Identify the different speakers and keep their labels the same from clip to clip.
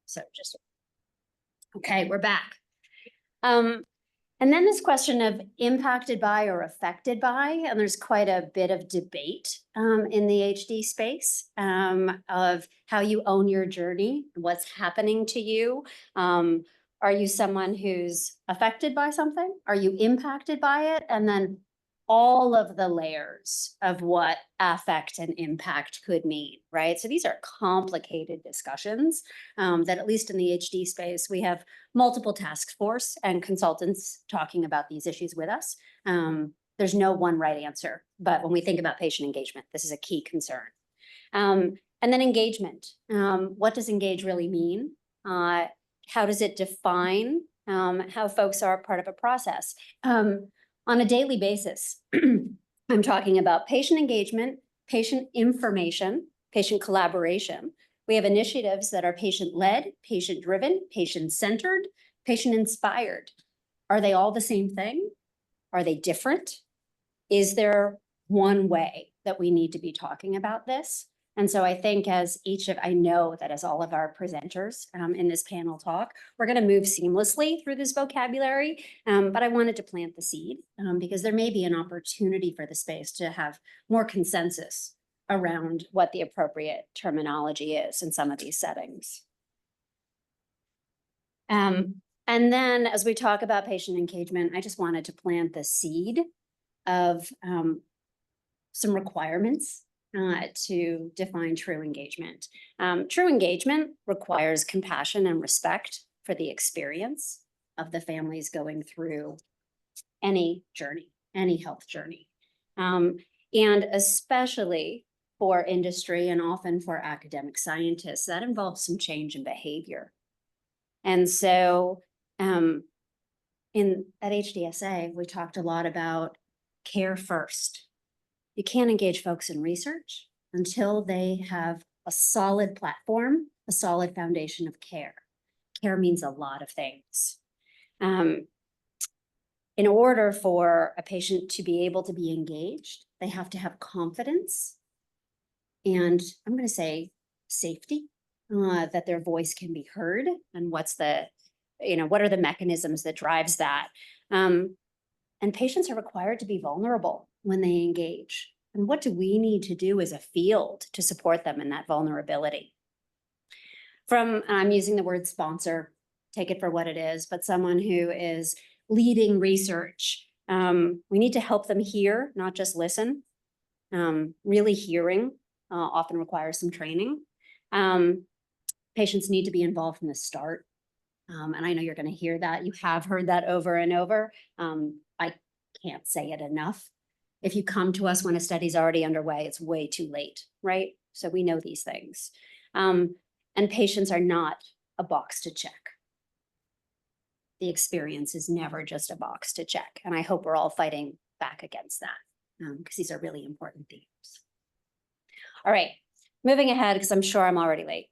Speaker 1: So okay, we're back. And then this question of impacted by or affected by, and there's quite a bit of debate in the HD space of how you own your journey, what's happening to you. Are you someone who's affected by something? Are you impacted by it? And then all of the layers of what affect and impact could mean, right? So these are complicated discussions that at least in the HD space, we have multiple task force and consultants talking about these issues with us. There's no one right answer, but when we think about patient engagement, this is a key concern. And then engagement. What does engage really mean? How does it define how folks are part of a process? On a daily basis, I'm talking about patient engagement, patient information, patient collaboration. We have initiatives that are patient-led, patient-driven, patient-centered, patient-inspired. Are they all the same thing? Are they different? Is there one way that we need to be talking about this? And so I think I know that as all of our presenters in this panel talk, we're going to move seamlessly through this vocabulary, but I wanted to plant the seed because there may be an opportunity for the space to have more consensus around what the appropriate terminology is in some of these settings. And then as we talk about patient engagement, I just wanted to plant the seed of some requirements to define true engagement. True engagement requires compassion and respect for the experience of the families going through any journey, any health journey. And especially for industry and often for academic scientists, that involves some change in behavior. And so at HDSA, we talked a lot about care first. You can't engage folks in research until they have a solid platform, a solid foundation of care. Care means a lot of things. In order for a patient to be able to be engaged, they have to have confidence and I'm going to say safety, that their voice can be heard and what are the mechanisms that drives that. And patients are required to be vulnerable when they engage. And what do we need to do as a field to support them in that vulnerability? I'm using the word sponsor, take it for what it is, but someone who is leading research. We need to help them hear, not just listen. Really hearing often requires some training. Patients need to be involved from the start. And I know you're going to hear that. You have heard that over and over. I can't say it enough. If you come to us when a study's already underway, it's way too late, right? So we know these things. And patients are not a box to check. The experience is never just a box to check. And I hope we're all fighting back against that because these are really important themes. All right, moving ahead, because I'm sure I'm already late.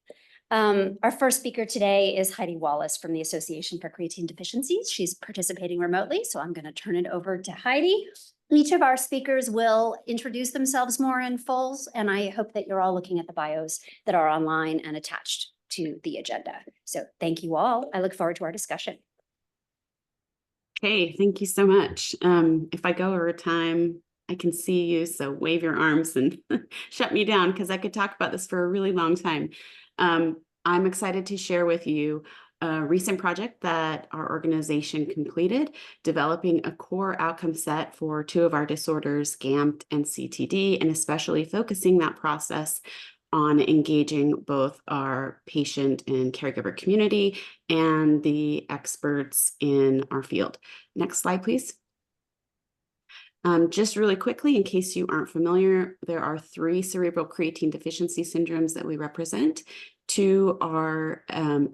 Speaker 1: Our first speaker today is Heidi Wallace from the Association for Creatine Deficiencies. She's participating remotely, so I'm going to turn it over to Heidi. Each of our speakers will introduce themselves more in full, and I hope that you're all looking at the bios that are online and attached to the agenda. So thank you all. I look forward to our discussion.
Speaker 2: Okay, thank you so much. If I go over time, I can see you, so wave your arms and shut me down because I could talk about this for a really long time. I'm excited to share with you a recent project that our organization completed, developing a core outcome set for two of our disorders, GAMT and CTD, and especially focusing that process on engaging both our patient and caregiver community and the experts in our field. Next slide, please. Just really quickly, in case you aren't familiar, there are 3 cerebral creatine deficiency syndromes that we represent. 2 are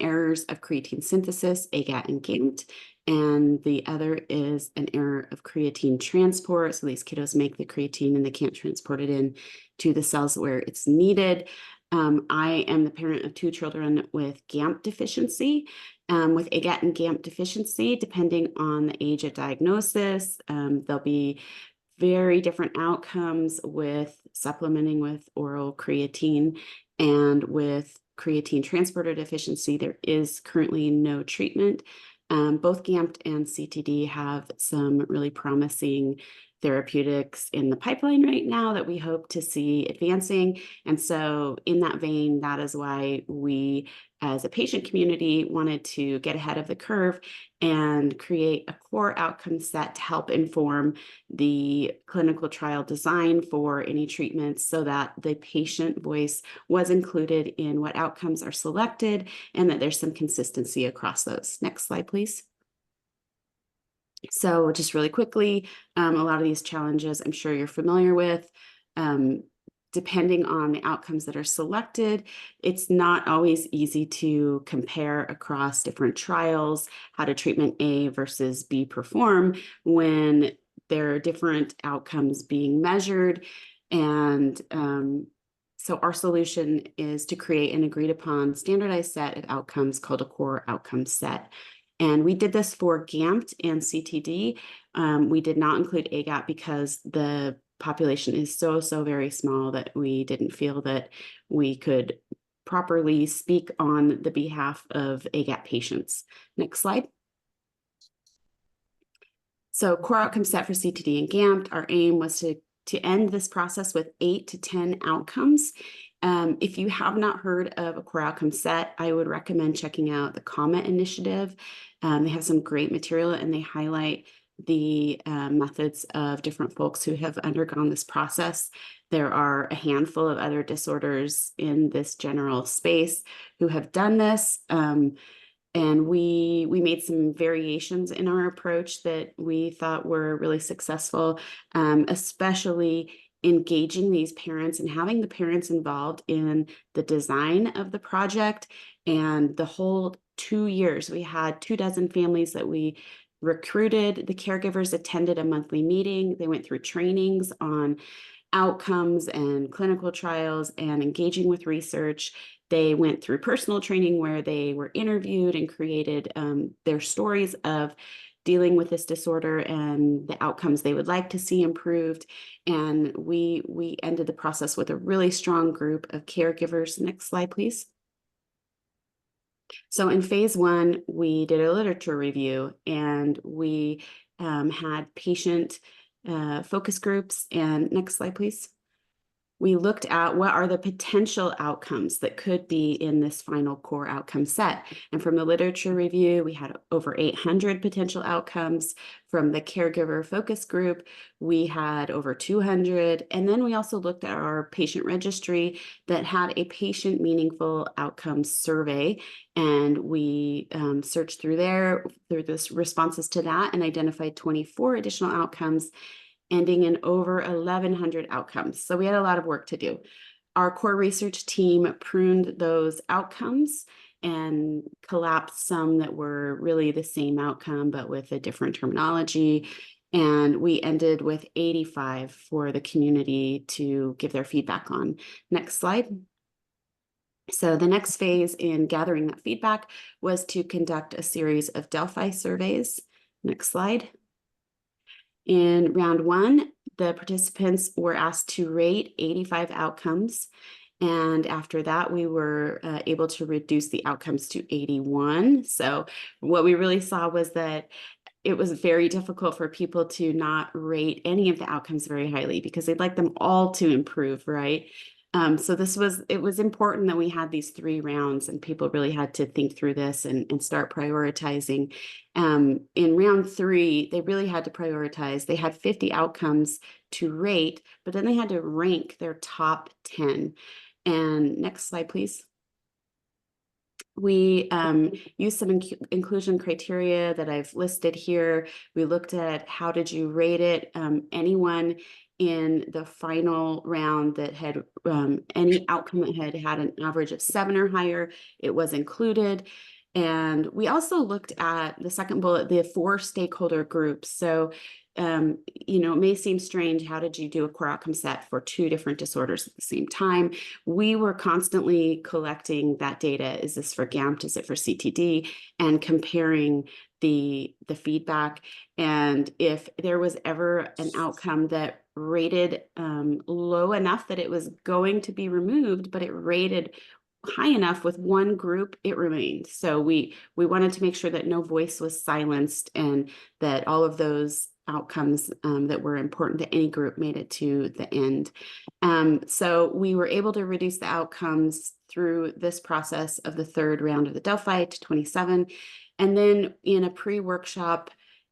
Speaker 2: errors of creatine synthesis, AGAT and GAMT, and the other is an error of creatine transport. So these kiddos make the creatine and they can't transport it in to the cells where it's needed. I am the parent of 2 children with GAMT deficiency. With AGAT and GAMT deficiency, depending on the age of diagnosis, there'll be very different outcomes with supplementing with oral creatine and with creatine transporter deficiency, there is currently no treatment. Both GAMT and CTD have some really promising therapeutics in the pipeline right now that we hope to see advancing. And so in that vein, that is why we, as a patient community, wanted to get ahead of the curve and create a core outcome set to help inform the clinical trial design for any treatments so that the patient voice was included in what outcomes are selected and that there's some consistency across those. Next slide, please. So just really quickly, a lot of these challenges I'm sure you're familiar with. Depending on the outcomes that are selected, it's not always easy to compare across different trials how did treatment A versus B perform when there are different outcomes being measured. And so our solution is to create an agreed upon standardized set of outcomes called a core outcome set. And we did this for GAMT and CTD. We did not include AGAT because the population is so very small that we didn't feel that we could properly speak on the behalf of AGAT patients. Next slide. So core outcome set for CTD and GAMT, our aim was to end this process with 8 to 10 outcomes. If you have not heard of a core outcome set, I would recommend checking out the COMET initiative. They have some great material and they highlight the methods of different folks who have undergone this process. There are a handful of other disorders in this general space who have done this. And we made some variations in our approach that we thought were really successful, especially engaging these parents and having the parents involved in the design of the project. And the whole 2 years, we had 24 families that we recruited. The caregivers attended a monthly meeting. They went through trainings on outcomes and clinical trials and engaging with research. They went through personal training where they were interviewed and created their stories of dealing with this disorder and the outcomes they would like to see improved. And we ended the process with a really strong group of caregivers. Next slide, please. So in phase 1, we did a literature review and we had patient focus groups. And next slide, please. We looked at what are the potential outcomes that could be in this final core outcome set. And from the literature review, we had over 800 potential outcomes. From the caregiver focus group, we had over 200. And then we also looked at our patient registry that had a patient meaningful outcomes survey. And we searched through the responses to that and identified 24 additional outcomes, ending in over 1,100 outcomes. So we had a lot of work to do. Our core research team pruned those outcomes and collapsed some that were really the same outcome, but with a different terminology. And we ended with 85 for the community to give their feedback on. Next slide. So the next phase in gathering that feedback was to conduct a series of Delphi surveys. Next slide. In round 1, the participants were asked to rate 85 outcomes. And after that, we were able to reduce the outcomes to 81. So what we really saw was that it was very difficult for people to not rate any of the outcomes very highly because they'd like them all to improve, right? So it was important that we had these 3 rounds and people really had to think through this and start prioritizing. In round 3, they really had to prioritize. They had 50 outcomes to rate, but then they had to rank their top 10. And next slide, please. We used some inclusion criteria that I've listed here. We looked at how did you rate it. Anyone in the final round that had any outcome that had an average of 7 or higher, it was included. And we also looked at the second bullet, the 4 stakeholder groups. So, it may seem strange. How did you do a core outcome set for 2 different disorders at the same time? We were constantly collecting that data. Is this for GAMT? Is it for CTD? And comparing the feedback. And if there was ever an outcome that rated low enough that it was going to be removed, but it rated high enough with one group, it remained. So we wanted to make sure that no voice was silenced and that all of those outcomes that were important to any group made it to the end. So we were able to reduce the outcomes through this process of the third round of the Delphi to 27. And then in a pre-workshop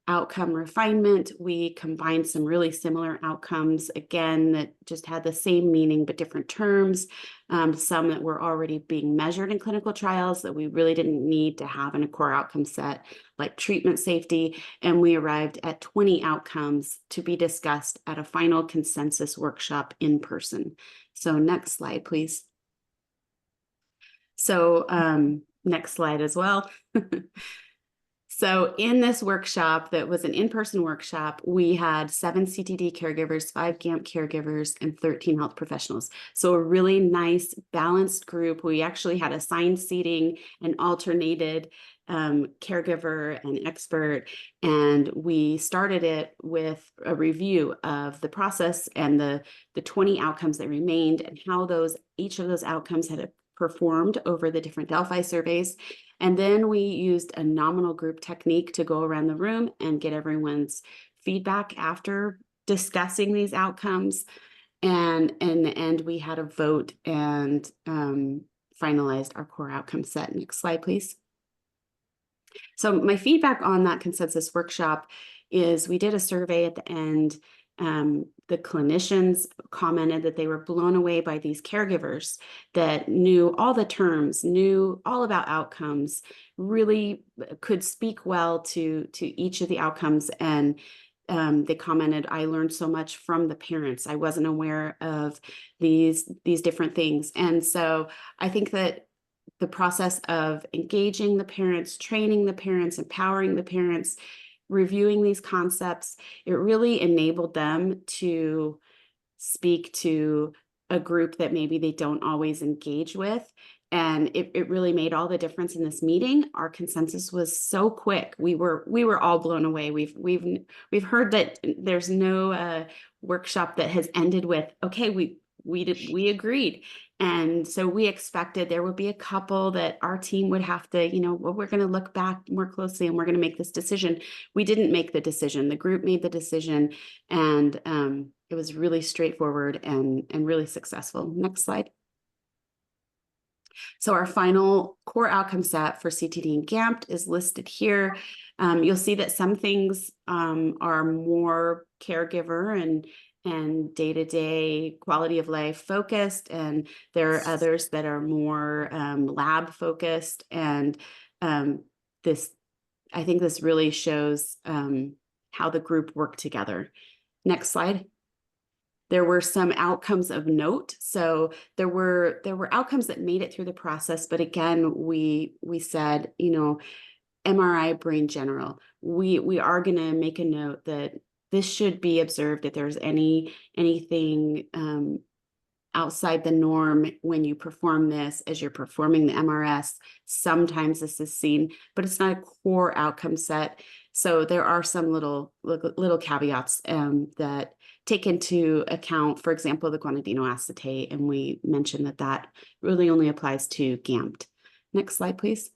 Speaker 2: outcome refinement, we combined some really similar outcomes, again, that just had the same meaning but different terms, some that were already being measured in clinical trials that we really didn't need to have in a core outcome set, like treatment safety, and we arrived at 20 outcomes to be discussed at a final consensus workshop in person. So next slide, please. So next slide as well. So in this workshop that was an in-person workshop, we had 7 CTD caregivers, 5 GAMP caregivers, and 13 health professionals. So a really nice balanced group. We actually had assigned seating and alternated caregiver and expert. And we started it with a review of the process and the 20 outcomes that remained and how each of those outcomes had performed over the different Delphi surveys. And then we used a nominal group technique to go around the room and get everyone's feedback after discussing these outcomes. And in the end, we had a vote and finalized our core outcome set. Next slide, please. So my feedback on that consensus workshop is we did a survey at the end. The clinicians commented that they were blown away by these caregivers that knew all the terms, knew all about outcomes, really could speak well to each of the outcomes. And they commented, I learned so much from the parents. I wasn't aware of these different things. And so I think that the process of engaging the parents, training the parents, empowering the parents, reviewing these concepts, it really enabled them to speak to a group that maybe they don't always engage with. And it really made all the difference in this meeting. Our consensus was so quick. We were all blown away. We've heard that there's no workshop that has ended with, okay, we agreed. And so we expected there would be a couple that our team would have to, well, we're going to look back more closely and we're going to make this decision. We didn't make the decision. The group made the decision, and it was really straightforward and really successful. Next slide. So our final core outcome set for CTD and GAMP is listed here. You'll see that some things are more caregiver and day-to-day quality of life focused, and there are others that are more lab focused. And I think this really shows how the group worked together. Next slide. There were some outcomes of note. So there were outcomes that made it through the process, but again, we said, MRI brain general. We are going to make a note that this should be observed if there's anything outside the norm when you perform this as you're performing the MRS. Sometimes this is seen, but it's not a core outcome set. So there are some little caveats that take into account, for example, the guanidino acetate, and we mentioned that really only applies to GAMP. Next slide, please.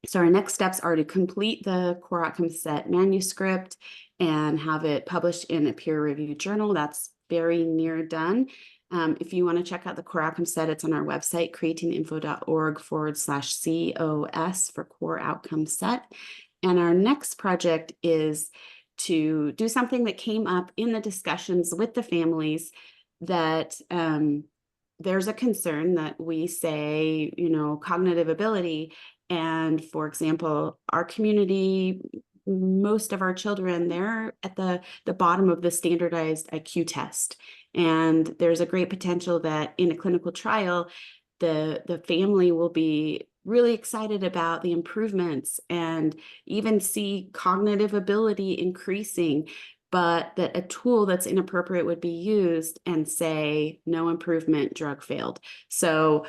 Speaker 2: So our next steps are to complete the core outcome set manuscript and have it published in a peer-reviewed journal. That's very near done. If you want to check out the core outcome set, it's on our website, creatineinfo.org/COS for core outcome set. And our next project is to do something that came up in the discussions with the families, that there's a concern that we say, cognitive ability. And for example, our community, most of our children, they're at the bottom of the standardized IQ test. And there's a great potential that in a clinical trial, the family will be really excited about the improvements and even see cognitive ability increasing, but that a tool that's inappropriate would be used and say, no improvement, drug failed. So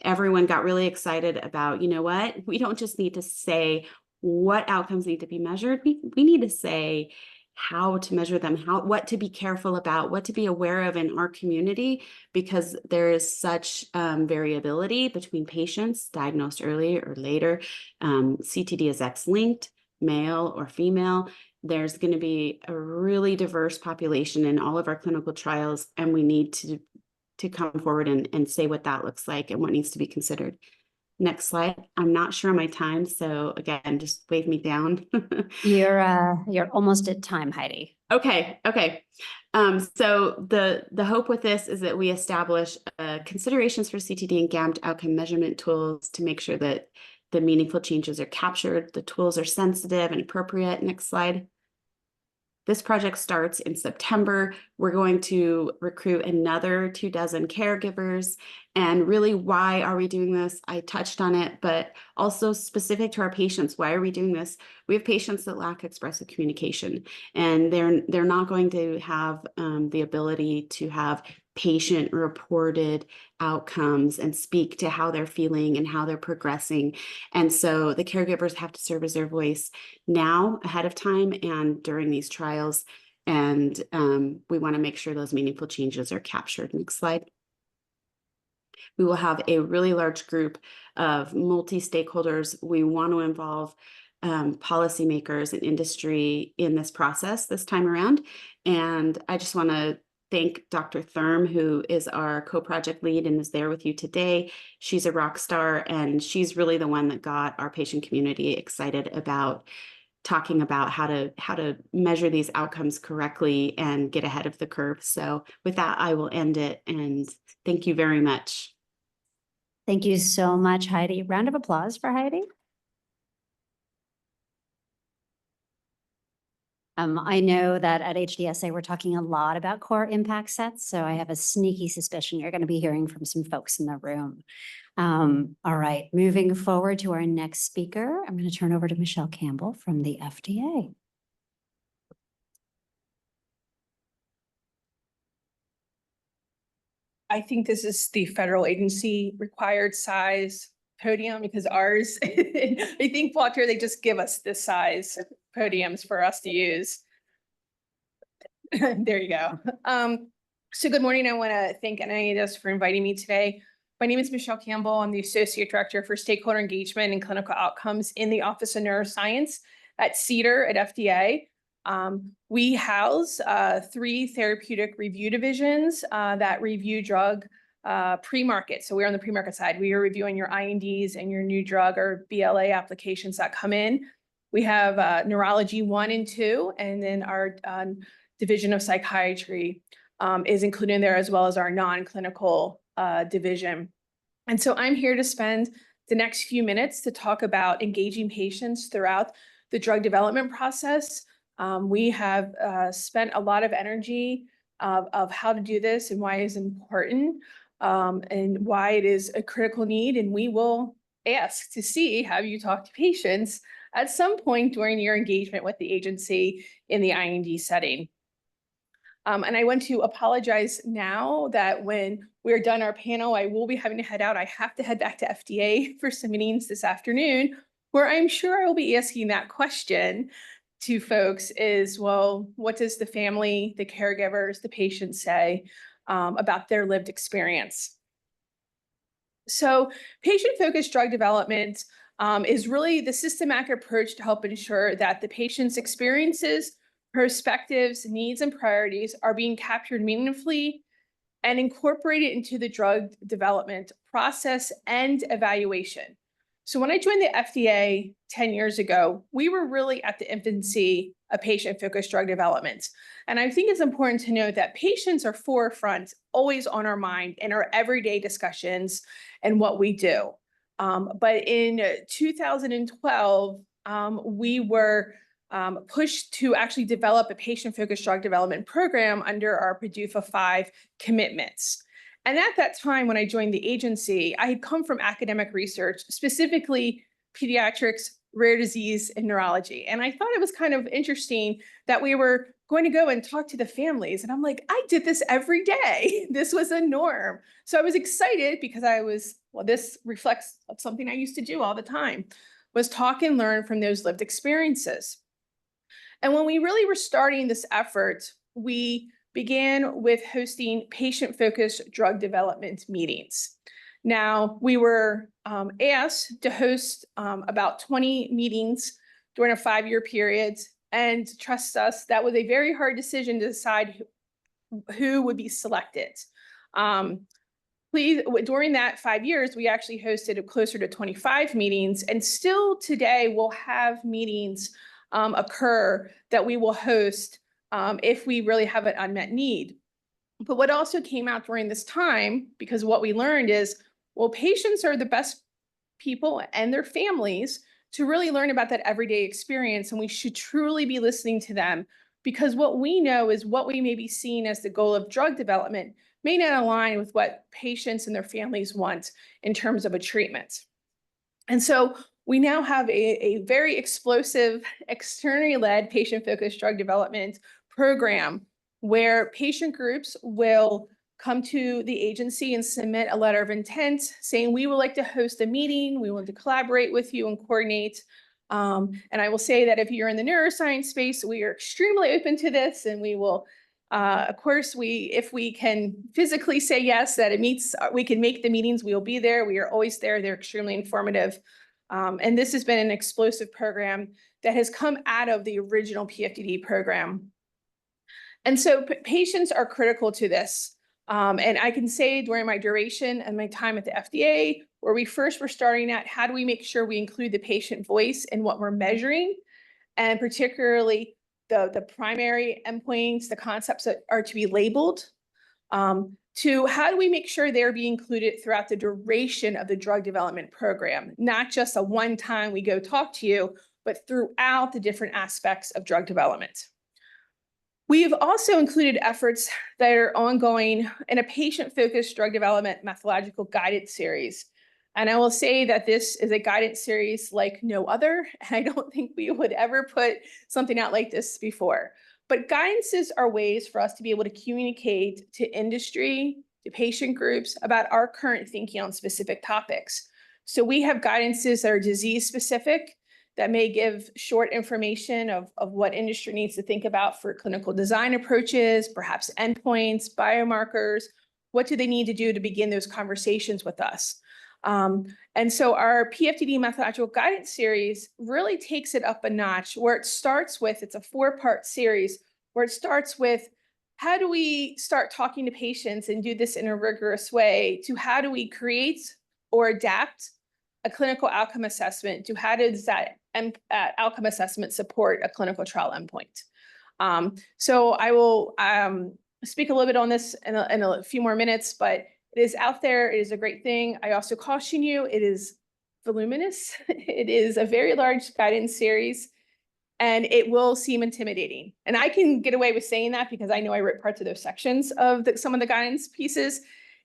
Speaker 2: everyone got really excited about, we don't just need to say what outcomes need to be measured. We need to say, how to measure them, what to be careful about, what to be aware of in our community, because there is such variability between patients diagnosed early or later. CTD is X-linked, male or female. There's going to be a really diverse population in all of our clinical trials, and we need to come forward and say what that looks like and what needs to be considered. Next slide. I'm not sure on my time, so again, just wave me down.
Speaker 1: You're almost at time, Heidi.
Speaker 2: Okay. So the hope with this is that we establish considerations for CTD and GAMT outcome measurement tools to make sure that the meaningful changes are captured, the tools are sensitive and appropriate. Next slide. This project starts in September. We're going to recruit another 24 caregivers. And really, why are we doing this? I touched on it, but also specific to our patients. Why are we doing this? We have patients that lack expressive communication, and they're not going to have the ability to have patient-reported outcomes and speak to how they're feeling and how they're progressing. And so the caregivers have to serve as their voice now, ahead of time, and during these trials. And we want to make sure those meaningful changes are captured. Next slide. We will have a really large group of multi-stakeholders. We want to involve policymakers and industry in this process this time around. And I just want to thank Dr. Thurm, who is our co-project lead and is there with you today. She's a rock star, and she's really the one that got our patient community excited about talking about how to measure these outcomes correctly and get ahead of the curve. So with that, I will end it, and thank you very much.
Speaker 1: Thank you so much, Heidi. Round of applause for Heidi. I know that at HDSA, we're talking a lot about core impact sets, so I have a sneaky suspicion you're going to be hearing from some folks in the room. All right, moving forward to our next speaker, I'm going to turn over to Michelle Campbell from the FDA.
Speaker 3: I think this is the federal agency required size podium, because ours, I think, Walter, they just give us this size podiums for us to use. There you go. So good morning. I want to thank NINDS for inviting me today. My name is Michelle Campbell. I'm the Associate Director for Stakeholder Engagement and Clinical Outcomes in the Office of Neuroscience at CEDAR at FDA. We house 3 therapeutic review divisions that review drug pre-market. So we're on the pre-market side. We are reviewing your INDs and your new drug or BLA applications that come in. We have neurology 1 and 2, and then our division of psychiatry is included in there, as well as our non-clinical division. And so I'm here to spend the next few minutes to talk about engaging patients throughout the drug development process. We have spent a lot of energy of how to do this and why it's important, and why it is a critical need. And we will ask to see, have you talked to patients at some point during your engagement with the agency in the IND setting? And I want to apologize now that when we're done our panel, I will be having to head out. I have to head back to FDA for some meetings this afternoon, where I'm sure I will be asking that question to folks is, well, what does the family, the caregivers, the patients say about their lived experience? So patient-focused drug development is really the systematic approach to help ensure that the patient's experiences, perspectives, needs, and priorities are being captured meaningfully and incorporated into the drug development process and evaluation. So when I joined the FDA 10 years ago, we were really at the infancy of patient-focused drug development. And I think it's important to note that patients are forefront, always on our mind in our everyday discussions and what we do. But in 2012, we were pushed to actually develop a patient-focused drug development program under our PDUFA 5 commitments. And at that time, when I joined the agency, I had come from academic research, specifically pediatrics, rare disease, and neurology. And I thought it was kind of interesting that we were going to go and talk to the families. And I'm like, I did this every day. This was a norm. So I was excited because this reflects something I used to do all the time, was talk and learn from those lived experiences. And when we really were starting this effort, we began with hosting patient-focused drug development meetings. Now, we were asked to host about 20 meetings during a 5-year period, and trust us, that was a very hard decision to decide who would be selected. During that 5 years, we actually hosted closer to 25 meetings, and still today we'll have meetings occur that we will host if we really have an unmet need. But what also came out during this time, because what we learned is, well, patients are the best people and their families to really learn about that everyday experience, and we should truly be listening to them, because what we know is what we may be seeing as the goal of drug development may not align with what patients and their families want in terms of a treatment. And so we now have a very explosive, externally led patient-focused drug development program where patient groups will come to the agency and submit a letter of intent saying, we would like to host a meeting, we want to collaborate with you and coordinate. And I will say that if you're in the neuroscience space, we are extremely open to this, and we will, of course, if we can physically say yes, that it meets, we can make the meetings, we will be there. We are always there. They're extremely informative. And this has been an explosive program that has come out of the original PFDD program. And so patients are critical to this. And I can say during my duration and my time at the FDA, where we first were starting at, how do we make sure we include the patient voice in what we're measuring, and particularly the primary endpoints, the concepts that are to be labeled, to how do we make sure they're being included throughout the duration of the drug development program, not just a one-time we go talk to you, but throughout the different aspects of drug development. We've also included efforts that are ongoing in a patient-focused drug development methodological guidance series. And I will say that this is a guidance series like no other. And I don't think we would ever put something out like this before. But guidances are ways for us to be able to communicate to industry, to patient groups about our current thinking on specific topics. So we have guidances that are disease specific, that may give short information of what industry needs to think about for clinical design approaches, perhaps endpoints, biomarkers. What do they need to do to begin those conversations with us? And so our PFDD methodological guidance series really takes it up a notch, where it starts with, it's a 4-part series, where it starts with, how do we start talking to patients and do this in a rigorous way, to how do we create or adapt a clinical outcome assessment, to how does that outcome assessment support a clinical trial endpoint. So I will speak a little bit on this in a few more minutes, but it is out there. It is a great thing. I also caution you, it is voluminous. It is a very large guidance series, and it will seem intimidating. And I can get away with saying that because I know I wrote parts of those sections of some of the guidance pieces.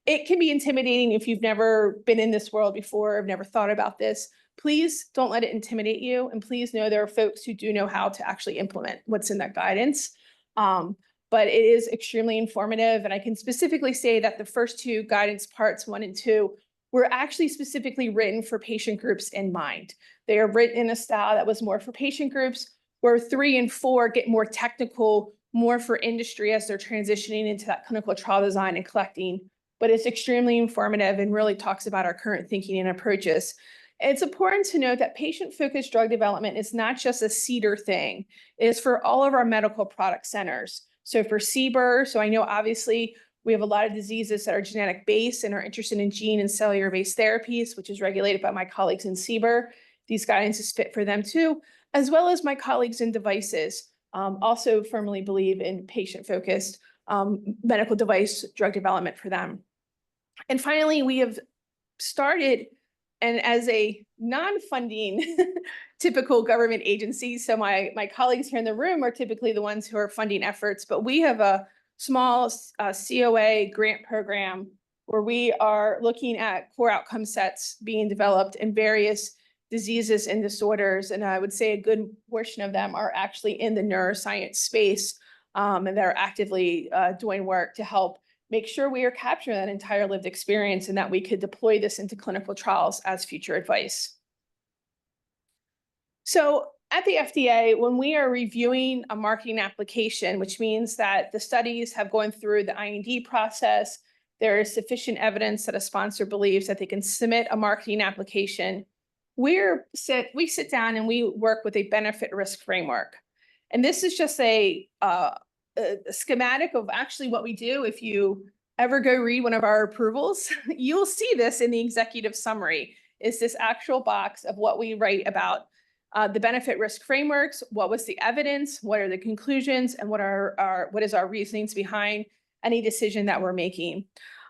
Speaker 3: It can be intimidating if you've never been in this world before, have never thought about this. Please don't let it intimidate you. And please know there are folks who do know how to actually implement what's in that guidance. But it is extremely informative. And I can specifically say that the first 2 guidance parts, 1 and 2, were actually specifically written for patient groups in mind. They are written in a style that was more for patient groups, where 3 and 4 get more technical, more for industry as they're transitioning into that clinical trial design and collecting. But it's extremely informative and really talks about our current thinking and approaches. It's important to note that patient-focused drug development is not just a CDER thing. It is for all of our medical product centers. So for CBER, so I know obviously we have a lot of diseases that are genetic based and are interested in gene and cellular based therapies, which is regulated by my colleagues in CBER. These guidances fit for them too, as well as my colleagues in devices, also firmly believe in patient-focused medical device drug development for them. And finally, we have started, and as a non-funding typical government agency, so my colleagues here in the room are typically the ones who are funding efforts, but we have a small COA grant program where we are looking at core outcome sets being developed in various diseases and disorders. And I would say a good portion of them are actually in the neuroscience space, and they're actively doing work to help make sure we are capturing that entire lived experience and that we could deploy this into clinical trials as future advice. So at the FDA, when we are reviewing a marketing application, which means that the studies have gone through the IND process, there is sufficient evidence that a sponsor believes that they can submit a marketing application, we sit down and we work with a benefit risk framework. And this is just a schematic of actually what we do. If you ever go read one of our approvals, you'll see this in the executive summary, is this actual box of what we write about the benefit risk frameworks, what was the evidence, what are the conclusions, and what is our reasonings behind any decision that we're making.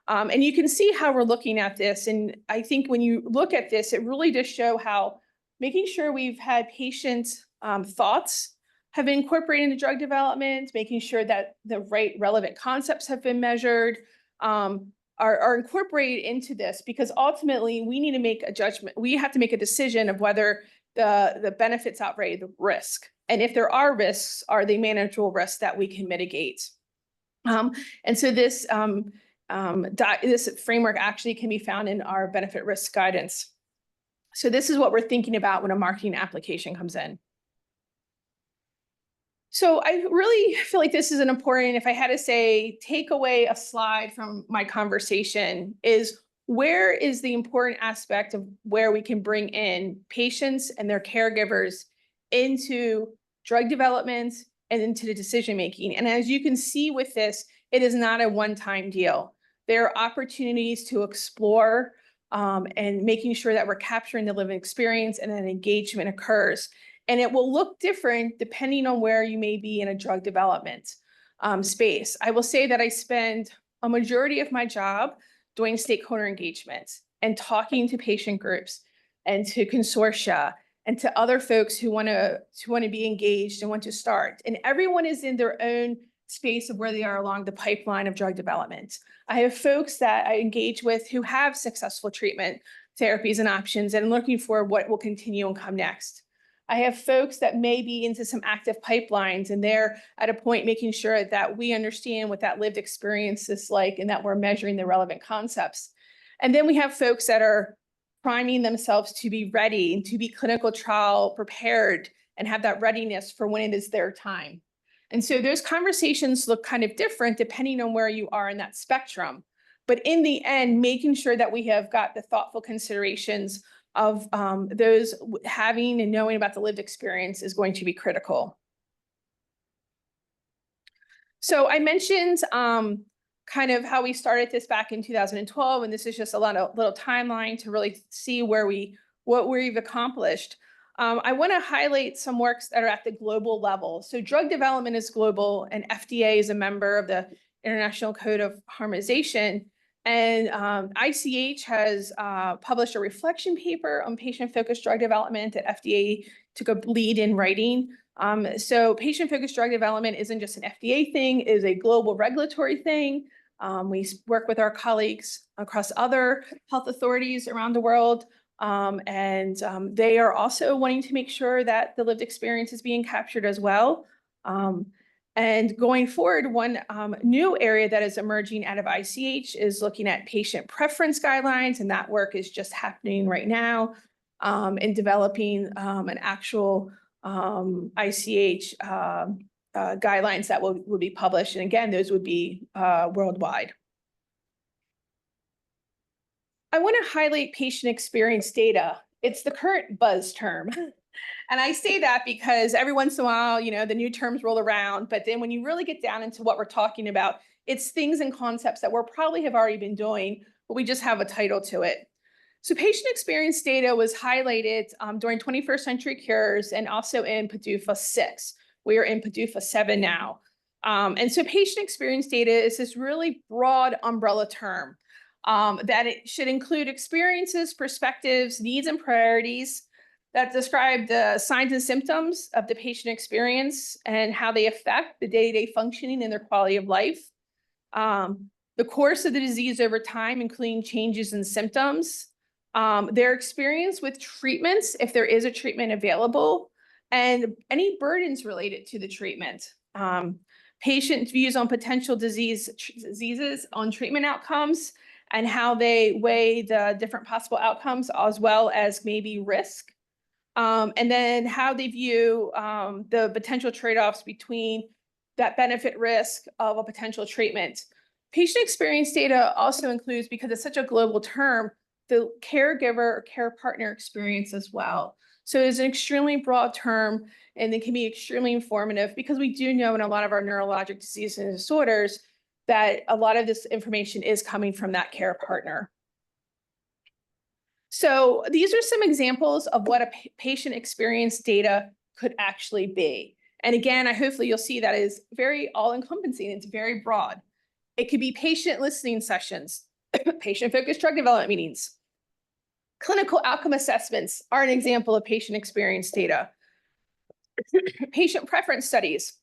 Speaker 3: And you can see how we're looking at this. And I think when you look at this, it really does show how making sure we've had patient thoughts have been incorporated into drug development, making sure that the right relevant concepts have been measured, are incorporated into this, because ultimately we need to make a judgment. We have to make a decision of whether the benefits outweigh the risk. And if there are risks, are they manageable risks that we can mitigate? And so this framework actually can be found in our benefit risk guidance. So this is what we're thinking about when a marketing application comes in. So I really feel like this is an important, if I had to say, take away a slide from my conversation, is where is the important aspect of where we can bring in patients and their caregivers into drug development and into the decision-making. And as you can see with this, it is not a one-time deal. There are opportunities to explore and making sure that we're capturing the lived experience and that engagement occurs. And it will look different depending on where you may be in a drug development space. I will say that I spend a majority of my job doing stakeholder engagement and talking to patient groups and to consortia and to other folks who want to be engaged and want to start. And everyone is in their own space of where they are along the pipeline of drug development. I have folks that I engage with who have successful treatment therapies and options and looking for what will continue and come next. I have folks that may be into some active pipelines, and they're at a point making sure that we understand what that lived experience is like and that we're measuring the relevant concepts. And then we have folks that are priming themselves to be ready and to be clinical trial prepared and have that readiness for when it is their time. And so those conversations look kind of different depending on where you are in that spectrum. But in the end, making sure that we have got the thoughtful considerations of those having and knowing about the lived experience is going to be critical. So I mentioned kind of how we started this back in 2012, and this is just a little timeline to really see what we've accomplished. I want to highlight some works that are at the global level. So drug development is global, and FDA is a member of the International Code of Harmonization. And ICH has published a reflection paper on patient-focused drug development that FDA took a lead in writing. So patient-focused drug development isn't just an FDA thing, it is a global regulatory thing. We work with our colleagues across other health authorities around the world. And they are also wanting to make sure that the lived experience is being captured as well. And going forward, one new area that is emerging out of ICH is looking at patient preference guidelines, and that work is just happening right now in developing an actual ICH guidelines that will be published. And again, those would be worldwide. I want to highlight patient experience data. It's the current buzz term. And I say that because every once in a while, the new terms roll around, but then when you really get down into what we're talking about, it's things and concepts that we probably have already been doing, but we just have a title to it. So patient experience data was highlighted during 21st Century Cures and also in PDUFA 6. We are in PDUFA 7 now. And so patient experience data is this really broad umbrella term that it should include experiences, perspectives, needs, and priorities that describe the signs and symptoms of the patient experience and how they affect the day-to-day functioning and their quality of life. The course of the disease over time, including changes in symptoms, their experience with treatments, if there is a treatment available, and any burdens related to the treatment. Patient views on potential diseases on treatment outcomes and how they weigh the different possible outcomes, as well as maybe risk. And then how they view the potential trade-offs between that benefit risk of a potential treatment. Patient experience data also includes, because it's such a global term, the caregiver or care partner experience as well. So it's an extremely broad term, and it can be extremely informative, because we do know in a lot of our neurologic diseases and disorders that a lot of this information is coming from that care partner. So these are some examples of what a patient experience data could actually be. And again, hopefully you'll see that is very all-encompassing. It's very broad. It could be patient listening sessions, patient-focused drug development meetings. Clinical outcome assessments are an example of patient experience data. Patient preference studies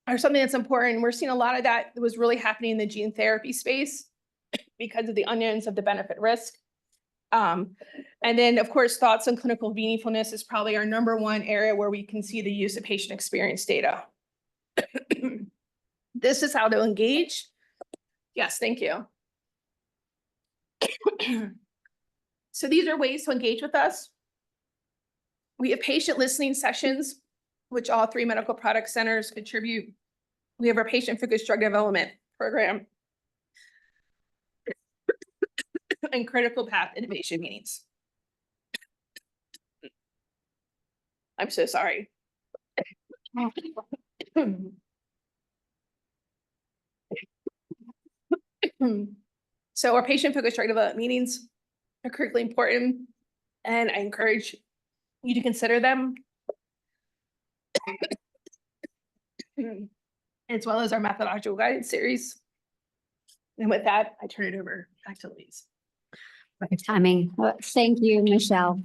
Speaker 3: are something that's important. We're seeing a lot of that was really happening in the gene therapy space because of the unknowns of the benefit risk. And then, of course, thoughts on clinical meaningfulness is probably our number1 area where we can see the use of patient experience data. This is how to engage. Yes, thank you. So these are ways to engage with us. We have patient listening sessions, which all 3 medical product centers contribute. We have our patient-focused drug development program and critical path innovation meetings. I'm so sorry. So our patient-focused drug development meetings are critically important, and I encourage you to consider them, as well as our methodological guidance series. And with that, I turn it over back to Louise.
Speaker 1: Perfect timing. Well, thank you, Michelle.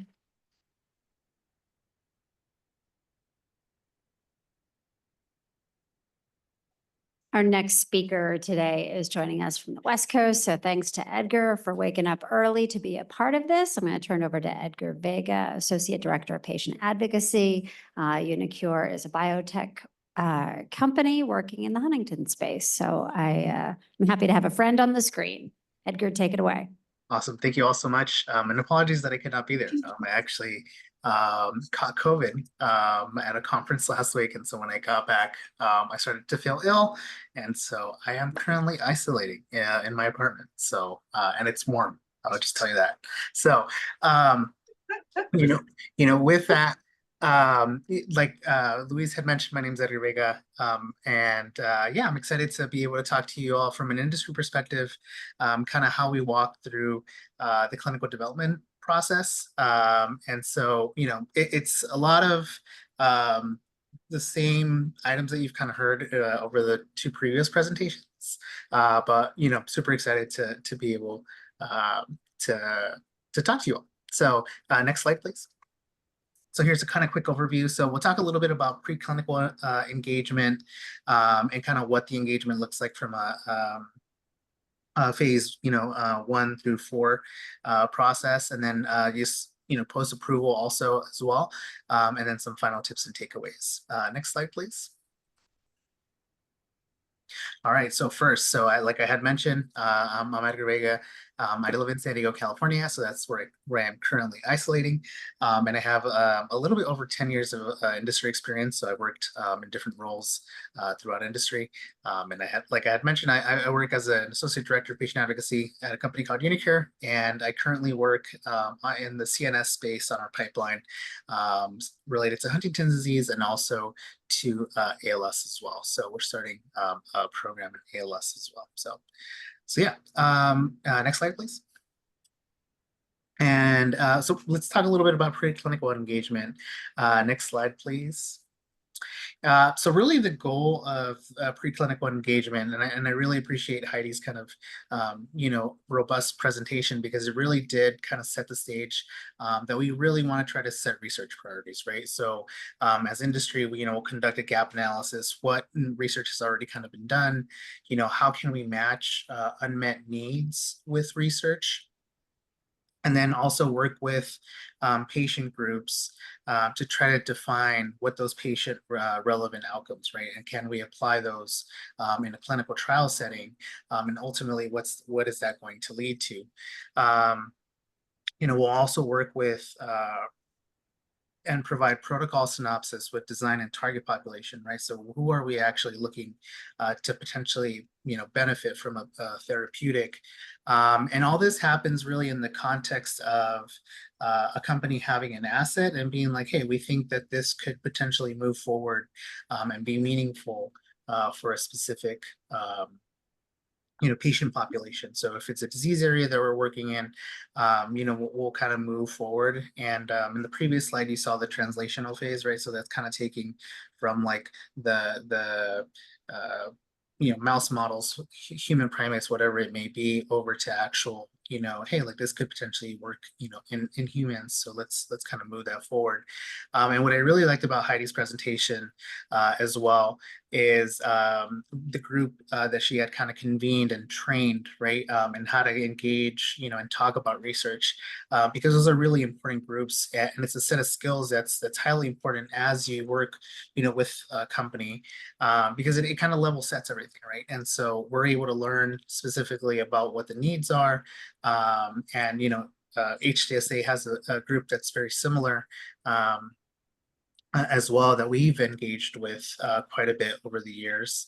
Speaker 1: Our next speaker today is joining us from the West Coast. So thanks to Edgar for waking up early to be a part of this. I'm going to turn over to Edgar Vega, Associate Director of Patient Advocacy. uniQure is a biotech company working in the Huntington space. So I'm happy to have a friend on the screen. Edgar, take it away.
Speaker 4: Awesome. Thank you all so much. And apologies that I could not be there. I actually caught COVID at a conference last week. And so when I got back, I started to feel ill. And so I am currently isolating in my apartment. So, and it's warm. I'll just tell you that. So, with that, like Louise had mentioned, my name is Edgar Vega, and yeah, I'm excited to be able to talk to you all from an industry perspective, kind of how we walk through the clinical development process. And so, it's a lot of the same items that you've kind of heard over the 2 previous presentations, but super excited to be able to talk to you all. So next slide, please. So here's a kind of quick overview. So we'll talk a little bit about preclinical engagement and kind of what the engagement looks like from a phase 1 through 4 process, and then just post approval also as well, and then some final tips and takeaways. Next slide, please. All right, so first, like I had mentioned, I'm Edgar Vega. I live in San Diego, California, so that's where I am currently isolating. And I have a little bit over 10 years of industry experience. So I worked in different roles throughout industry. And like I had mentioned, I work as an associate director of patient advocacy at a company called uniQure. And I currently work in the CNS space on our pipeline related to Huntington's disease and also to ALS as well. So we're starting a program in ALS as well. So yeah, next slide, please. And so let's talk a little bit about preclinical engagement. Next slide, please. So really the goal of preclinical engagement, and I really appreciate Heidi's kind of, robust presentation, because it really did kind of set the stage that we really want to try to set research priorities, right? So as industry, we'll conduct a gap analysis. What research has already kind of been done? How can we match unmet needs with research? And then also work with patient groups to try to define what those patient relevant outcomes, right? And can we apply those in a clinical trial setting? And ultimately, what is that going to lead to? We'll also work with and provide protocol synopsis with design and target population, right? So who are we actually looking to potentially, benefit from a therapeutic? And all this happens really in the context of a company having an asset and being like, hey, we think that this could potentially move forward and be meaningful for a specific patient population. So if it's a disease area that we're working in, we'll kind of move forward. And in the previous slide, you saw the translational phase, right? So that's kind of taking from like the mouse models, human primates, whatever it may be, over to actual, hey, like this could potentially work, in humans. So let's kind of move that forward. And what I really liked about Heidi's presentation as well is the group that she had kind of convened and trained, right, and how to engage, and talk about research, because those are really important groups, and it's a set of skills that's highly important as you work, with a company, because it kind of level sets everything, right? And so we're able to learn specifically about what the needs are, and HDSA has a group that's very similar. As well, that we've engaged with quite a bit over the years,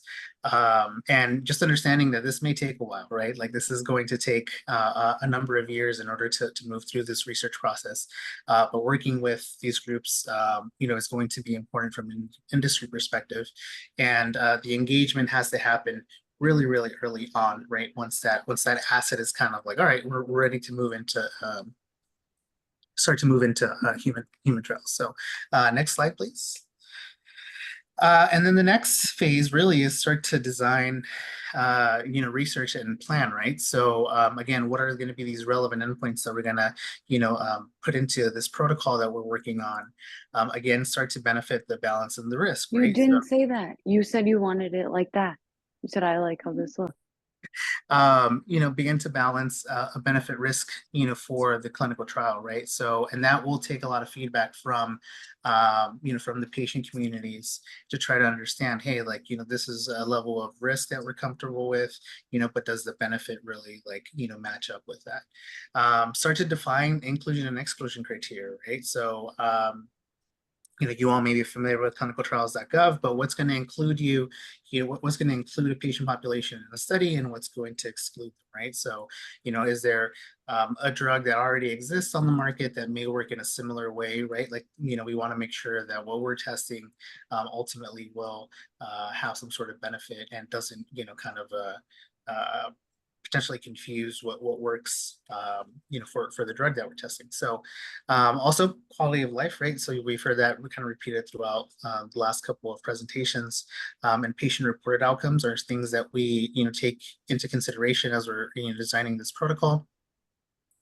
Speaker 4: and just understanding that this may take a while, right? Like this is going to take a number of years in order to move through this research process, but working with these groups, is going to be important from an industry perspective, and the engagement has to happen really, really early on, right? Once that asset is kind of like, all right, we're ready to move into start to move into human trials. So next slide, please. And then the next phase really is start to design, research and plan, right? So again, what are going to be these relevant endpoints that we're going to, put into this protocol that we're working on? Again, start to benefit the balance and the risk, right?
Speaker 5: You didn't say that. You said you wanted it like that. You said, I like how this looks.
Speaker 4: Begin to balance a benefit risk, for the clinical trial, right? So, and that will take a lot of feedback from, from the patient communities to try to understand, hey, like, this is a level of risk that we're comfortable with, but does the benefit really like, match up with that? Start to define inclusion and exclusion criteria, right? So, you all may be familiar with clinicaltrials.gov, but what's going to include what's going to include a patient population in the study and what's going to exclude them, right? So, is there a drug that already exists on the market that may work in a similar way, right? Like, we want to make sure that what we're testing ultimately will have some sort of benefit and doesn't, kind of potentially confuse what works, for the drug that we're testing. So also quality of life, right? So we've heard that we kind of repeated throughout the last couple of presentations, and patient reported outcomes are things that we, take into consideration as we're, designing this protocol.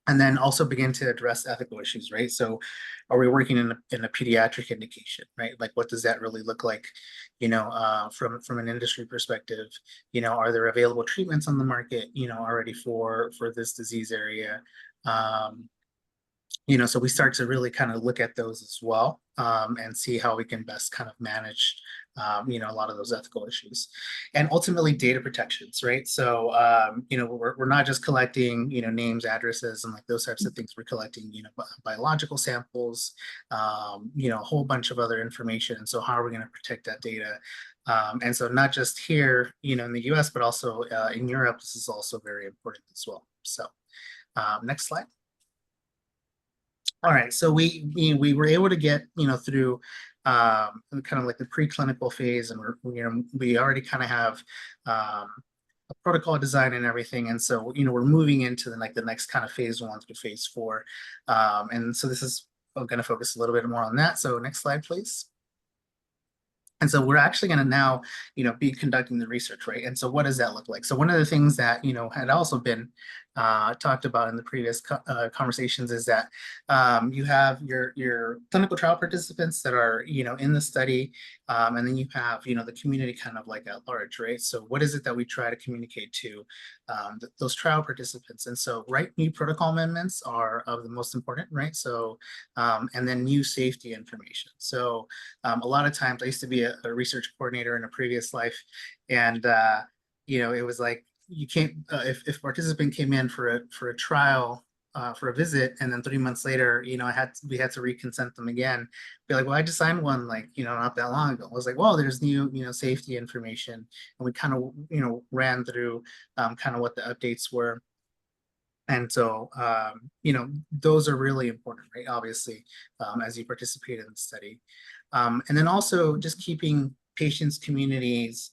Speaker 4: And then also begin to address ethical issues, right? So are we working in a pediatric indication, right? Like what does that really look like, from an industry perspective? Are there available treatments on the market, already for this disease area? So we start to really kind of look at those as well, and see how we can best kind of manage, a lot of those ethical issues, and ultimately data protections, right? So, we're not just collecting, names, addresses, and like those types of things. We're collecting, biological samples, a whole bunch of other information. And so how are we going to protect that data? And so not just here, in the US, but also in Europe, this is also very important as well. So next slide. All right, so we were able to get, through kind of like the preclinical phase, and we already kind of have a protocol design and everything. And so, we're moving into the next kind of phase 1 through phase 4. And so this is, I'm going to focus a little bit more on that. So next slide, please. And so we're actually going to now, be conducting the research, right? And so what does that look like? So one of the things that, had also been talked about in the previous conversations is that you have your clinical trial participants that are, in the study, and then you have, the community kind of like at large, right? So what is it that we try to communicate to those trial participants? And so, right, new protocol amendments are of the most important, right? So, and then new safety information. So a lot of times I used to be a research coordinator in a previous life, and it was like, you can't, if a participant came in for a trial, for a visit, and then 3 months later, we had to reconsent them again. Be like, well, I just signed one like, not that long ago. I was like, well, there's new, safety information, and we kind of, ran through kind of what the updates were. And so, those are really important, right? Obviously, as you participate in the study. And then also just keeping patient communities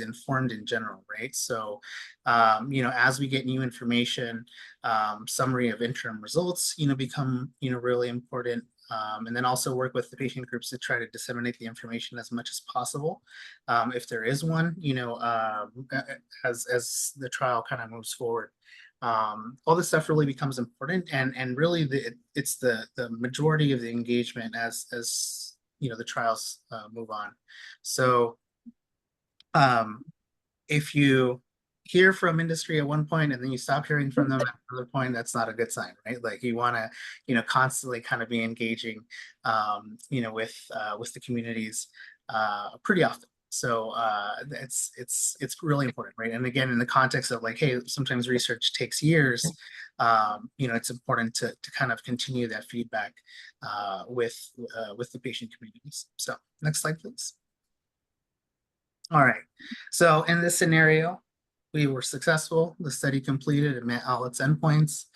Speaker 4: informed in general, right? So, as we get new information, summary of interim results, become, really important. And then also work with the patient groups to try to disseminate the information as much as possible. If there is one, as the trial kind of moves forward. All this stuff really becomes important, and really it's the majority of the engagement as the trials move on. So if you hear from industry at one point and then you stop hearing from them at another point, that's not a good sign, right? Like you want to constantly kind of be engaging with the communities pretty often. So it's really important, right? And again, in the context of like, hey, sometimes research takes years, it's important to kind of continue that feedback with the patient communities. So next slide, please. All right, so in this scenario, we were successful, the study completed, it met all its endpoints.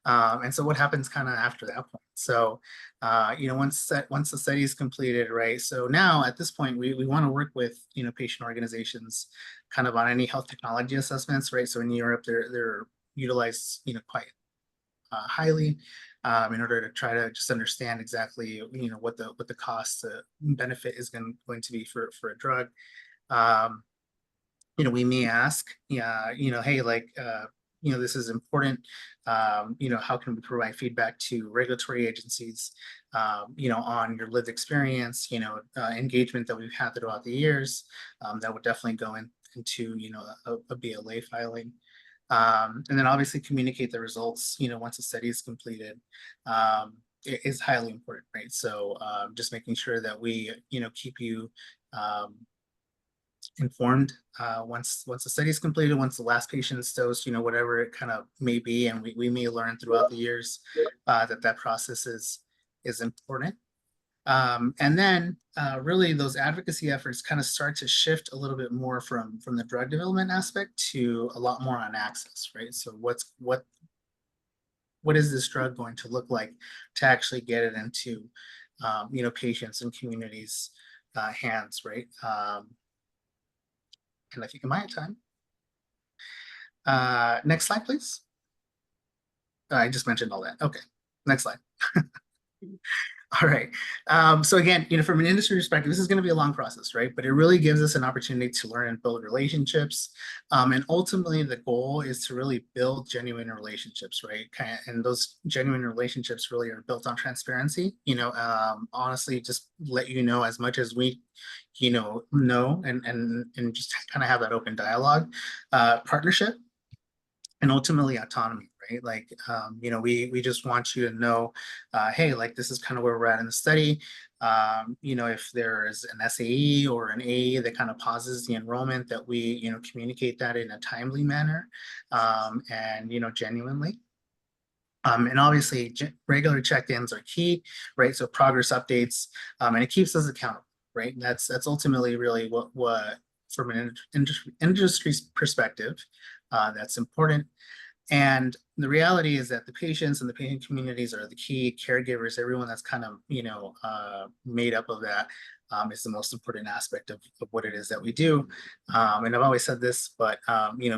Speaker 4: And so what happens kind of after that point? So, once the study is completed, right? So now at this point, we want to work with, patient organizations kind of on any health technology assessments, right? So in Europe, they're utilized, quite highly in order to try to just understand exactly, what the cost benefit is going to be for a drug. We may ask, hey, like, this is important. How can we provide feedback to regulatory agencies, on your lived experience, engagement that we've had throughout the years. That would definitely go into, a BLA filing. And then obviously communicate the results, once the study is completed. It is highly important, right? So just making sure that we, keep you informed once the study is completed, once the last patient is dosed, whatever it kind of may be, and we may learn throughout the years that process is important. And then really those advocacy efforts kind of start to shift a little bit more from the drug development aspect to a lot more on access, right? So what is this drug going to look like to actually get it into patients and communities hands, right? And I think am I at time? Next slide, please. I just mentioned all that. Okay, next slide. All right. So again, from an industry perspective, this is going to be a long process, right? But it really gives us an opportunity to learn and build relationships. And ultimately, the goal is to really build genuine relationships, right? And those genuine relationships really are built on transparency. Honestly, just let you know as much as we, know, and just kind of have that open dialogue, partnership, and ultimately autonomy, right? Like, we just want you to know, hey, like this is kind of where we're at in the study. If there is an SAE or an AE that kind of pauses the enrollment, that we, communicate that in a timely manner, and, genuinely. And obviously regular check-ins are key, right? So progress updates, and it keeps us accountable, right? That's ultimately really what from an industry perspective, that's important. And the reality is that the patients and the patient communities are the key caregivers. Everyone that's kind of, made up of that is the most important aspect of what it is that we do. And I've always said this, but,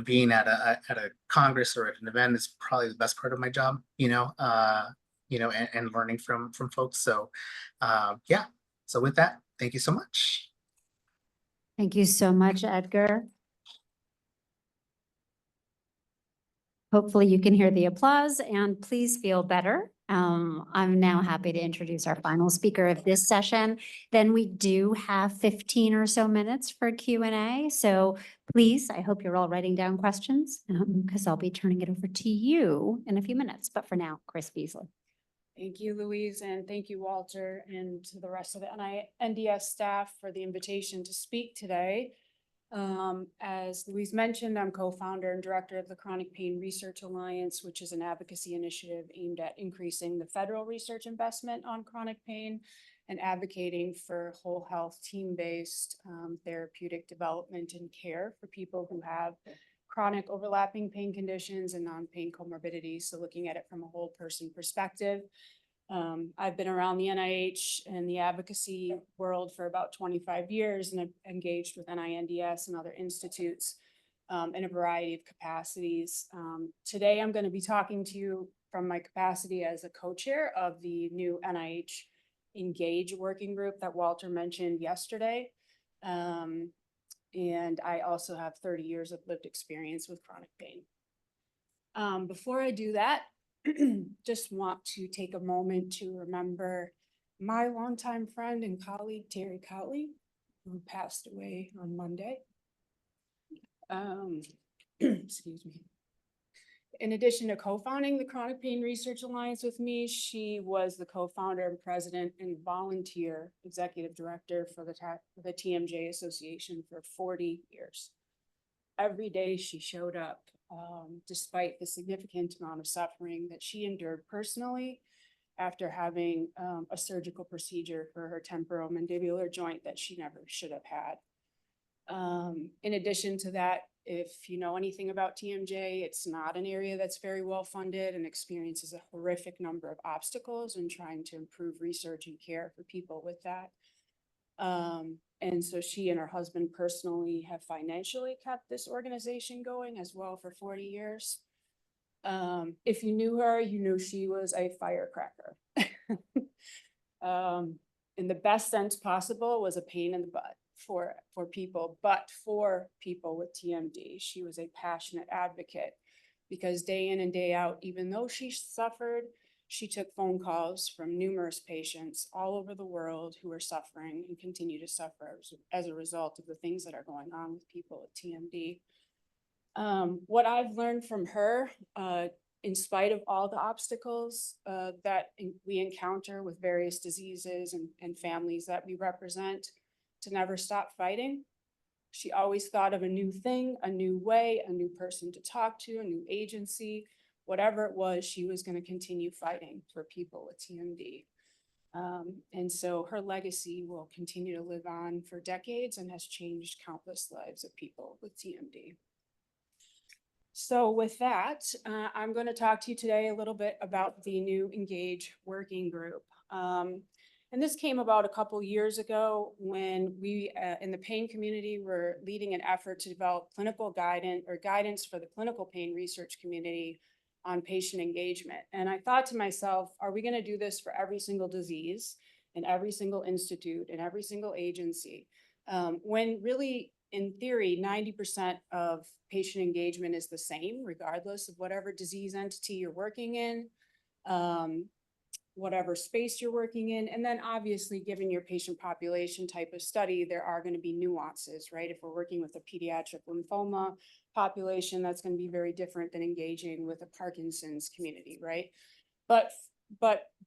Speaker 4: being at a Congress or at an event is probably the best part of my job, and learning from folks. So, yeah. So with that, thank you so much.
Speaker 1: Thank you so much, Edgar. Hopefully you can hear the applause and please feel better. I'm now happy to introduce our final speaker of this session. Then we do have 15 or so minutes for Q&A. So please, I hope you're all writing down questions because I'll be turning it over to you in a few minutes. But for now, Chris Beasley.
Speaker 6: Thank you, Louise, and thank you, Walter, and to the rest of the NINDS staff for the invitation to speak today. As Louise mentioned, I'm co-founder and director of the Chronic Pain Research Alliance, which is an advocacy initiative aimed at increasing the federal research investment on chronic pain and advocating for whole health, team-based therapeutic development and care for people who have chronic overlapping pain conditions and non-pain comorbidities. So looking at it from a whole person perspective. I've been around the NIH and the advocacy world for about 25 years and I've engaged with NINDS and other institutes in a variety of capacities. Today, I'm going to be talking to you from my capacity as a co-chair of the new NIH Engage working group that Walter mentioned yesterday. And I also have 30 years of lived experience with chronic pain. Before I do that, just want to take a moment to remember my longtime friend and colleague, Terry Cowley, who passed away on Monday. Excuse me. In addition to co-founding the Chronic Pain Research Alliance with me, she was the co-founder and president and volunteer executive director for the TMJ Association for 40 years. Every day she showed up, despite the significant amount of suffering that she endured personally after having a surgical procedure for her temporomandibular joint that she never should have had. In addition to that, if you know anything about TMJ, it's not an area that's very well funded and experiences a horrific number of obstacles in trying to improve research and care for people with that. And so she and her husband personally have financially kept this organization going as well for 40 years. If you knew her, you knew she was a firecracker. In the best sense possible, was a pain in the butt for people, but for people with TMD. She was a passionate advocate because day in and day out, even though she suffered, she took phone calls from numerous patients all over the world who are suffering and continue to suffer as a result of the things that are going on with people with TMD. What I've learned from her, in spite of all the obstacles that we encounter with various diseases and families that we represent, to never stop fighting. She always thought of a new thing, a new way, a new person to talk to, a new agency. Whatever it was, she was going to continue fighting for people with TMD. And so her legacy will continue to live on for decades and has changed countless lives of people with TMD. So with that, I'm going to talk to you today a little bit about the new Engage working group. And this came about a couple years ago when we in the pain community were leading an effort to develop clinical guidance for the clinical pain research community on patient engagement. And I thought to myself, are we going to do this for every single disease and every single institute and every single agency? When really, in theory, 90% of patient engagement is the same, regardless of whatever disease entity you're working in, whatever space you're working in. And then obviously, given your patient population type of study, there are going to be nuances, right? If we're working with a pediatric lymphoma population, that's going to be very different than engaging with a Parkinson's community, right? But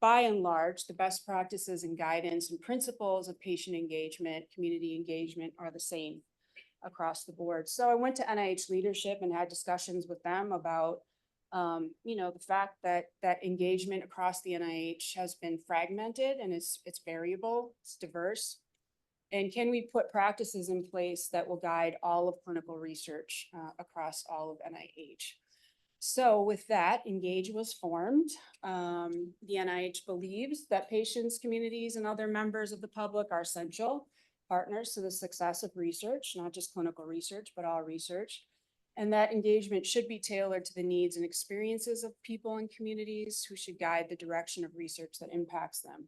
Speaker 6: by and large, the best practices and guidance and principles of patient engagement, community engagement are the same across the board. So I went to NIH leadership and had discussions with them about the fact that engagement across the NIH has been fragmented and it's variable, it's diverse. And can we put practices in place that will guide all of clinical research across all of NIH? So with that, Engage was formed. The NIH believes that patients, communities, and other members of the public are essential partners to the success of research, not just clinical research, but all research. And that engagement should be tailored to the needs and experiences of people and communities who should guide the direction of research that impacts them.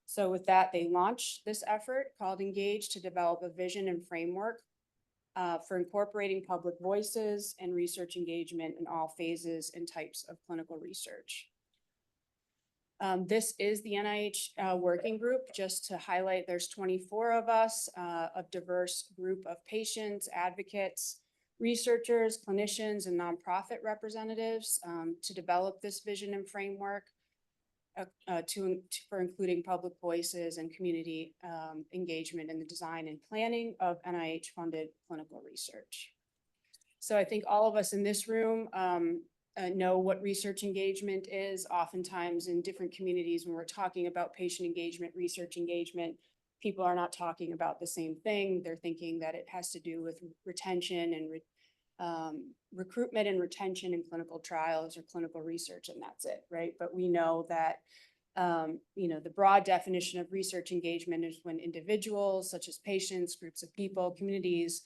Speaker 6: So with that, they launched this effort called Engage to develop a vision and framework for incorporating public voices and research engagement in all phases and types of clinical research. This is the NIH working group. Just to highlight, there's 24 of us, a diverse group of patients, advocates, researchers, clinicians, and nonprofit representatives to develop this vision and framework. for including public voices and community engagement in the design and planning of NIH-funded clinical research. So I think all of us in this room know what research engagement is. Oftentimes in different communities, when we're talking about patient engagement, research engagement, people are not talking about the same thing. They're thinking that it has to do with retention and recruitment and retention in clinical trials or clinical research, and that's it, right? But we know that, the broad definition of research engagement is when individuals such as patients, groups of people, communities,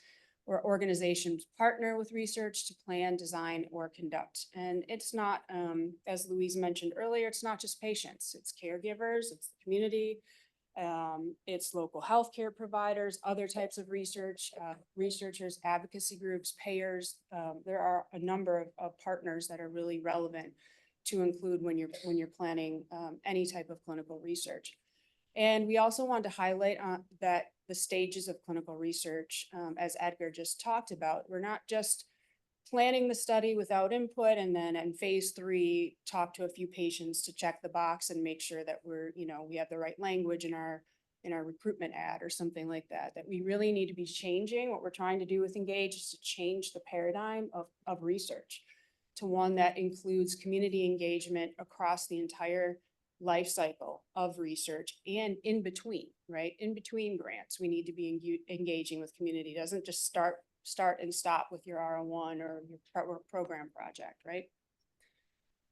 Speaker 6: or organizations partner with research to plan, design, or conduct. And it's not, as Louise mentioned earlier, it's not just patients, it's caregivers, it's the community, it's local healthcare providers, other types of research, researchers, advocacy groups, payers. There are a number of partners that are really relevant to include when you're planning any type of clinical research. And we also want to highlight that the stages of clinical research, as Edgar just talked about, we're not just planning the study without input and then in phase 3, talk to a few patients to check the box and make sure that we have the right language in our recruitment ad or something like that, that we really need to be changing. What we're trying to do with Engage is to change the paradigm of research to one that includes community engagement across the entire life cycle of research and in between, right? In between grants, we need to be engaging with community. It doesn't just start and stop with your R01 or your program project, right?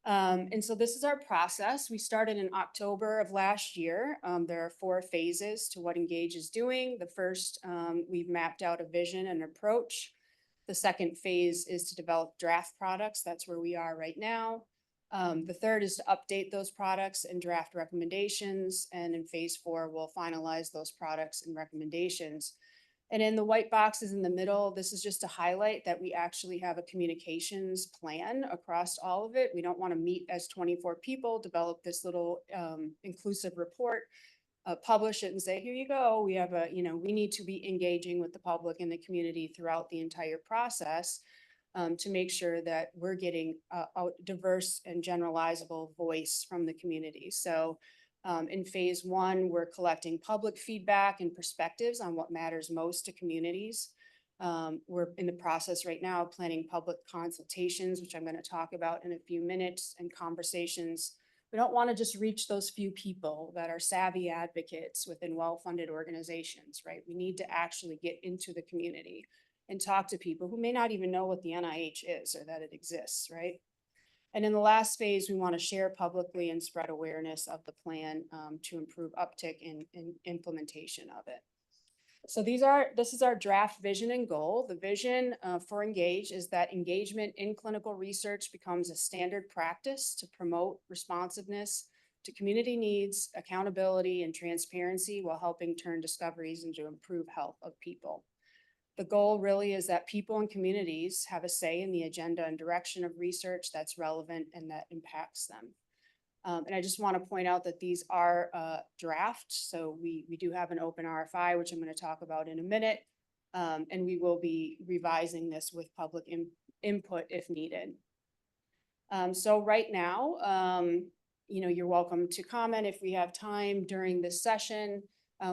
Speaker 6: And so this is our process. We started in October of last year. There are 4 phases to what Engage is doing. The first, we've mapped out a vision and approach. The second phase is to develop draft products. That's where we are right now. The third is to update those products and draft recommendations. And in phase 4, we'll finalize those products and recommendations. And in the white boxes in the middle, this is just to highlight that we actually have a communications plan across all of it. We don't want to meet as 24 people, develop this little inclusive report, publish it and say, here you go. We have we need to be engaging with the public and the community throughout the entire process to make sure that we're getting a diverse and generalizable voice from the community. So in phase 1, we're collecting public feedback and perspectives on what matters most to communities. We're in the process right now of planning public consultations, which I'm going to talk about in a few minutes, and conversations. We don't want to just reach those few people that are savvy advocates within well-funded organizations, right? We need to actually get into the community and talk to people who may not even know what the NIH is or that it exists, right? And in the last phase, we want to share publicly and spread awareness of the plan to improve uptick in implementation of it. So this is our draft vision and goal. The vision for Engage is that engagement in clinical research becomes a standard practice to promote responsiveness to community needs, accountability, and transparency while helping turn discoveries into improved health of people. The goal really is that people and communities have a say in the agenda and direction of research that's relevant and that impacts them. And I just want to point out that these are drafts. So we do have an open RFI, which I'm going to talk about in a minute. And we will be revising this with public input if needed. So right now, you're welcome to comment if we have time during this session.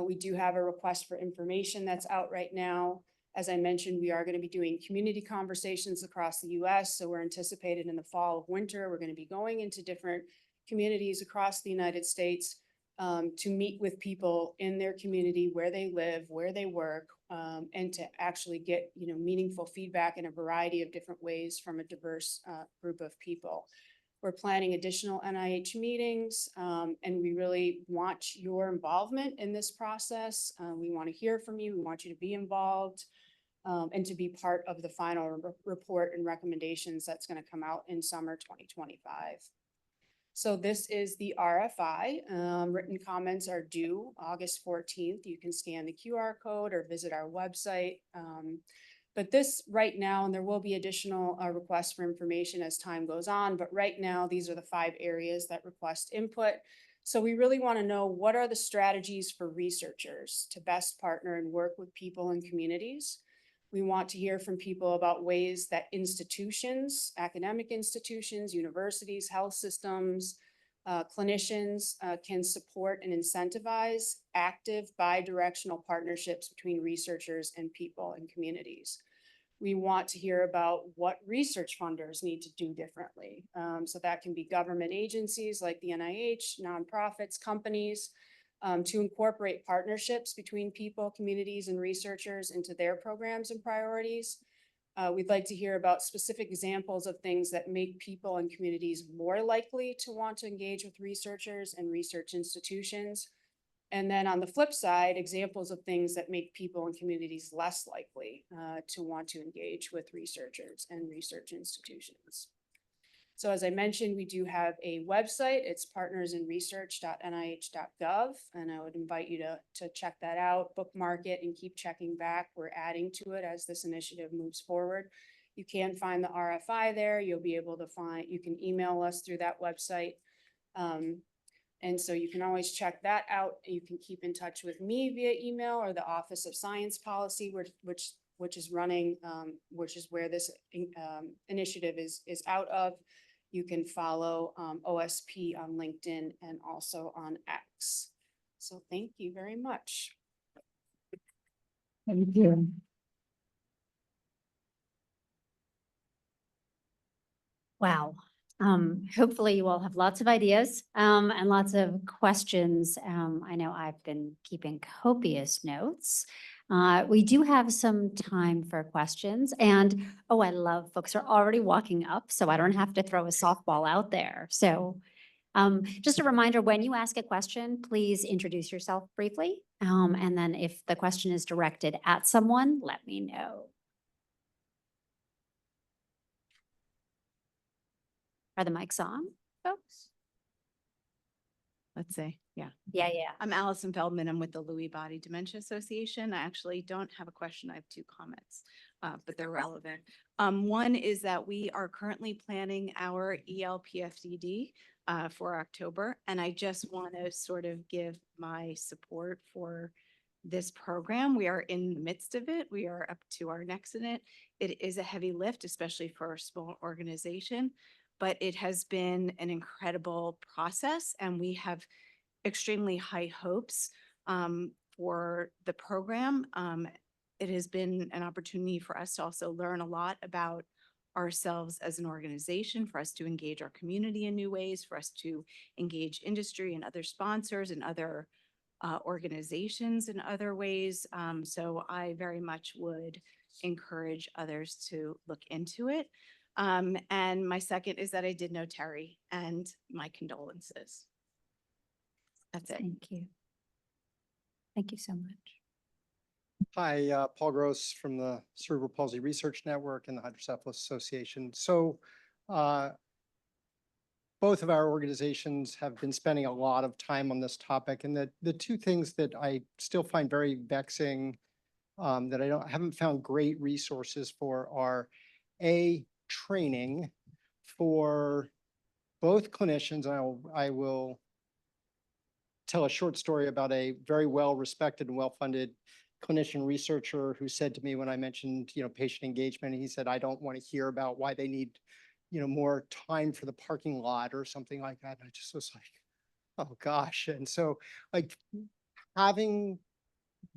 Speaker 6: We do have a request for information that's out right now. As I mentioned, we are going to be doing community conversations across the US. So we're anticipated in the fall of winter, we're going to be going into different communities across the United States to meet with people in their community, where they live, where they work, and to actually get meaningful feedback in a variety of different ways from a diverse group of people. We're planning additional NIH meetings, and we really want your involvement in this process. We want to hear from you. We want you to be involved and to be part of the final report and recommendations that's going to come out in summer 2025. So this is the RFI. Written comments are due August 14th. You can scan the QR code or visit our website. But this right now, and there will be additional requests for information as time goes on, but right now, these are the 5 areas that request input. So we really want to know, what are the strategies for researchers to best partner and work with people and communities? We want to hear from people about ways that institutions, academic institutions, universities, health systems, Clinicians can support and incentivize active bi-directional partnerships between researchers and people and communities. We want to hear about what research funders need to do differently. So that can be government agencies like the NIH, nonprofits, companies, to incorporate partnerships between people, communities, and researchers into their programs and priorities. We'd like to hear about specific examples of things that make people and communities more likely to want to engage with researchers and research institutions. And then on the flip side, examples of things that make people and communities less likely to want to engage with researchers and research institutions. So as I mentioned, we do have a website. It's partnersinresearch.nih.gov. And I would invite you to check that out, bookmark it, and keep checking back. We're adding to it as this initiative moves forward. You can find the RFI there. You'll be able to you can email us through that website. And so you can always check that out. You can keep in touch with me via email or the Office of Science Policy, which is running, which is where this initiative is out of. You can follow OSP on LinkedIn and also on X. So thank you very much.
Speaker 5: Thank you.
Speaker 1: Wow. Hopefully you all have lots of ideas and lots of questions. I know I've been keeping copious notes. We do have some time for questions, and oh, I love folks are already walking up, so I don't have to throw a softball out there. So just a reminder, when you ask a question, please introduce yourself briefly. And then if the question is directed at someone, let me know. Are the mics on, folks?
Speaker 7: Let's say, yeah.
Speaker 1: Yeah.
Speaker 7: I'm Allison Feldman. I'm with the Lewy Body Dementia Association. I actually don't have a question. I have 2 comments, but they're relevant. One is that we are currently planning our ELPFDD for October, and I just want to sort of give my support for this program. We are in the midst of it. We are up to our necks in it. It is a heavy lift, especially for a small organization, but it has been an incredible process, and we have extremely high hopes for the program. It has been an opportunity for us to also learn a lot about ourselves as an organization, for us to engage our community in new ways, for us to engage industry and other sponsors and other organizations in other ways. So I very much would encourage others to look into it. And my second is that I did know Terry, and my condolences. That's it.
Speaker 1: Thank you. Thank you so much.
Speaker 8: Hi, Paul Gross from the Cerebral Palsy Research Network and the Hydrocephalus Association. So both of our organizations have been spending a lot of time on this topic, and the 2 things that I still find very vexing that I haven't found great resources for are training for both clinicians. I will tell a short story about a very well-respected and well-funded clinician researcher who said to me when I mentioned, patient engagement, he said, I don't want to hear about why they need, more time for the parking lot or something like that. And I just was like, oh gosh. And so like having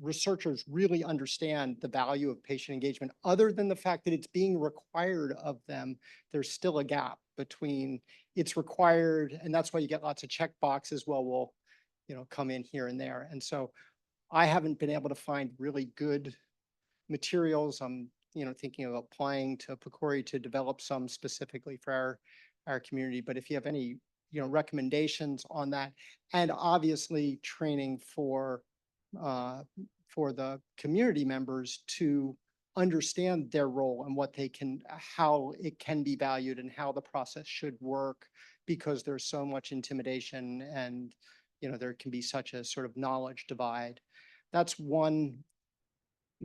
Speaker 8: researchers really understand the value of patient engagement, other than the fact that it's being required of them, there's still a gap between it's required, and that's why you get lots of check boxes. Well, we'll, come in here and there. And so I haven't been able to find really good materials. I'm, thinking of applying to PCORI to develop some specifically for our community. But if you have any, recommendations on that, and obviously training for the community members to understand their role and how it can be valued and how the process should work, because there's so much intimidation and, there can be such a sort of knowledge divide. That's one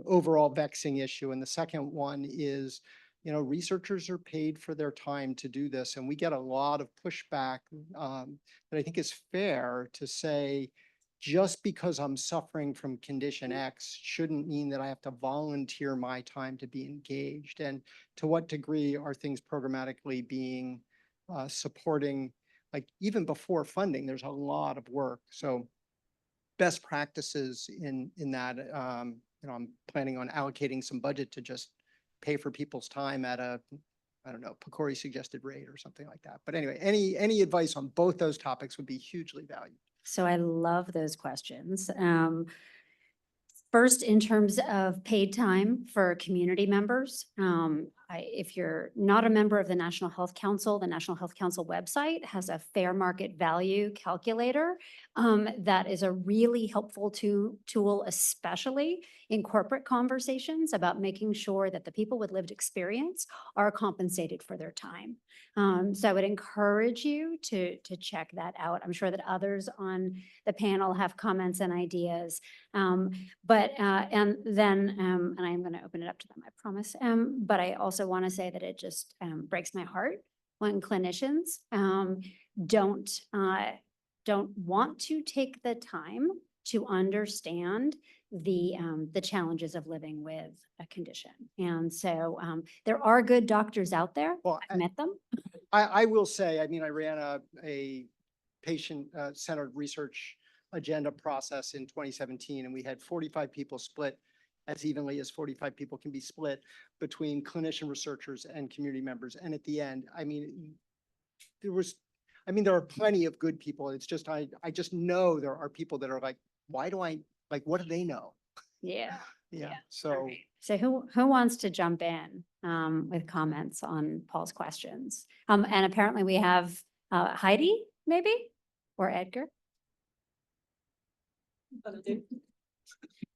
Speaker 8: overall vexing issue. And the second one is, researchers are paid for their time to do this. And we get a lot of pushback that I think is fair to say, just because I'm suffering from condition X shouldn't mean that I have to volunteer my time to be engaged. And to what degree are things programmatically being supporting like even before funding, there's a lot of work. So best practices in that, I'm planning on allocating some budget to just pay for people's time at a, I don't know, Pecori suggested rate or something like that. But anyway, any advice on both those topics would be hugely valued.
Speaker 1: So I love those questions. First, in terms of paid time for community members, if you're not a member of the National Health Council, the National Health Council website has a fair market value calculator that is a really helpful tool, especially in corporate conversations about making sure that the people with lived experience are compensated for their time. So I would encourage you to check that out. I'm sure that others on the panel have comments and ideas. And then, and I am going to open it up to them, I promise. But I also want to say that it just breaks my heart when clinicians don't want to take the time to understand the challenges of living with a condition. And so there are good doctors out there.
Speaker 8: Well,
Speaker 1: I've met them.
Speaker 8: I will say, I mean, I ran a patient centered research agenda process in 2017, and we had 45 people split as evenly as 45 people can be split between clinician researchers and community members. And at the end, I mean, there are plenty of good people. It's just, I just know there are people that are like, what do they know?
Speaker 1: Yeah.
Speaker 8: Yeah,
Speaker 1: All
Speaker 8: so.
Speaker 1: right. So who wants to jump in with comments on Paul's questions? And apparently we have Heidi, maybe, or Edgar.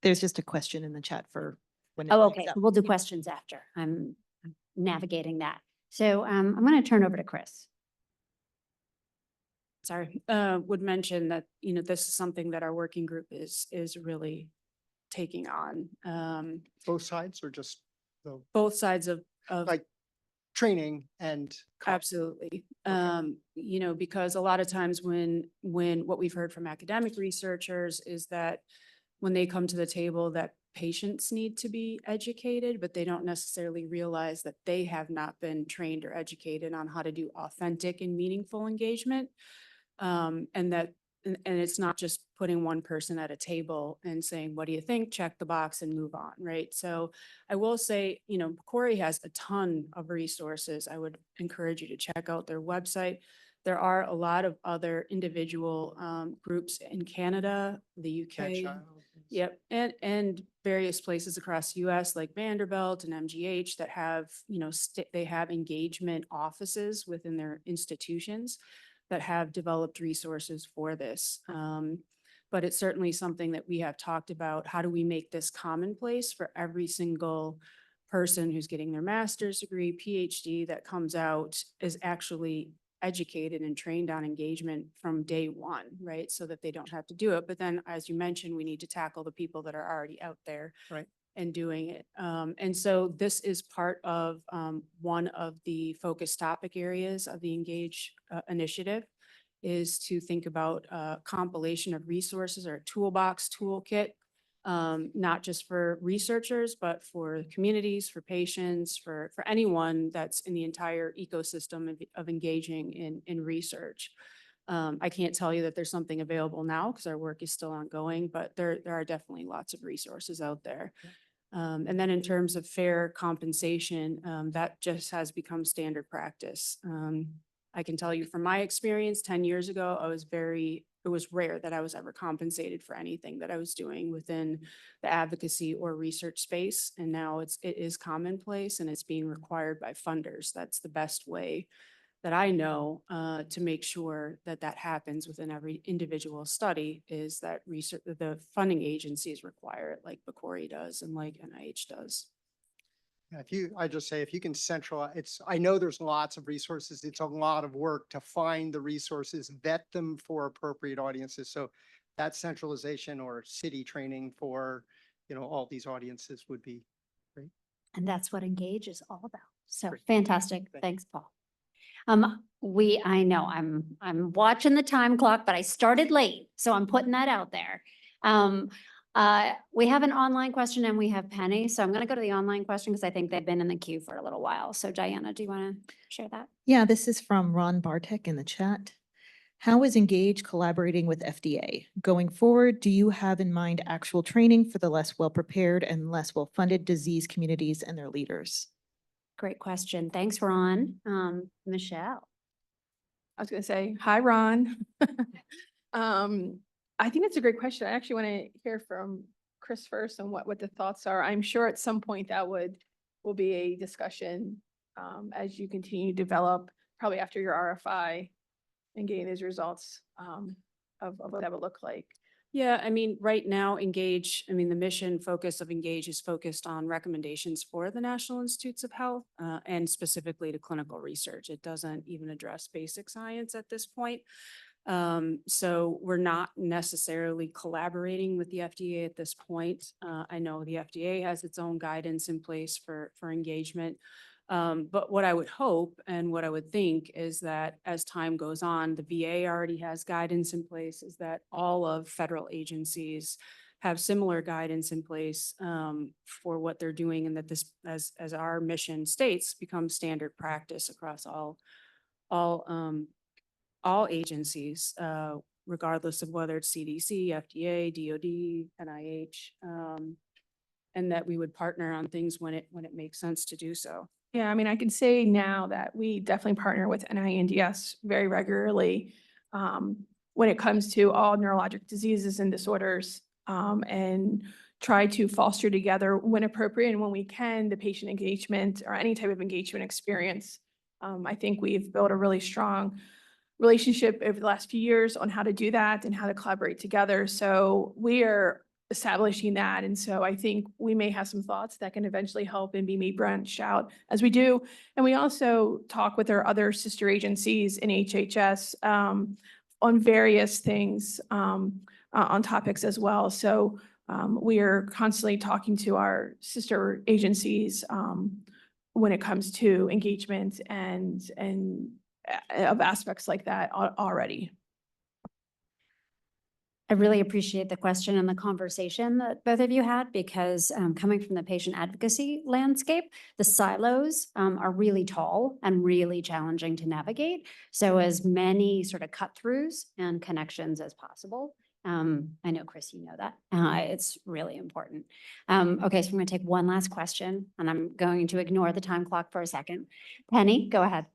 Speaker 9: There's just a question in the chat for when.
Speaker 1: Oh, okay. We'll do questions after. I'm navigating that. So I'm going to turn over to Chris.
Speaker 6: Sorry, would mention that, this is something that our working group is really taking on.
Speaker 8: Both sides or just the,
Speaker 6: Both sides of
Speaker 8: like training and cost?
Speaker 6: absolutely.
Speaker 8: Okay.
Speaker 6: Because a lot of times when what we've heard from academic researchers is that when they come to the table that patients need to be educated, but they don't necessarily realize that they have not been trained or educated on how to do authentic and meaningful engagement. And it's not just putting one person at a table and saying, what do you think? Check the box and move on, right? So I will say, Pecori has a ton of resources. I would encourage you to check out their website. There are a lot of other individual groups in Canada, the UK.
Speaker 8: Agile.
Speaker 6: Yep, and various places across the US like Vanderbilt and MGH that have, they have engagement offices within their institutions that have developed resources for this. But it's certainly something that we have talked about. How do we make this commonplace for every single person who's getting their master's degree, PhD that comes out is actually educated and trained on engagement from day one, right? So that they don't have to do it. But then, as you mentioned, we need to tackle the people that are already out there.
Speaker 8: Right.
Speaker 6: And doing it. And so this is part of one of the focus topic areas of the Engage initiative is to think about a compilation of resources or a toolbox toolkit, not just for researchers, but for communities, for patients, for anyone that's in the entire ecosystem of engaging in research. I can't tell you that there's something available now because our work is still ongoing, but there are definitely lots of resources out there. And then in terms of fair compensation, that just has become standard practice. I can tell you from my experience, 10 years ago, it was rare that I was ever compensated for anything that I was doing within the advocacy or research space. And now it is commonplace and it's being required by funders. That's the best way that I know to make sure that that happens within every individual study is that research, the funding agencies require it like Pecori does and like NIH does.
Speaker 8: I just say, if you can centralize, I know there's lots of resources. It's a lot of work to find the resources, vet them for appropriate audiences. So that centralization or city training for, all these audiences would be great.
Speaker 1: And that's what Engage is all about. So
Speaker 8: Great.
Speaker 1: fantastic. Thanks, Paul. I know I'm watching the time clock, but I started late, so I'm putting that out there. We have an online question and we have Penny, so I'm going to go to the online question because I think they've been in the queue for a little while. So Diana, do you want to share that?
Speaker 9: Yeah, this is from Ron Bartek in the chat. How is Engage collaborating with FDA? Going forward, do you have in mind actual training for the less well-prepared and less well-funded disease communities and their leaders?
Speaker 1: Great question. Thanks, Ron. Michelle.
Speaker 3: I was gonna say, hi, Ron. I think that's a great question. I actually want to hear from Chris first on what the thoughts are. I'm sure at some point that will be a discussion as you continue to develop, probably after your RFI and getting those results of what that would look like.
Speaker 6: Yeah, I mean, right now, Engage, I mean, the mission focus of Engage is focused on recommendations for the National Institutes of Health and specifically to clinical research. It doesn't even address basic science at this point. So we're not necessarily collaborating with the FDA at this point. I know the FDA has its own guidance in place for engagement. But what I would hope and what I would think is that as time goes on, the VA already has guidance in place, is that all of federal agencies have similar guidance in place for what they're doing, and that this, as our mission states, becomes standard practice across all agencies, regardless of whether it's CDC, FDA, DOD, NIH, and that we would partner on things when it makes sense to do so.
Speaker 3: Yeah, I mean, I can say now that we definitely partner with NINDS very regularly when it comes to all neurologic diseases and disorders, and try to foster together when appropriate and when we can, the patient engagement or any type of engagement experience. I think we've built a really strong relationship over the last few years on how to do that and how to collaborate together. So we are establishing that. And so I think we may have some thoughts that can eventually help and be made branch out as we do. And we also talk with our other sister agencies in HHS on various things on topics as well. So we are constantly talking to our sister agencies when it comes to engagement and of aspects like that already.
Speaker 1: I really appreciate the question and the conversation that both of you had, because coming from the patient advocacy landscape, the silos are really tall and really challenging to navigate. So as many sort of cut-throughs and connections as possible. I know, Chris, you know that. It's really important. Okay, so I'm going to take one last question, and I'm going to ignore the time clock for a second. Penny, go ahead.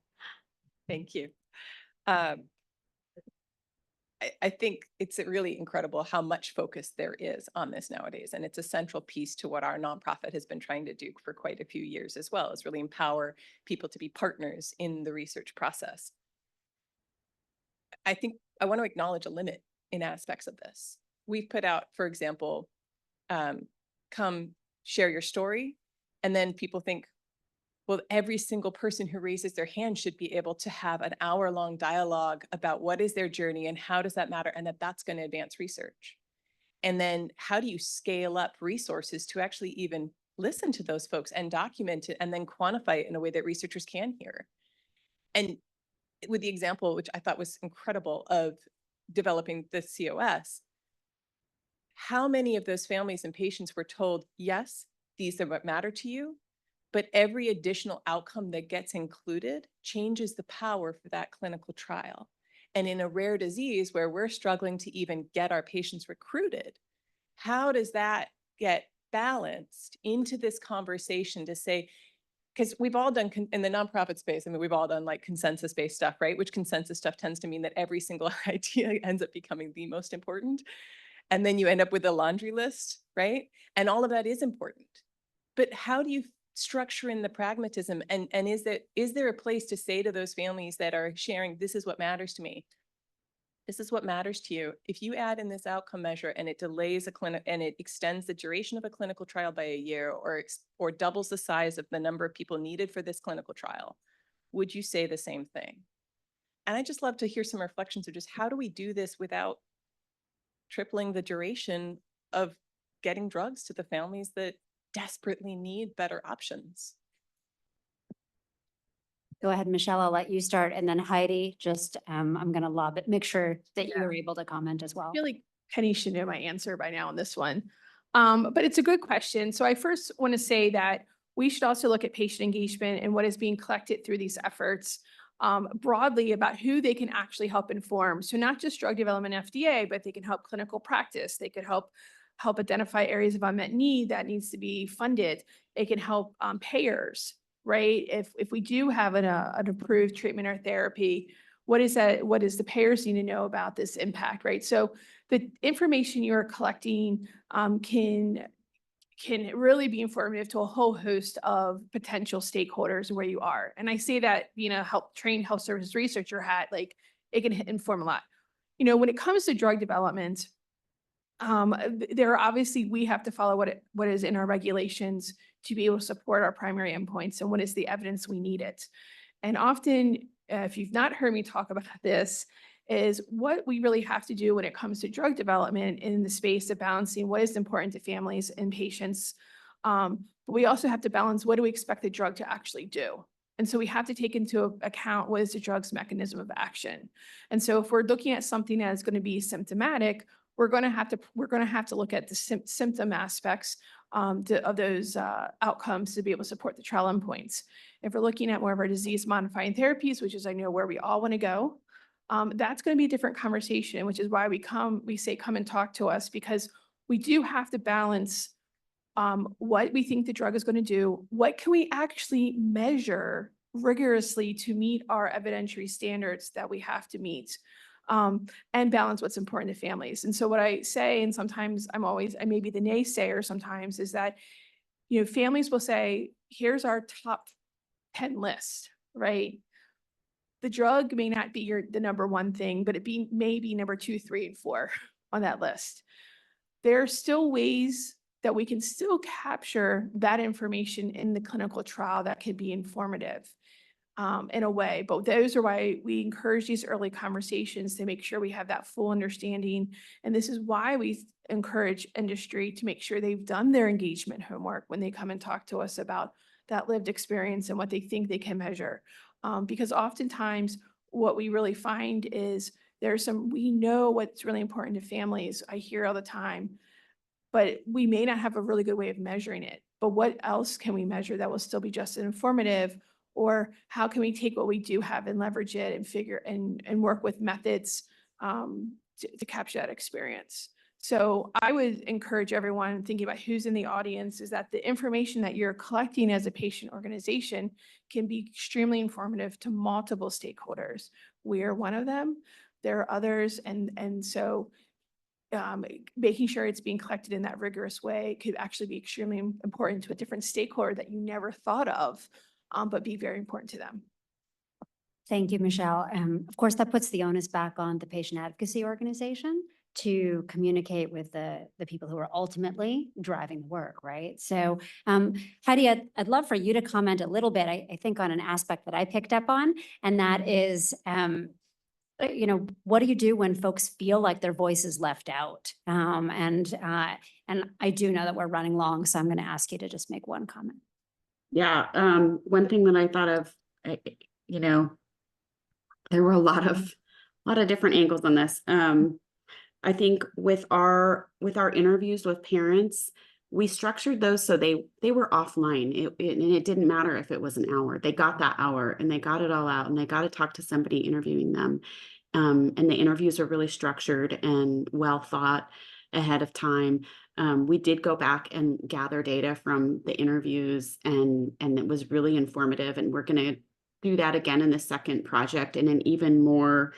Speaker 10: Thank you. I think it's really incredible how much focus there is on this nowadays. And it's a central piece to what our nonprofit has been trying to do for quite a few years as well, is really empower people to be partners in the research process. I think I want to acknowledge a limit in aspects of this. We've put out, for example, come share your story. And then people think, well, every single person who raises their hand should be able to have an hour-long dialogue about what is their journey and how does that matter, and that's going to advance research. And then how do you scale up resources to actually even listen to those folks and document it and then quantify it in a way that researchers can hear? And with the example, which I thought was incredible, of developing the COS, how many of those families and patients were told, yes, these are what matter to you, but every additional outcome that gets included changes the power for that clinical trial. And in a rare disease where we're struggling to even get our patients recruited, how does that get balanced into this conversation to say, because we've all done in the nonprofit space, I mean, we've all done like consensus-based stuff, right? Which consensus stuff tends to mean that every single idea ends up becoming the most important. And then you end up with a laundry list, right? And all of that is important. But how do you structure in the pragmatism, and is there a place to say to those families that are sharing, this is what matters to me, this is what matters to you, if you add in this outcome measure and it delays a clinic and it extends the duration of a clinical trial by a year, or doubles the size of the number of people needed for this clinical trial, would you say the same thing? And I just love to hear some reflections of just how do we do this without tripling the duration of getting drugs to the families that desperately need better options.
Speaker 1: Go ahead, Michelle, I'll let you start. And then Heidi, just, I'm going to lob it, make sure that you're able to comment as well.
Speaker 3: I feel like Penny should know my answer by now on this one. But it's a good question. So I first want to say that we should also look at patient engagement and what is being collected through these efforts. broadly about who they can actually help inform. So not just drug development FDA, but they can help clinical practice. They could help identify areas of unmet need that needs to be funded. It can help payers, right? If we do have an approved treatment or therapy, what is that? What does the payers need to know about this impact, right? So the information you're collecting can really be informative to a whole host of potential stakeholders where you are. And I say that, trained health services researcher hat, like it can inform a lot. When it comes to drug development, there are obviously, we have to follow what is in our regulations to be able to support our primary endpoints and what is the evidence we need it. And often, if you've not heard me talk about this, is what we really have to do when it comes to drug development in the space of balancing what is important to families and patients. But we also have to balance what do we expect the drug to actually do. And so we have to take into account what is the drug's mechanism of action. And so if we're looking at something that is going to be symptomatic, we're going to have to look at the symptom aspects of those outcomes to be able to support the trial endpoints. If we're looking at more of our disease modifying therapies, which is I know where we all want to go, that's going to be a different conversation, which is why we say come and talk to us, because we do have to balance what we think the drug is going to do, what can we actually measure rigorously to meet our evidentiary standards that we have to meet, and balance what's important to families. And so what I say, and sometimes I may be the naysayer sometimes, is that, families will say, here's our top 10 list, right? The drug may not be the number one thing, but may be number 2, 3, and 4 on that list. There are still ways that we can still capture that information in the clinical trial that could be informative in a way. But those are why we encourage these early conversations to make sure we have that full understanding. And this is why we encourage industry to make sure they've done their engagement homework when they come and talk to us about that lived experience and what they think they can measure. Because oftentimes what we really find is we know what's really important to families. I hear all the time, but we may not have a really good way of measuring it. But what else can we measure that will still be just as informative? Or how can we take what we do have and leverage it and figure and work with methods to capture that experience? So I would encourage everyone thinking about who's in the audience is that the information that you're collecting as a patient organization can be extremely informative to multiple stakeholders. We are one of them. There are others. And so making sure it's being collected in that rigorous way could actually be extremely important to a different stakeholder that you never thought of, but be very important to them.
Speaker 1: Thank you, Michelle. Of course, that puts the onus back on the patient advocacy organization to communicate with the people who are ultimately driving the work, right? So Heidi, I'd love for you to comment a little bit, I think, on an aspect that I picked up on, and that is, what do you do when folks feel like their voice is left out? And I do know that we're running long, so I'm going to ask you to just make one comment.
Speaker 2: Yeah, one thing that I thought of, there were a lot of different angles on this. I think with our interviews with parents, we structured those so they were offline. It didn't matter if it was an hour. They got that hour and they got it all out and they got to talk to somebody interviewing them. And the interviews are really structured and well thought ahead of time. We did go back and gather data from the interviews and it was really informative, and we're going to do that again in the second project in an even more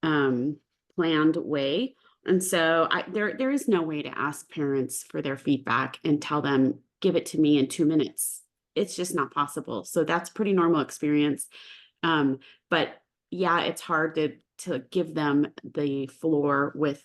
Speaker 2: planned way. And so there is no way to ask parents for their feedback and tell them, give it to me in 2 minutes. It's just not possible. So that's pretty normal experience. But yeah, it's hard to give them the floor with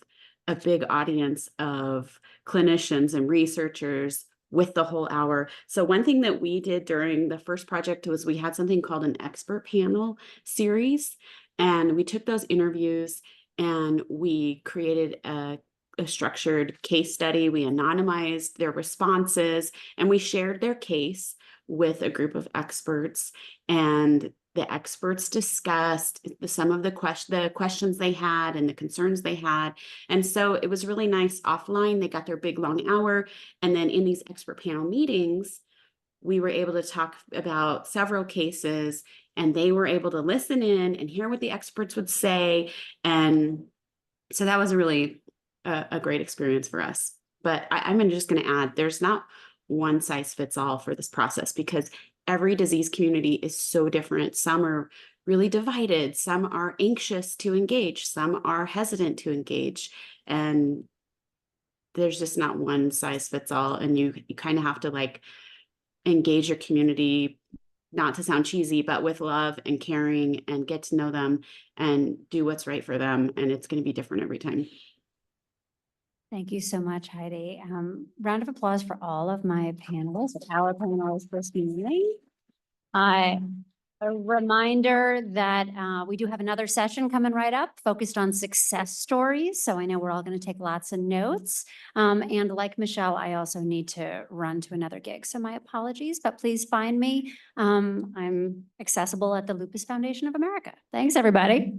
Speaker 2: a big audience of clinicians and researchers with the whole hour. So one thing that we did during the first project was we had something called an expert panel series, and we took those interviews and we created a structured case study. We anonymized their responses and we shared their case with a group of experts, and the experts discussed some of the questions they had and the concerns they had. And so it was really nice offline. They got their big long hour. And then in these expert panel meetings, we were able to talk about several cases and they were able to listen in and hear what the experts would say. And so that was a really a great experience for us. But I'm just going to add, there's not one size fits all for this process because every disease community is so different. Some are really divided, some are anxious to engage, some are hesitant to engage. And there's just not one size fits all. And you kind of have to like engage your community, not to sound cheesy, but with love and caring, and get to know them and do what's right for them. And it's going to be different every time.
Speaker 1: Thank you so much, Heidi. Round of applause for all of my panelists, our panelists this evening. A reminder that we do have another session coming right up focused on success stories. So I know we're all going to take lots of notes. And like Michelle, I also need to run to another gig. So my apologies, but please find me. I'm accessible at the Lupus Foundation of America. Thanks, everybody.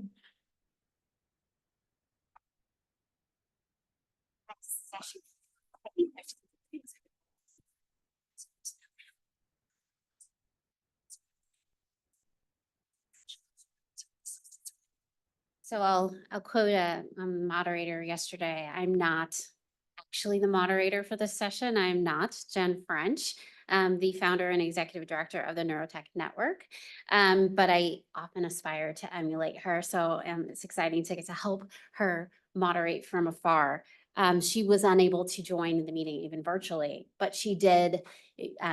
Speaker 1: So I'll quote a moderator yesterday. I'm not actually the moderator for this session. I'm not Jen French, the founder and executive director of the Neurotech Network. But I often aspire to emulate her. So it's exciting to get to help her moderate from afar. She was unable to join the meeting even virtually, but she did.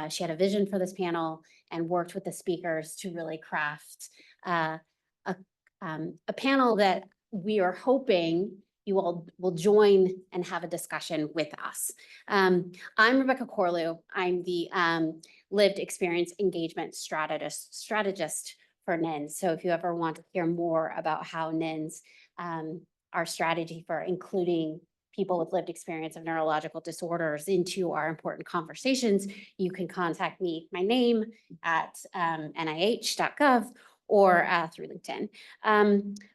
Speaker 1: She had a vision for this panel and worked with the speakers to really craft a panel that we are hoping you all will join and have a discussion with us. I'm Rebecca Corlew. I'm the lived experience engagement strategist for NINDS. So if you ever want to hear more about how NINDS, our strategy for including people with lived experience of neurological disorders into our important conversations, you can contact me, my name at nih.gov or through LinkedIn.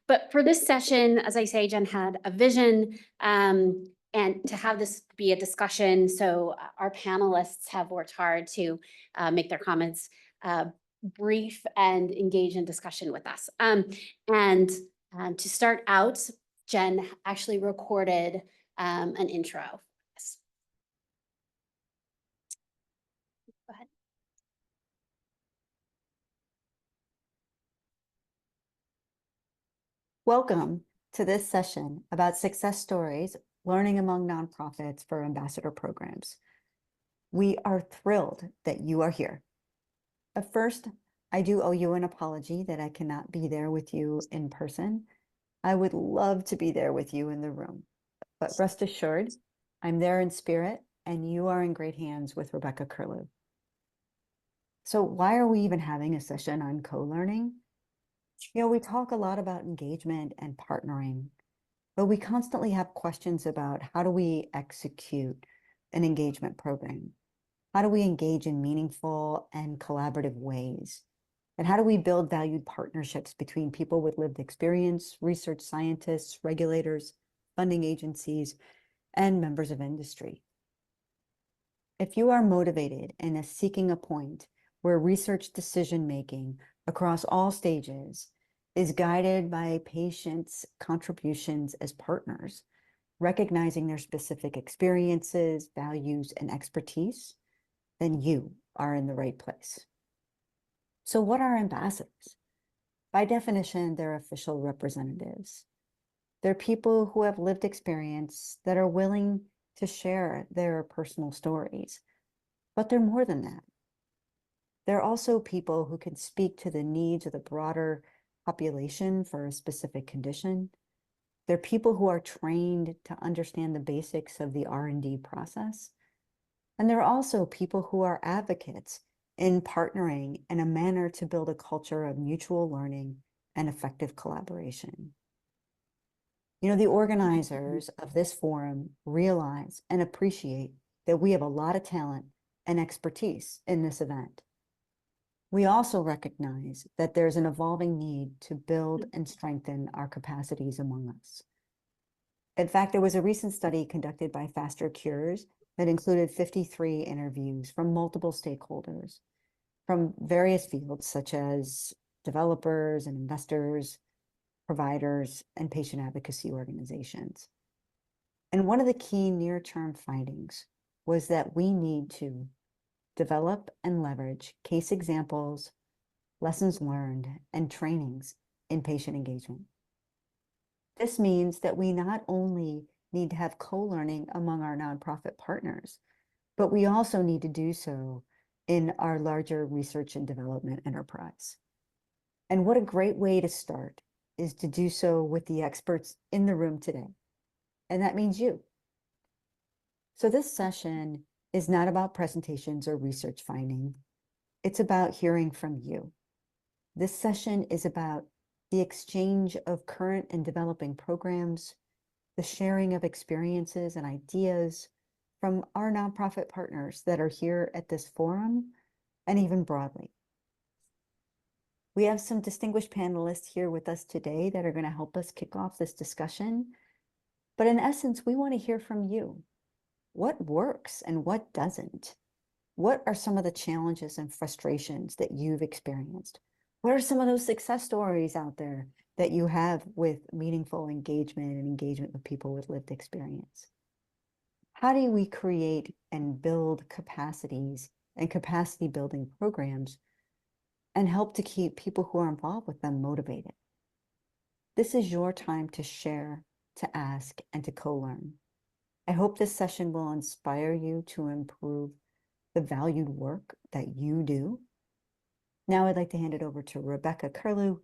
Speaker 1: But for this session, as I say, Jen had a vision and to have this be a discussion. So our panelists have worked hard to make their comments brief and engage in discussion with us. And to start out, Jen actually recorded an intro. Go ahead.
Speaker 11: Welcome to this session about success stories, learning among nonprofits for ambassador programs. We are thrilled that you are here. But first, I do owe you an apology that I cannot be there with you in person. I would love to be there with you in the room, but rest assured, I'm there in spirit and you are in great hands with Rebecca Curlew. So why are we even having a session on co-learning? You know, we talk a lot about engagement and partnering, but we constantly have questions about how do we execute an engagement program? How do we engage in meaningful and collaborative ways? And how do we build valued partnerships between people with lived experience, research scientists, regulators, funding agencies, and members of industry? If you are motivated and are seeking a point where research decision-making across all stages is guided by patients' contributions as partners, recognizing their specific experiences, values, and expertise, then you are in the right place. So what are ambassadors? By definition, they're official representatives. They're people who have lived experience that are willing to share their personal stories, but they're more than that. They're also people who can speak to the needs of the broader population for a specific condition. They're people who are trained to understand the basics of the R&D process. And they're also people who are advocates in partnering in a manner to build a culture of mutual learning and effective collaboration. You know, the organizers of this forum realize and appreciate that we have a lot of talent and expertise in this event. We also recognize that there's an evolving need to build and strengthen our capacities among us. In fact, there was a recent study conducted by Faster Cures that included 53 interviews from multiple stakeholders from various fields such as developers and investors, providers, and patient advocacy organizations. And one of the key near-term findings was that we need to develop and leverage case examples, lessons learned, and trainings in patient engagement. This means that we not only need to have co-learning among our nonprofit partners, but we also need to do so in our larger research and development enterprise. And what a great way to start is to do so with the experts in the room today. And that means you. So this session is not about presentations or research finding. It's about hearing from you. This session is about the exchange of current and developing programs, the sharing of experiences and ideas from our nonprofit partners that are here at this forum and even broadly. We have some distinguished panelists here with us today that are going to help us kick off this discussion. But in essence, we want to hear from you. What works and what doesn't? What are some of the challenges and frustrations that you've experienced? What are some of those success stories out there that you have with meaningful engagement and engagement with people with lived experience? How do we create and build capacities and capacity building programs and help to keep people who are involved with them motivated? This is your time to share, to ask, and to co-learn. I hope this session will inspire you to improve the valued work that you do. Now I'd like to hand it over to Rebecca Curlew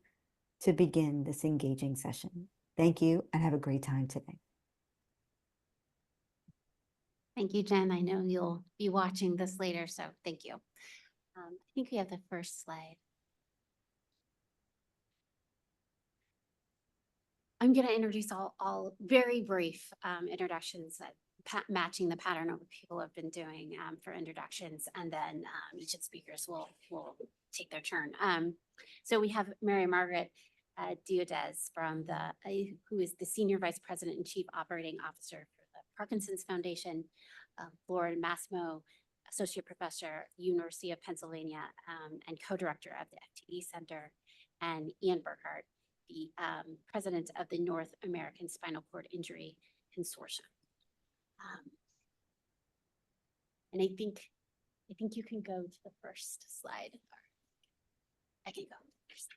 Speaker 11: to begin this engaging session. Thank you and have a great time today.
Speaker 1: Thank you, Jen. I know you'll be watching this later, so thank you. I think we have the first slide. I'm going to introduce all very brief introductions that matching the pattern of what people have been doing for introductions, and then each of the speakers will take their turn. So we have Mary Margaret Diodez from who is the Senior Vice President and Chief Operating Officer for the Parkinson's Foundation, Lauren Massimo, Associate Professor, University of Pennsylvania, and Co-Director of the FTE Center, and Ian Burkhart, the President of the North American Spinal Cord Injury Consortium. And I think you can go to the first slide. I can go first.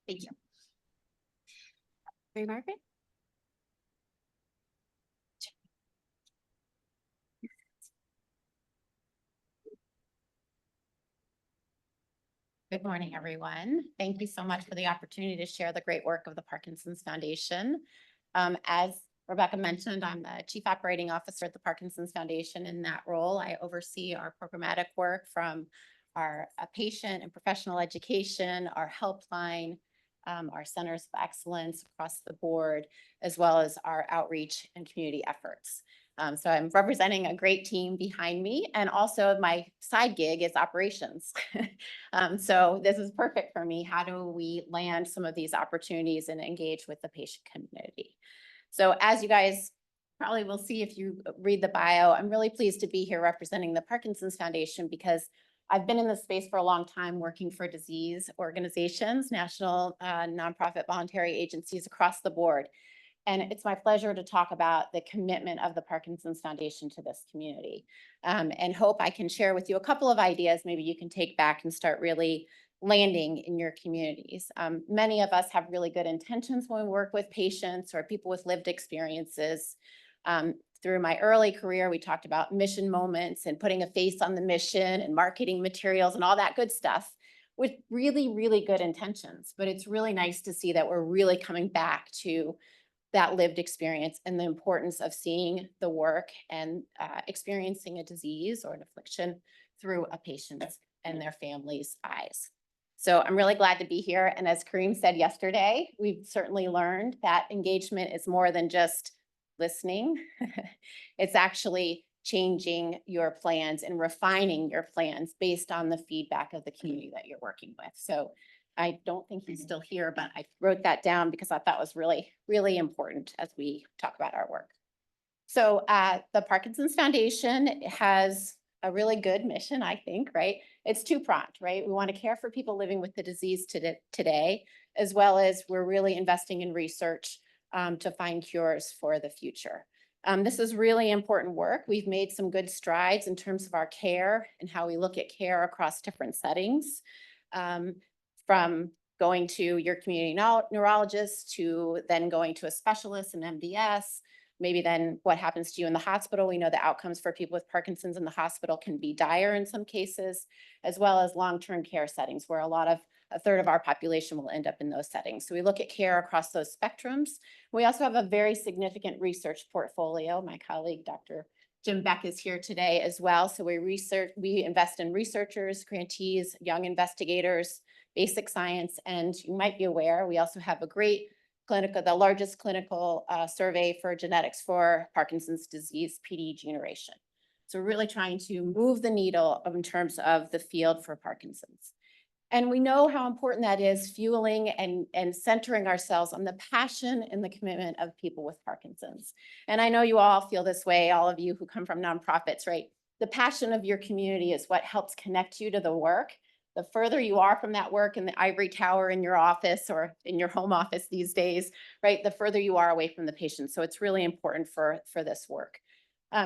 Speaker 1: Thank you. Mary Margaret?
Speaker 12: Good morning, everyone. Thank you so much for the opportunity to share the great work of the Parkinson's Foundation. As Rebecca mentioned, I'm the Chief Operating Officer at the Parkinson's Foundation. In that role, I oversee our programmatic work from our patient and professional education, our helpline, our centers of excellence across the board, as well as our outreach and community efforts. So I'm representing a great team behind me, and also my side gig is operations. So this is perfect for me. How do we land some of these opportunities and engage with the patient community? So as you guys probably will see if you read the bio, I'm really pleased to be here representing the Parkinson's Foundation because I've been in this space for a long time working for disease organizations, national nonprofit voluntary agencies across the board. And it's my pleasure to talk about the commitment of the Parkinson's Foundation to this community, and hope I can share with you a couple of ideas maybe you can take back and start really landing in your communities. Many of us have really good intentions when we work with patients or people with lived experiences. Through my early career, we talked about mission moments and putting a face on the mission and marketing materials and all that good stuff with really, really good intentions. But it's really nice to see that we're really coming back to that lived experience and the importance of seeing the work and experiencing a disease or an affliction through a patient's and their family's eyes. So I'm really glad to be here. And as Kareem said yesterday, we've certainly learned that engagement is more than just listening. It's actually changing your plans and refining your plans based on the feedback of the community that you're working with. So I don't think he's still here, but I wrote that down because I thought was really, really important as we talk about our work. So the Parkinson's Foundation has a really good mission, I think, right? It's two-pronged, right? We want to care for people living with the disease today, as well as we're really investing in research to find cures for the future. This is really important work. We've made some good strides in terms of our care and how we look at care across different settings, from going to your community neurologist to then going to a specialist in MDS, maybe then what happens to you in the hospital. We know the outcomes for people with Parkinson's in the hospital can be dire in some cases, as well as long-term care settings where a third of our population will end up in those settings. So we look at care across those spectrums. We also have a very significant research portfolio. My colleague, Dr. Jim Beck, is here today as well. So we invest in researchers, grantees, young investigators, basic science, and you might be aware, we also have a great the largest clinical survey for genetics for Parkinson's disease PD generation. So we're really trying to move the needle in terms of the field for Parkinson's. And we know how important that is, fueling and centering ourselves on the passion and the commitment of people with Parkinson's. And I know you all feel this way, all of you who come from nonprofits, right? The passion of your community is what helps connect you to the work. The further you are from that work in the ivory tower in your office or in your home office these days, right, the further you are away from the patient. So it's really important for this work.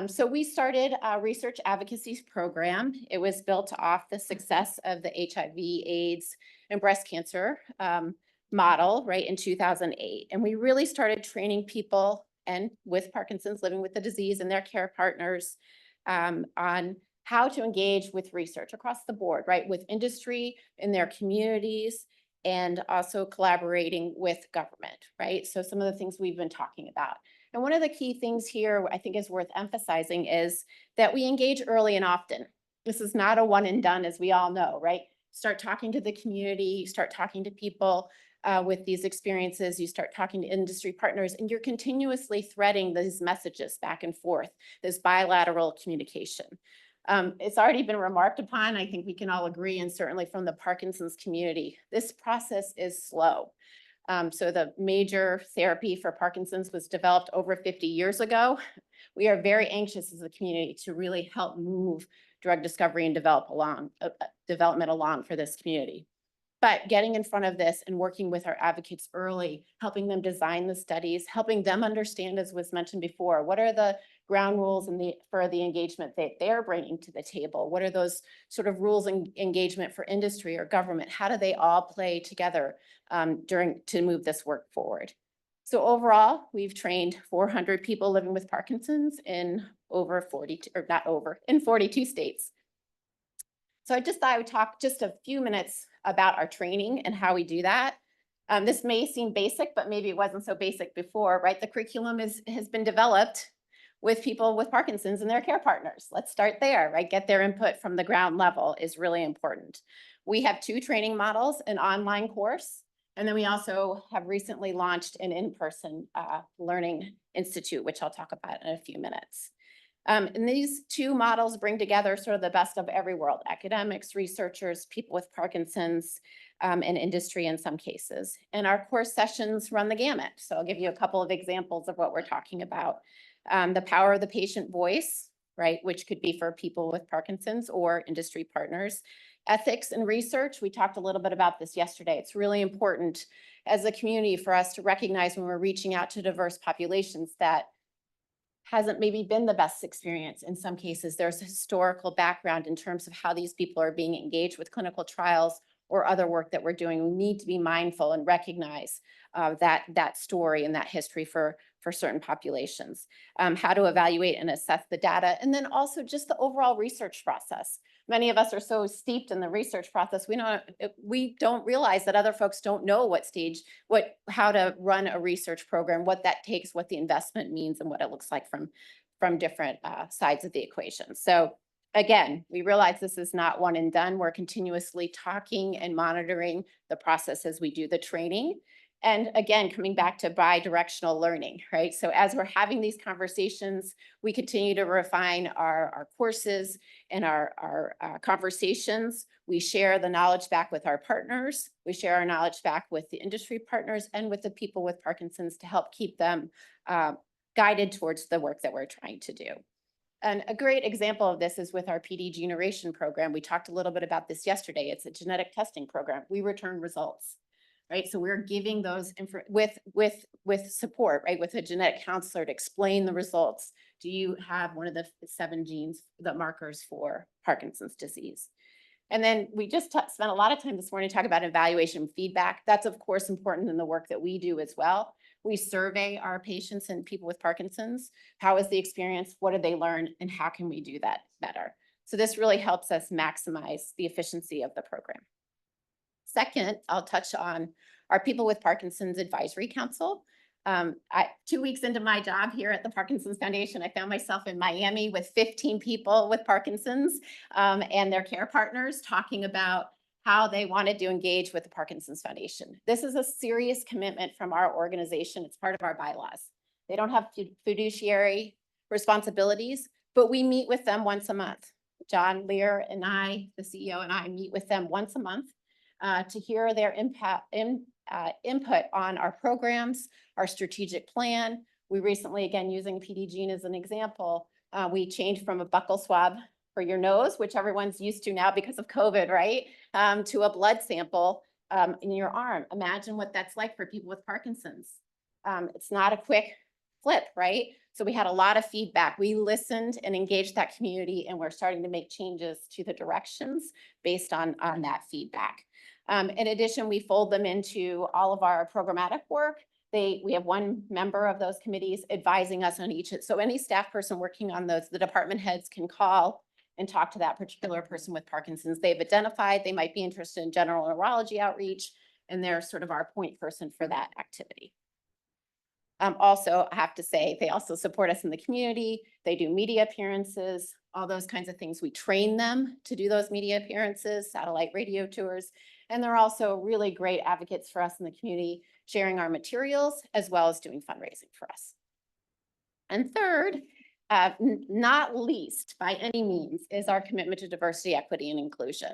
Speaker 12: So we started a research advocacy program. It was built off the success of the HIV, AIDS, and breast cancer model, right, in 2008. And we really started training people and with Parkinson's living with the disease and their care partners on how to engage with research across the board, right, with industry in their communities and also collaborating with government, right? So some of the things we've been talking about. And one of the key things here I think is worth emphasizing is that we engage early and often. This is not a one and done, as we all know, right? Start talking to the community, start talking to people with these experiences, you start talking to industry partners, and you're continuously threading these messages back and forth, this bilateral communication. It's already been remarked upon, I think we can all agree, and certainly from the Parkinson's community, this process is slow. So the major therapy for Parkinson's was developed over 50 years ago. We are very anxious as a community to really help move drug discovery and development along for this community. But getting in front of this and working with our advocates early, helping them design the studies, helping them understand, as was mentioned before, what are the ground rules for the engagement that they're bringing to the table? What are those sort of rules and engagement for industry or government? How do they all play together to move this work forward? So overall, we've trained 400 people living with Parkinson's in in 42 states. So I just thought I would talk just a few minutes about our training and how we do that. This may seem basic, but maybe it wasn't so basic before, right? The curriculum has been developed with people with Parkinson's and their care partners. Let's start there, right? Get their input from the ground level is really important. We have 2 training models, an online course, and then we also have recently launched an in-person learning institute, which I'll talk about in a few minutes. And these 2 models bring together sort of the best of every world, academics, researchers, people with Parkinson's, and industry in some cases. And our course sessions run the gamut. So I'll give you a couple of examples of what we're talking about. The power of the patient voice, right, which could be for people with Parkinson's or industry partners. Ethics and research, we talked a little bit about this yesterday. It's really important as a community for us to recognize when we're reaching out to diverse populations that hasn't maybe been the best experience. In some cases, there's a historical background in terms of how these people are being engaged with clinical trials or other work that we're doing. We need to be mindful and recognize that story and that history for certain populations. How to evaluate and assess the data, and then also just the overall research process. Many of us are so steeped in the research process, we don't realize that other folks don't know how to run a research program, what that takes, what the investment means, and what it looks like from different sides of the equation. So again, we realize this is not one and done. We're continuously talking and monitoring the process as we do the training. And again, coming back to bi-directional learning, right? So as we're having these conversations, we continue to refine our courses and our conversations. We share the knowledge back with our partners. We share our knowledge back with the industry partners and with the people with Parkinson's to help keep them guided towards the work that we're trying to do. And a great example of this is with our PD generation program. We talked a little bit about this yesterday. It's a genetic testing program. We return results, right? So we're giving those with support, right? With a genetic counselor to explain the results. Do you have one of the 7 genes, the markers for Parkinson's disease? And then we just spent a lot of time this morning talking about evaluation feedback. That's of course important in the work that we do as well. We survey our patients and people with Parkinson's. How is the experience? What did they learn? And how can we do that better? So this really helps us maximize the efficiency of the program. Second, I'll touch on our People with Parkinson's Advisory Council. 2 weeks into my job here at the Parkinson's Foundation, I found myself in Miami with 15 people with Parkinson's and their care partners talking about how they wanted to engage with the Parkinson's Foundation. This is a serious commitment from our organization. It's part of our bylaws. They don't have fiduciary responsibilities, but we meet with them once a month. John Lear and I, the CEO, and I meet with them once a month to hear their input on our programs, our strategic plan. We recently, again, using PD Gene as an example, we changed from a buccal swab for your nose, which everyone's used to now because of COVID, right? To a blood sample in your arm. Imagine what that's like for people with Parkinson's. It's not a quick flip, right? So we had a lot of feedback. We listened and engaged that community, and we're starting to make changes to the directions based on that feedback. In addition, we fold them into all of our programmatic work. We have one member of those committees advising us on each. So any staff person working on those, the department heads can call and talk to that particular person with Parkinson's. They've identified they might be interested in general neurology outreach, and they're sort of our point person for that activity. Also, I have to say, they also support us in the community. They do media appearances, all those kinds of things. We train them to do those media appearances, satellite radio tours, and they're also really great advocates for us in the community, sharing our materials as well as doing fundraising for us. And third, not least by any means, is our commitment to diversity, equity, and inclusion.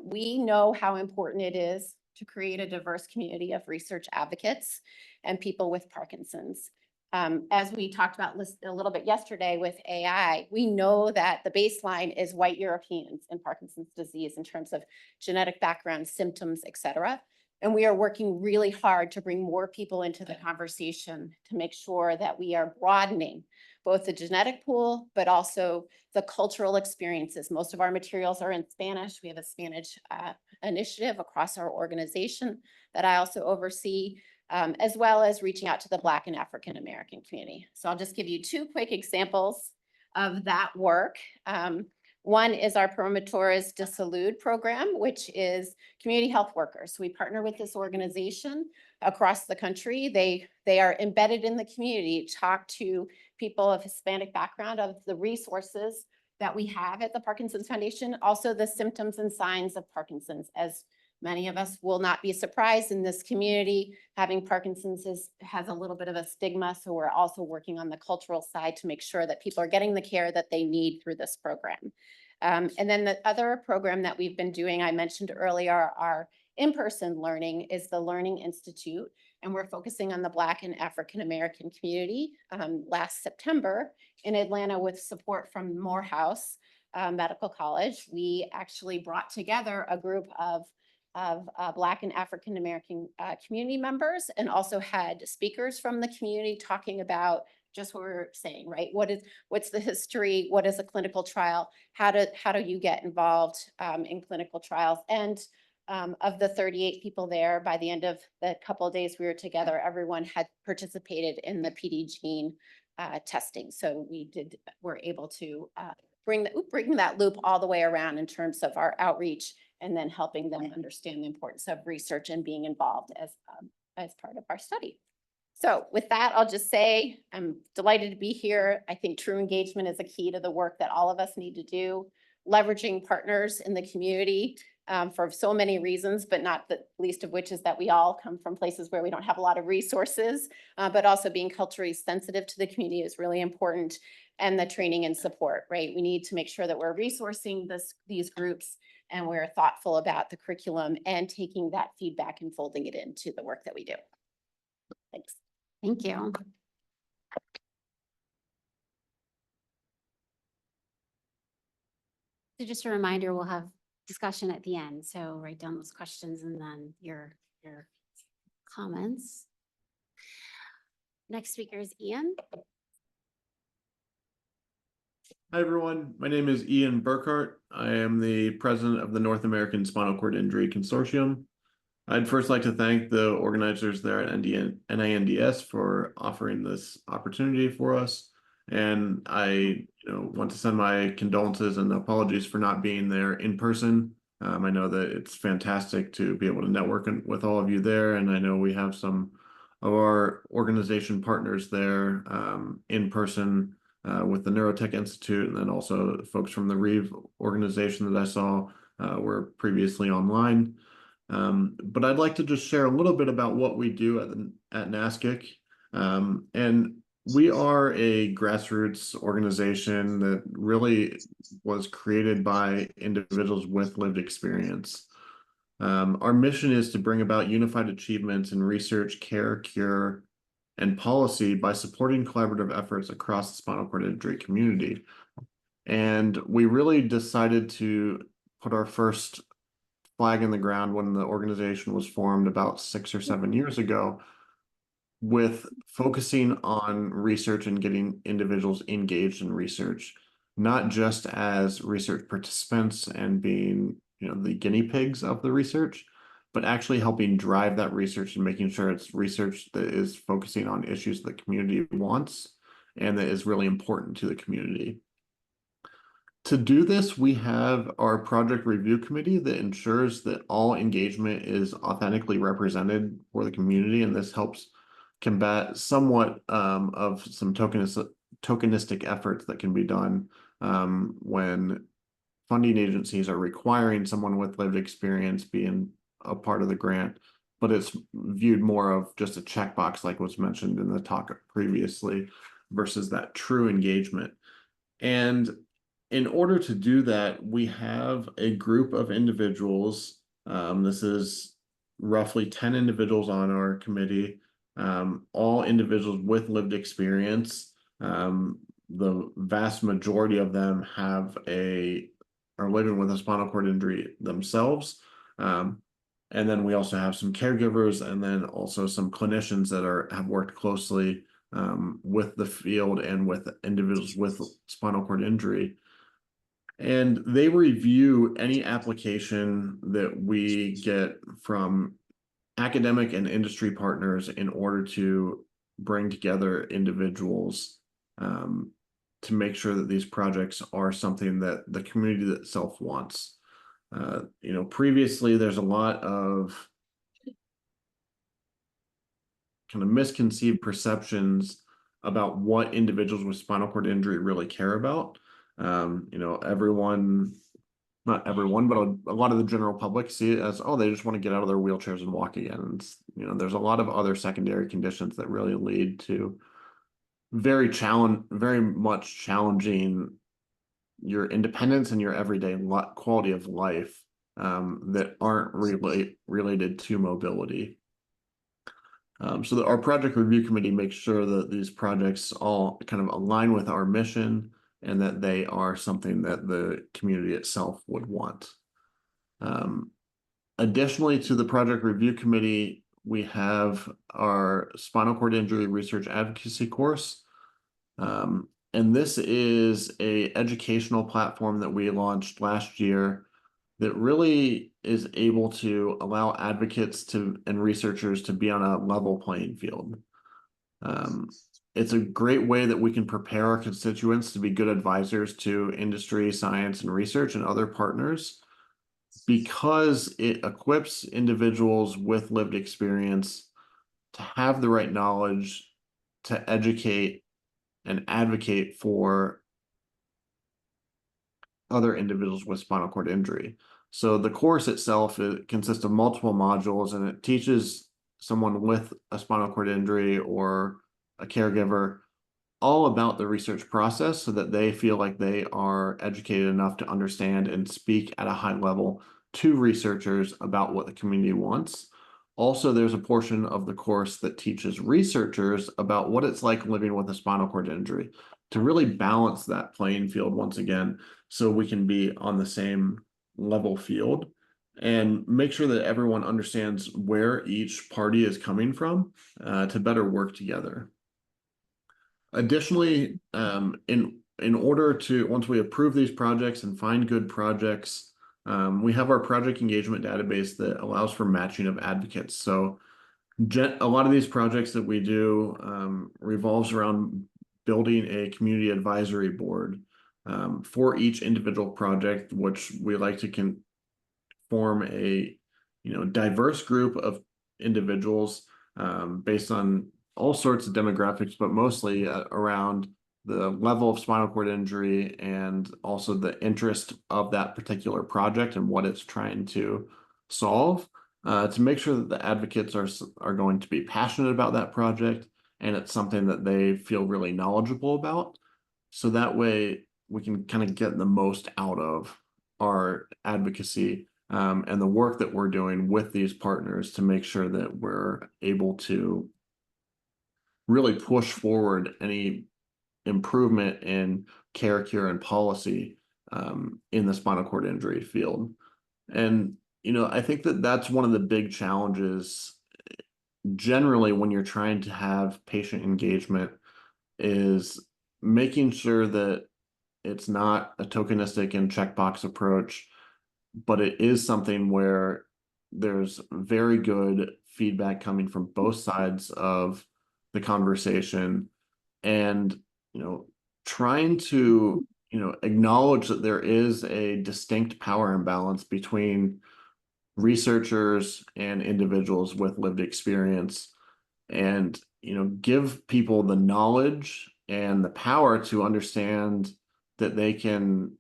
Speaker 12: We know how important it is to create a diverse community of research advocates and people with Parkinson's. As we talked about a little bit yesterday with AI, we know that the baseline is white Europeans in Parkinson's disease in terms of genetic background, symptoms, et cetera. And we are working really hard to bring more people into the conversation to make sure that we are broadening both the genetic pool, but also the cultural experiences. Most of our materials are in Spanish. We have a Spanish initiative across our organization that I also oversee, as well as reaching out to the Black and African American community. So I'll just give you 2 quick examples of that work. One is our Promotores de Salud program, which is community health workers. We partner with this organization across the country. They are embedded in the community, talk to people of Hispanic background of the resources that we have at the Parkinson's Foundation, also the symptoms and signs of Parkinson's. As many of us will not be surprised in this community, having Parkinson's has a little bit of a stigma. So we're also working on the cultural side to make sure that people are getting the care that they need through this program. And then the other program that we've been doing, I mentioned earlier, our in-person learning is the Learning Institute. And we're focusing on the Black and African American community. Last September in Atlanta, with support from Morehouse Medical College, we actually brought together a group of Black and African American community members, and also had speakers from the community talking about just what we were saying, right? What's the history? What is a clinical trial? How do you get involved in clinical trials? And of the 38 people there, by the end of the couple of days we were together, everyone had participated in the PD Gene testing. So we're able to bring that loop all the way around in terms of our outreach, and then helping them understand the importance of research and being involved as part of our study. So with that, I'll just say I'm delighted to be here. I think true engagement is a key to the work that all of us need to do, leveraging partners in the community for so many reasons, but not the least of which is that we all come from places where we don't have a lot of resources, but also being culturally sensitive to the community is really important, and the training and support, right? We need to make sure that we're resourcing these groups, and we're thoughtful about the curriculum and taking that feedback and folding it into the work that we do. Thanks.
Speaker 1: Thank you. So just a reminder, we'll have discussion at the end. So write down those questions and then your comments. Next speaker is Ian.
Speaker 13: Hi, everyone. My name is Ian Burkhart. I am the president of the North American Spinal Cord Injury Consortium. I'd first like to thank the organizers there at NINDS for offering this opportunity for us. And I want to send my condolences and apologies for not being there in person. I know that it's fantastic to be able to network with all of you there. And I know we have some of our organization partners there in person with the Neurotech Institute, and then also folks from the Reeve organization that I saw were previously online. But I'd like to just share a little bit about what we do at NASCIC. And we are a grassroots organization that really was created by individuals with lived experience. Our mission is to bring about unified achievements in research, care, cure, and policy by supporting collaborative efforts across the spinal cord injury community. And we really decided to put our first flag in the ground when the organization was formed about 6 or 7 years ago, with focusing on research and getting individuals engaged in research, not just as research participants and being the guinea pigs of the research, but actually helping drive that research and making sure it's research that is focusing on issues the community wants and that is really important to the community. To do this, we have our project review committee that ensures that all engagement is authentically represented for the community, and this helps combat somewhat of some tokenistic efforts that can be done when funding agencies are requiring someone with lived experience being a part of the grant, but it's viewed more of just a checkbox like was mentioned in the talk previously versus that true engagement. And in order to do that, we have a group of individuals. This is roughly 10 individuals on our committee, all individuals with lived experience. The vast majority of them are living with a spinal cord injury themselves. And then we also have some caregivers and then also some clinicians that have worked closely with the field and with individuals with spinal cord injury. And they review any application that we get from academic and industry partners in order to bring together individuals to make sure that these projects are something that the community itself wants. Previously, there's a lot of kind of misconceived perceptions about what individuals with spinal cord injury really care about. Everyone, not everyone, but a lot of the general public see it as, oh, they just want to get out of their wheelchairs and walk again. And, there's a lot of other secondary conditions that really lead to very much challenging your independence and your everyday quality of life that aren't related to mobility. So that our project review committee makes sure that these projects all kind of align with our mission and that they are something that the community itself would want. Additionally to the project review committee, we have our spinal cord injury research advocacy course. And this is an educational platform that we launched last year that really is able to allow advocates and researchers to be on a level playing field. It's a great way that we can prepare our constituents to be good advisors to industry, science, and research and other partners, because it equips individuals with lived experience to have the right knowledge to educate and advocate for other individuals with spinal cord injury. So the course itself, it consists of multiple modules, and it teaches someone with a spinal cord injury or a caregiver all about the research process so that they feel like they are educated enough to understand and speak at a high level to researchers about what the community wants. Also, there's a portion of the course that teaches researchers about what it's like living with a spinal cord injury, to really balance that playing field once again, so we can be on the same level field and make sure that everyone understands where each party is coming from, to better work together. Additionally, in order to, once we approve these projects and find good projects, we have our project engagement database that allows for matching of advocates. So a lot of these projects that we do revolves around building a community advisory board for each individual project, which we like to form a diverse group of individuals based on all sorts of demographics, but mostly around the level of spinal cord injury and also the interest of that particular project and what it's trying to solve, to make sure that the advocates are going to be passionate about that project and it's something that they feel really knowledgeable about. So that way we can kind of get the most out of our advocacy and the work that we're doing with these partners to make sure that we're able to really push forward any improvement in care, cure, and policy in the spinal cord injury field. And, I think that that's one of the big challenges generally when you're trying to have patient engagement, is making sure that it's not a tokenistic and checkbox approach, but it is something where there's very good feedback coming from both sides of the conversation, and trying to acknowledge that there is a distinct power imbalance between researchers and individuals with lived experience, and give people the knowledge and the power to understand that they can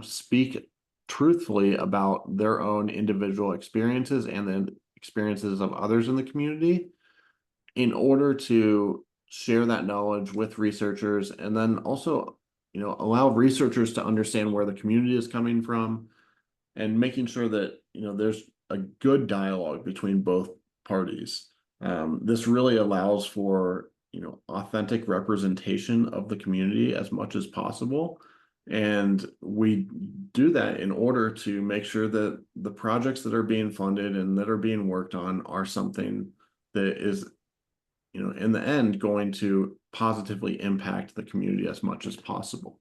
Speaker 13: speak truthfully about their own individual experiences and the experiences of others in the community, in order to share that knowledge with researchers, and then also allow researchers to understand where the community is coming from, and making sure that there's a good dialogue between both parties. This really allows for authentic representation of the community as much as possible, and we do that in order to make sure that the projects that are being funded and that are being worked on are something that is in the end going to positively impact the community as much as possible.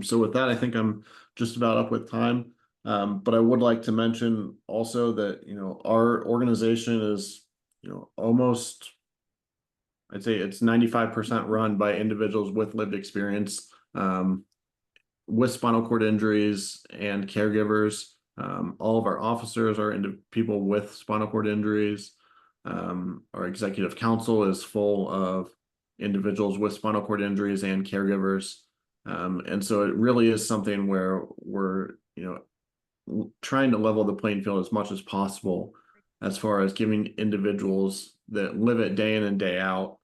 Speaker 13: So with that, I think I'm just about up with time. But I would like to mention also that, our organization is, almost, I'd say it's 95% run by individuals with lived experience, with spinal cord injuries and caregivers. All of our officers are people with spinal cord injuries. Our executive council is full of individuals with spinal cord injuries and caregivers. And so it really is something where we're, trying to level the playing field as much as possible, as far as giving individuals that live it day in and day out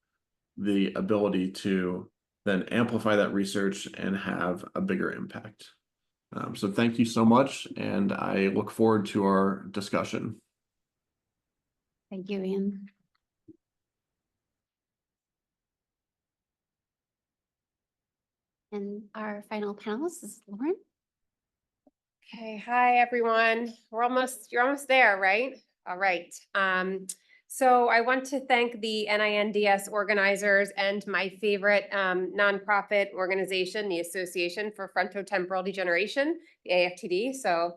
Speaker 13: the ability to then amplify that research and have a bigger impact. So thank you so much, and I look forward to our discussion.
Speaker 1: Thank you, Ian. And our final panelist is Lauren.
Speaker 14: Okay, hi everyone. You're almost there, right? All right. So I want to thank the NINDS organizers and my favorite nonprofit organization, the Association for Frontotemporal Degeneration, the AFTD. So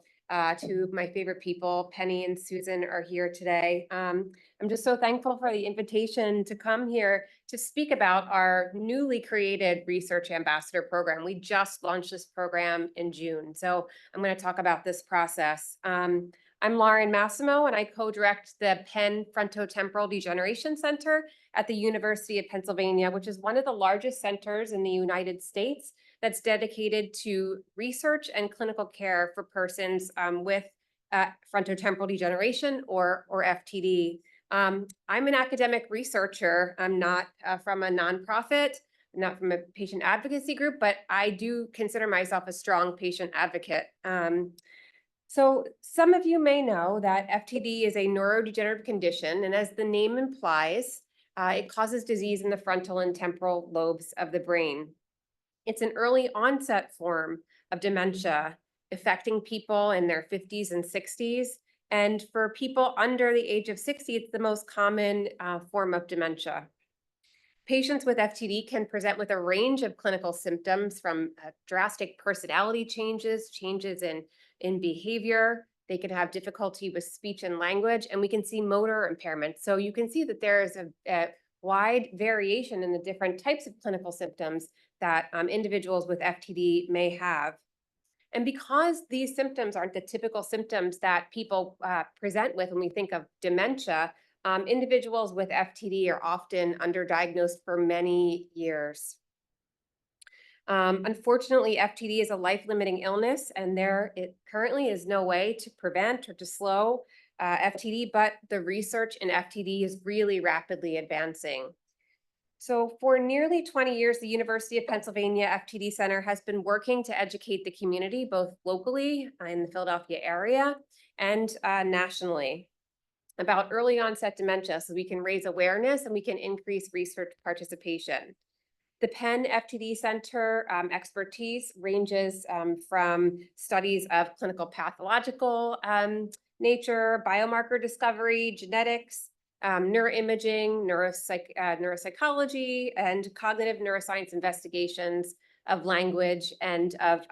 Speaker 14: two of my favorite people, Penny and Susan, are here today. I'm just so thankful for the invitation to come here to speak about our newly created Research Ambassador Program. We just launched this program in June. So I'm going to talk about this process. I'm Lauren Massimo, and I co-direct the Penn Frontotemporal Degeneration Center at the University of Pennsylvania, which is one of the largest centers in the United States that's dedicated to research and clinical care for persons with frontotemporal degeneration or FTD. I'm an academic researcher. I'm not from a nonprofit, not from a patient advocacy group, but I do consider myself a strong patient advocate. So some of you may know that FTD is a neurodegenerative condition, and as the name implies, it causes disease in the frontal and temporal lobes of the brain. It's an early onset form of dementia affecting people in their 50s and 60s. And for people under the age of 60, it's the most common form of dementia. Patients with FTD can present with a range of clinical symptoms from drastic personality changes, changes in behavior. They can have difficulty with speech and language, and we can see motor impairment. So you can see that there is a wide variation in the different types of clinical symptoms that individuals with FTD may have. And because these symptoms aren't the typical symptoms that people present with when we think of dementia, individuals with FTD are often underdiagnosed for many years. Unfortunately, FTD is a life-limiting illness, and there currently is no way to prevent or to slow FTD, but the research in FTD is really rapidly advancing. So for nearly 20 years, the University of Pennsylvania FTD Center has been working to educate the community, both locally in the Philadelphia area and nationally, about early onset dementia, so we can raise awareness and we can increase research participation. The Penn FTD Center expertise ranges from studies of clinical pathological nature, biomarker discovery, genetics, neuroimaging, neuropsychology, and cognitive neuroscience investigations of language and of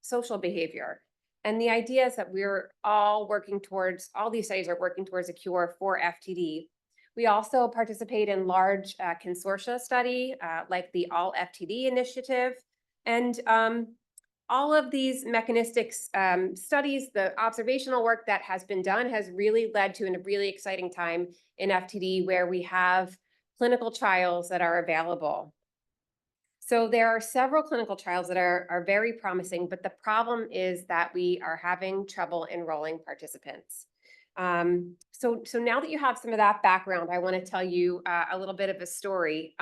Speaker 14: social behavior. And the idea is that we're all working towards, all these studies are working towards a cure for FTD. We also participate in large consortia study, like the All FTD Initiative. And all of these mechanistic studies, the observational work that has been done has really led to a really exciting time in FTD where we have clinical trials that are available. So there are several clinical trials that are very promising, but the problem is that we are having trouble enrolling participants. So now that you have some of that background, I want to tell you a little bit of a story.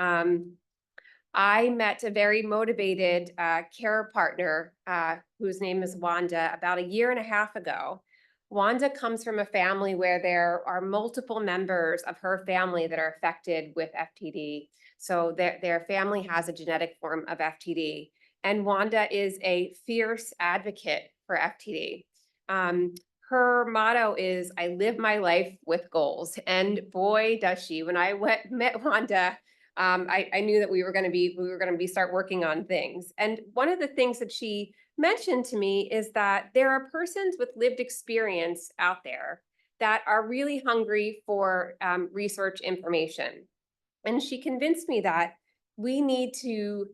Speaker 14: I met a very motivated care partner whose name is Wanda about 1.5 years ago. Wanda comes from a family where there are multiple members of her family that are affected with FTD. So their family has a genetic form of FTD. And Wanda is a fierce advocate for FTD. Her motto is, I live my life with goals. And boy, does she. When I met Wanda, I knew that we were going to start working on things. And one of the things that she mentioned to me is that there are persons with lived experience out there that are really hungry for research information. And she convinced me that we need to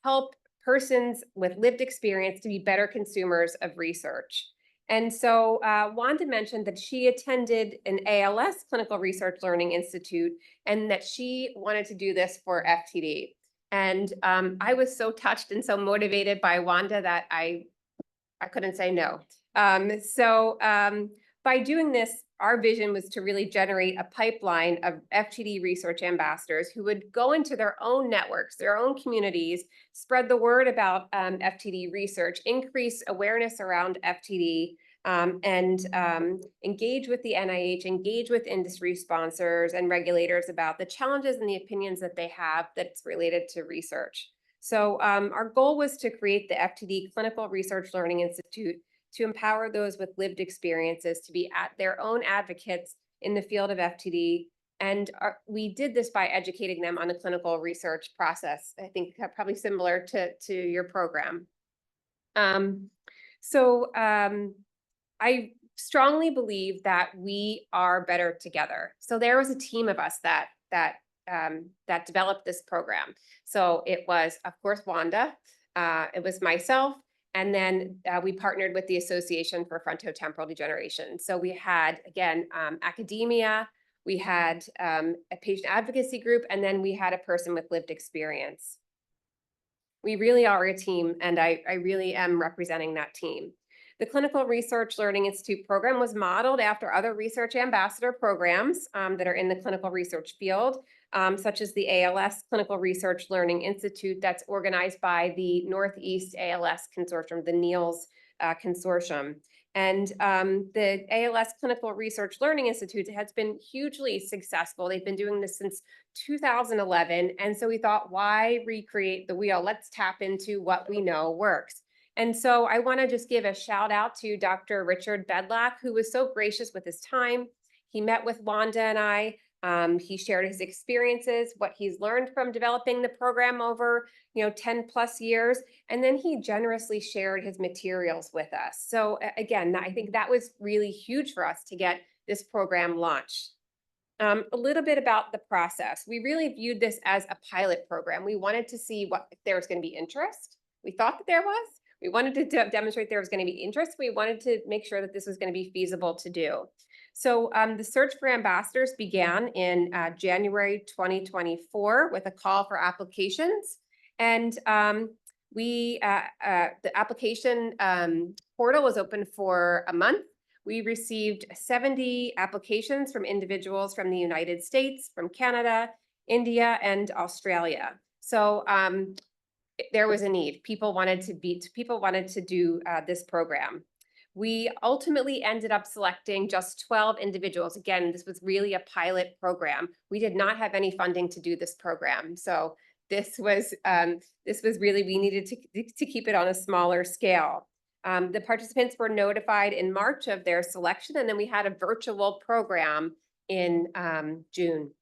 Speaker 14: help persons with lived experience to be better consumers of research. And so Wanda mentioned that she attended an ALS Clinical Research Learning Institute and that she wanted to do this for FTD. And I was so touched and so motivated by Wanda that I couldn't say no. By doing this, our vision was to really generate a pipeline of FTD research ambassadors who would go into their own networks, their own communities, spread the word about FTD research, increase awareness around FTD, and engage with the NIH, engage with industry sponsors and regulators about the challenges and the opinions that they have that's related to research. So our goal was to create the FTD Clinical Research Learning Institute to empower those with lived experiences to be their own advocates in the field of FTD. And we did this by educating them on the clinical research process, I think probably similar to your program. I strongly believe that we are better together. So there was a team of us that developed this program. So it was, of course, Wanda, it was myself, and then we partnered with the Association for Frontotemporal Degeneration. So we had, again, academia, we had a patient advocacy group, and then we had a person with lived experience. We really are a team, and I really am representing that team. The Clinical Research Learning Institute program was modeled after other research ambassador programs that are in the clinical research field, such as the ALS Clinical Research Learning Institute that's organized by the Northeast ALS Consortium, the NEALS consortium. And the ALS Clinical Research Learning Institute has been hugely successful. They've been doing this since 2011. And so we thought, why recreate the wheel? Let's tap into what we know works. And so I want to just give a shout out to Dr. Richard Bedlack, who was so gracious with his time. He met with Wanda and I. He shared his experiences, what he's learned from developing the program over, 10 plus years. And then he generously shared his materials with us. So again, I think that was really huge for us to get this program launched. A little bit about the process. We really viewed this as a pilot program. We wanted to see if there was going to be interest. We thought that there was. We wanted to demonstrate there was going to be interest. We wanted to make sure that this was going to be feasible to do. So the search for ambassadors began in January 2024 with a call for applications. And the application portal was open for a month. We received 70 applications from individuals from the United States, from Canada, India, and Australia. So there was a need. People wanted to do this program. We ultimately ended up selecting just 12 individuals. Again, this was really a pilot program. We did not have any funding to do this program. So this was really, we needed to keep it on a smaller scale. The participants were notified in March of their selection, and then we had a virtual program in June.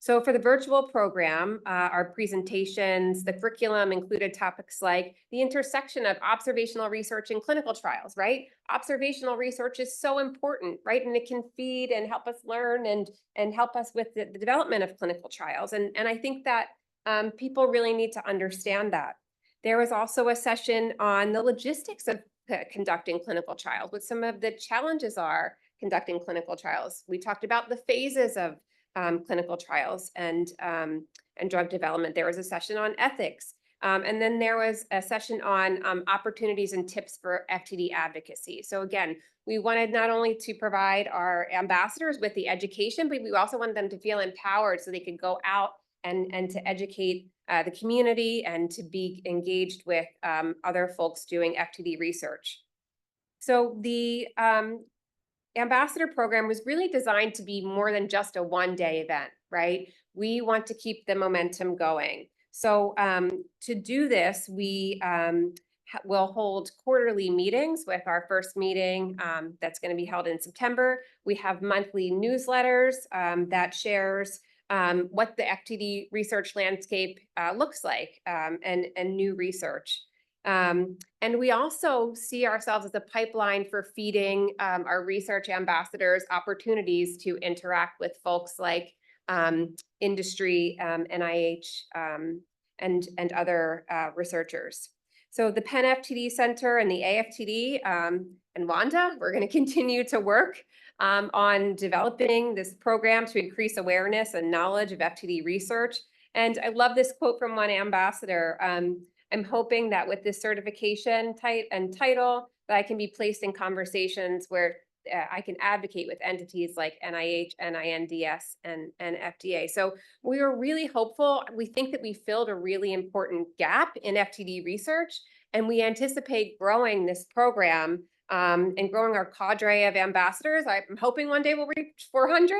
Speaker 14: So for the virtual program, our presentations, the curriculum included topics like the intersection of observational research and clinical trials, right? Observational research is so important, right? And it can feed and help us learn and help us with the development of clinical trials. And I think that people really need to understand that. There was also a session on the logistics of conducting clinical trials, what some of the challenges are conducting clinical trials. We talked about the phases of clinical trials and drug development. There was a session on ethics. And then there was a session on opportunities and tips for FTD advocacy. So again, we wanted not only to provide our ambassadors with the education, but we also wanted them to feel empowered so they could go out and to educate the community and to be engaged with other folks doing FTD research. So the ambassador program was really designed to be more than just a one-day event, right? We want to keep the momentum going. So to do this, we will hold quarterly meetings, with our first meeting that's going to be held in September. We have monthly newsletters that shares what the FTD research landscape looks like and new research. And we also see ourselves as a pipeline for feeding our research ambassadors opportunities to interact with folks like industry, NIH, and other researchers. So the Penn FTD Center and the AFTD and Wanda, we're going to continue to work on developing this program to increase awareness and knowledge of FTD research. And I love this quote from one ambassador. I'm hoping that with this certification title, that I can be placed in conversations where I can advocate with entities like NIH, NINDS, and FDA. So we are really hopeful. We think that we filled a really important gap in FTD research, and we anticipate growing this program and growing our cadre of ambassadors. I'm hoping one day we'll reach 400.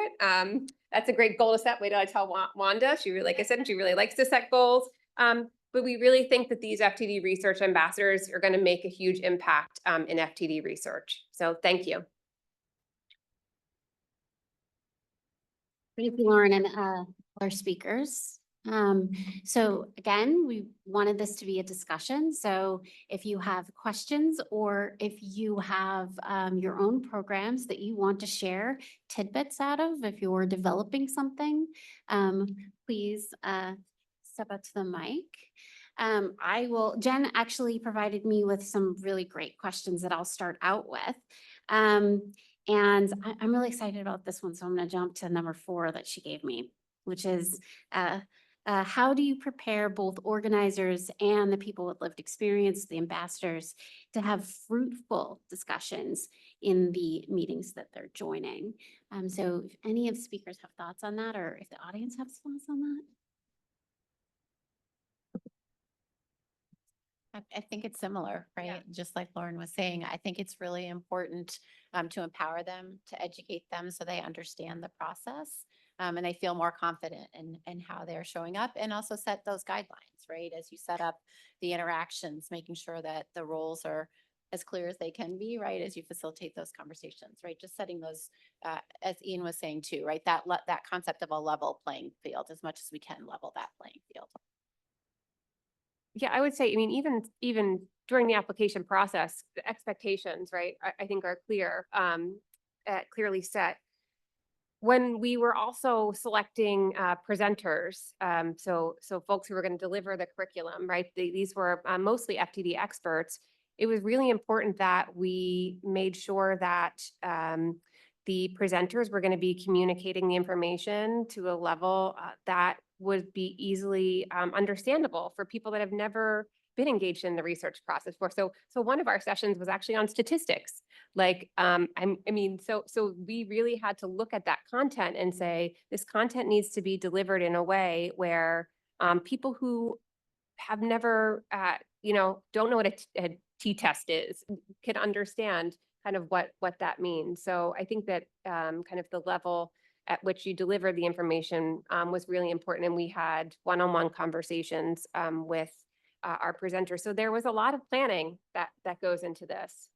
Speaker 14: That's a great goal to set. Wait till I tell Wanda. She really, like I said, she really likes to set goals. But we really think that these FTD research ambassadors are going to make a huge impact in FTD research. So thank you.
Speaker 1: Thank you, Lauren, and our speakers. So again, we wanted this to be a discussion. So if you have questions or if you have your own programs that you want to share tidbits out of, if you're developing something, please step up to the mic. Jen actually provided me with some really great questions that I'll start out with. And I'm really excited about this one. So I'm going to jump to number 4 that she gave me, which is how do you prepare both organizers and the people with lived experience, the ambassadors, to have fruitful discussions in the meetings that they're joining? So if any of the speakers have thoughts on that, or if the audience has thoughts on that.
Speaker 12: I think it's similar, right? Just like Lauren was saying, I think it's really important to empower them, to educate them so they understand the process. And they feel more confident in how they're showing up, and also set those guidelines, right? As you set up the interactions, making sure that the roles are as clear as they can be, right? As you facilitate those conversations, right? Just setting those, as Ian was saying too, right? That concept of a level playing field, as much as we can level that playing field.
Speaker 14: Yeah, I would say, I mean, even during the application process, the expectations, right, I think are clear, clearly set. When we were also selecting presenters, so folks who were going to deliver the curriculum, right? These were mostly FTD experts. It was really important that we made sure that the presenters were going to be communicating the information to a level that would be easily understandable for people that have never been engaged in the research process before. So one of our sessions was actually on statistics. Like, I mean, so we really had to look at that content and say, this content needs to be delivered in a way where people who have never, don't know what a t-test is, can understand kind of what that means. So I think that kind of the level at which you deliver the information was really important. And we had one-on-one conversations with our presenters. So there was a lot of planning that goes into this.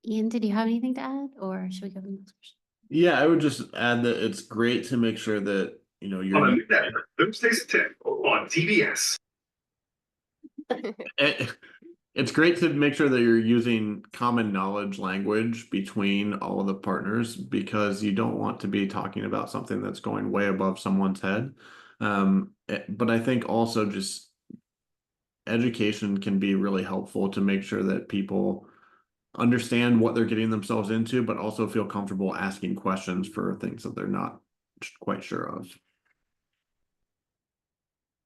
Speaker 1: Ian, did you have anything to add, or should we go to the next question?
Speaker 13: Yeah, I would just add that it's great to make sure that, you're.
Speaker 15: Thursdays at 10 on TBS.
Speaker 13: It's great to make sure that you're using common knowledge language between all of the partners, because you don't want to be talking about something that's going way above someone's head. But I think also just education can be really helpful to make sure that people understand what they're getting themselves into, but also feel comfortable asking questions for things that they're not quite sure of.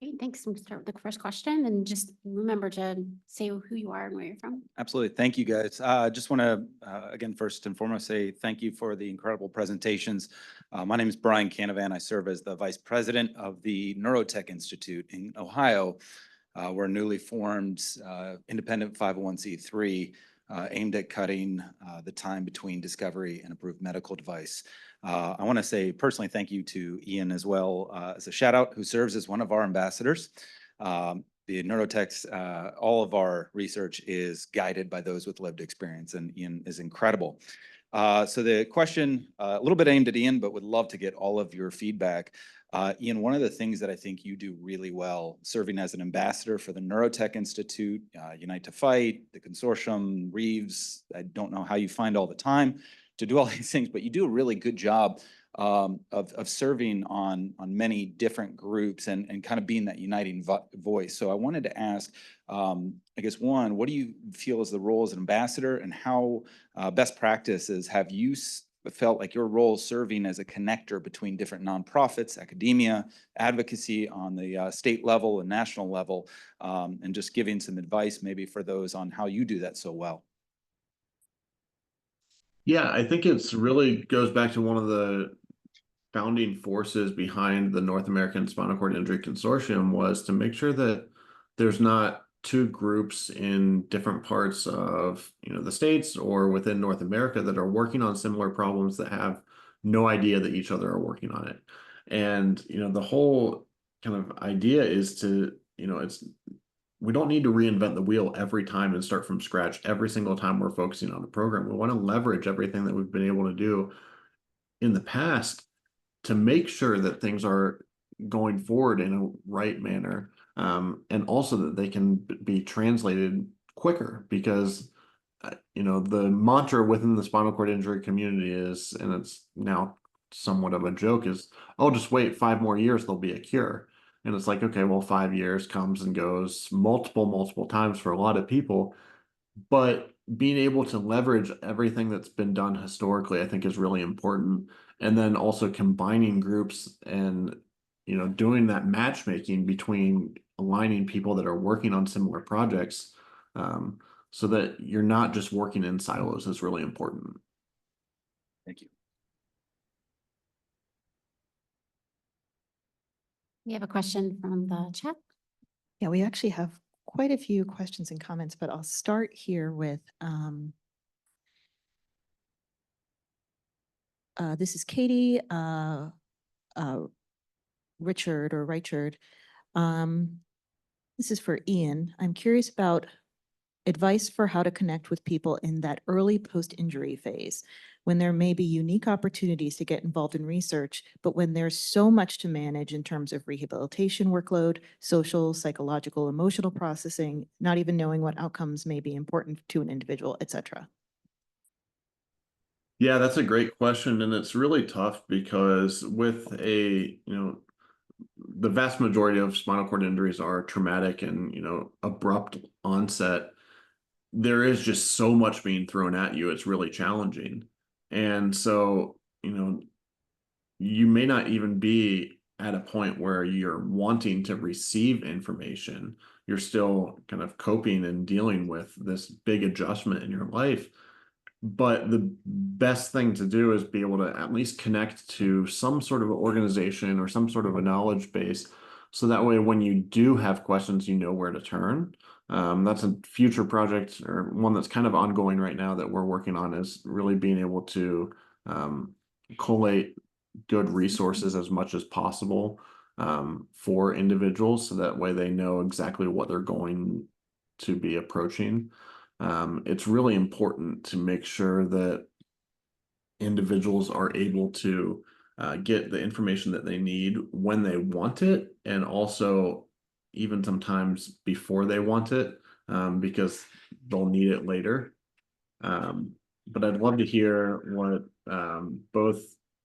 Speaker 1: Great, thanks. We'll start with the first question, and just remember to say who you are and where you're from.
Speaker 16: Absolutely. Thank you, guys. Just want to, again, first and foremost, say thank you for the incredible presentations. My name is Brian Canavan. I serve as the Vice President of the Neurotech Institute in Ohio. We're a newly formed independent 501c3 aimed at cutting the time between discovery and approved medical device. I want to say personally thank you to Ian as well as a shout out, who serves as one of our ambassadors. The Neurotech's, all of our research is guided by those with lived experience, and Ian is incredible. So the question, a little bit aimed at Ian, but would love to get all of your feedback. Ian, one of the things that I think you do really well, serving as an ambassador for the Neurotech Institute, Unite to Fight, the consortium, Reeves, I don't know how you find all the time to do all these things, but you do a really good job of serving on many different groups and kind of being that uniting voice. So I wanted to ask, I guess, one, what do you feel is the role as an ambassador, and how best practices have you felt like your role serving as a connector between different nonprofits, academia, advocacy on the state level and national level, and just giving some advice maybe for those on how you do that so well?
Speaker 13: Yeah, I think it's really goes back to one of the founding forces behind the North American Spinal Cord Injury Consortium, was to make sure that there's not two groups in different parts of the states or within North America that are working on similar problems that have no idea that each other are working on it. And the whole kind of idea is to we don't need to reinvent the wheel every time and start from scratch every single time we're focusing on a program. We want to leverage everything that we've been able to do in the past to make sure that things are going forward in a right manner, and also that they can be translated quicker, because the mantra within the spinal cord injury community is, and it's now somewhat of a joke, is, oh, just wait 5 more years, there'll be a cure. And it's like, okay, well, 5 years comes and goes multiple times for a lot of people, but being able to leverage everything that's been done historically, I think, is really important. And then also combining groups and doing that matchmaking between aligning people that are working on similar projects, so that you're not just working in silos, is really important.
Speaker 16: Thank you.
Speaker 1: We have a question from the chat.
Speaker 9: Yeah, we actually have quite a few questions and comments, but I'll start here with, this is Katie, Richard or Richard. This is for Ian. I'm curious about advice for how to connect with people in that early post-injury phase, when there may be unique opportunities to get involved in research, but when there's so much to manage in terms of rehabilitation workload, social, psychological, emotional processing, not even knowing what outcomes may be important to an individual, etc.
Speaker 13: Yeah, that's a great question, and it's really tough because with the vast majority of spinal cord injuries are traumatic and, abrupt onset. There is just so much being thrown at you. It's really challenging. And so, you may not even be at a point where you're wanting to receive information. You're still kind of coping and dealing with this big adjustment in your life. But the best thing to do is be able to at least connect to some sort of organization or some sort of a knowledge base. So that way, when you do have questions, you know where to turn. That's a future project or one that's kind of ongoing right now that we're working on, is really being able to collate good resources as much as possible for individuals. So that way they know exactly what they're going to be approaching. It's really important to make sure that individuals are able to get the information that they need when they want it, and also even sometimes before they want it, because they'll need it later. But I'd love to hear what both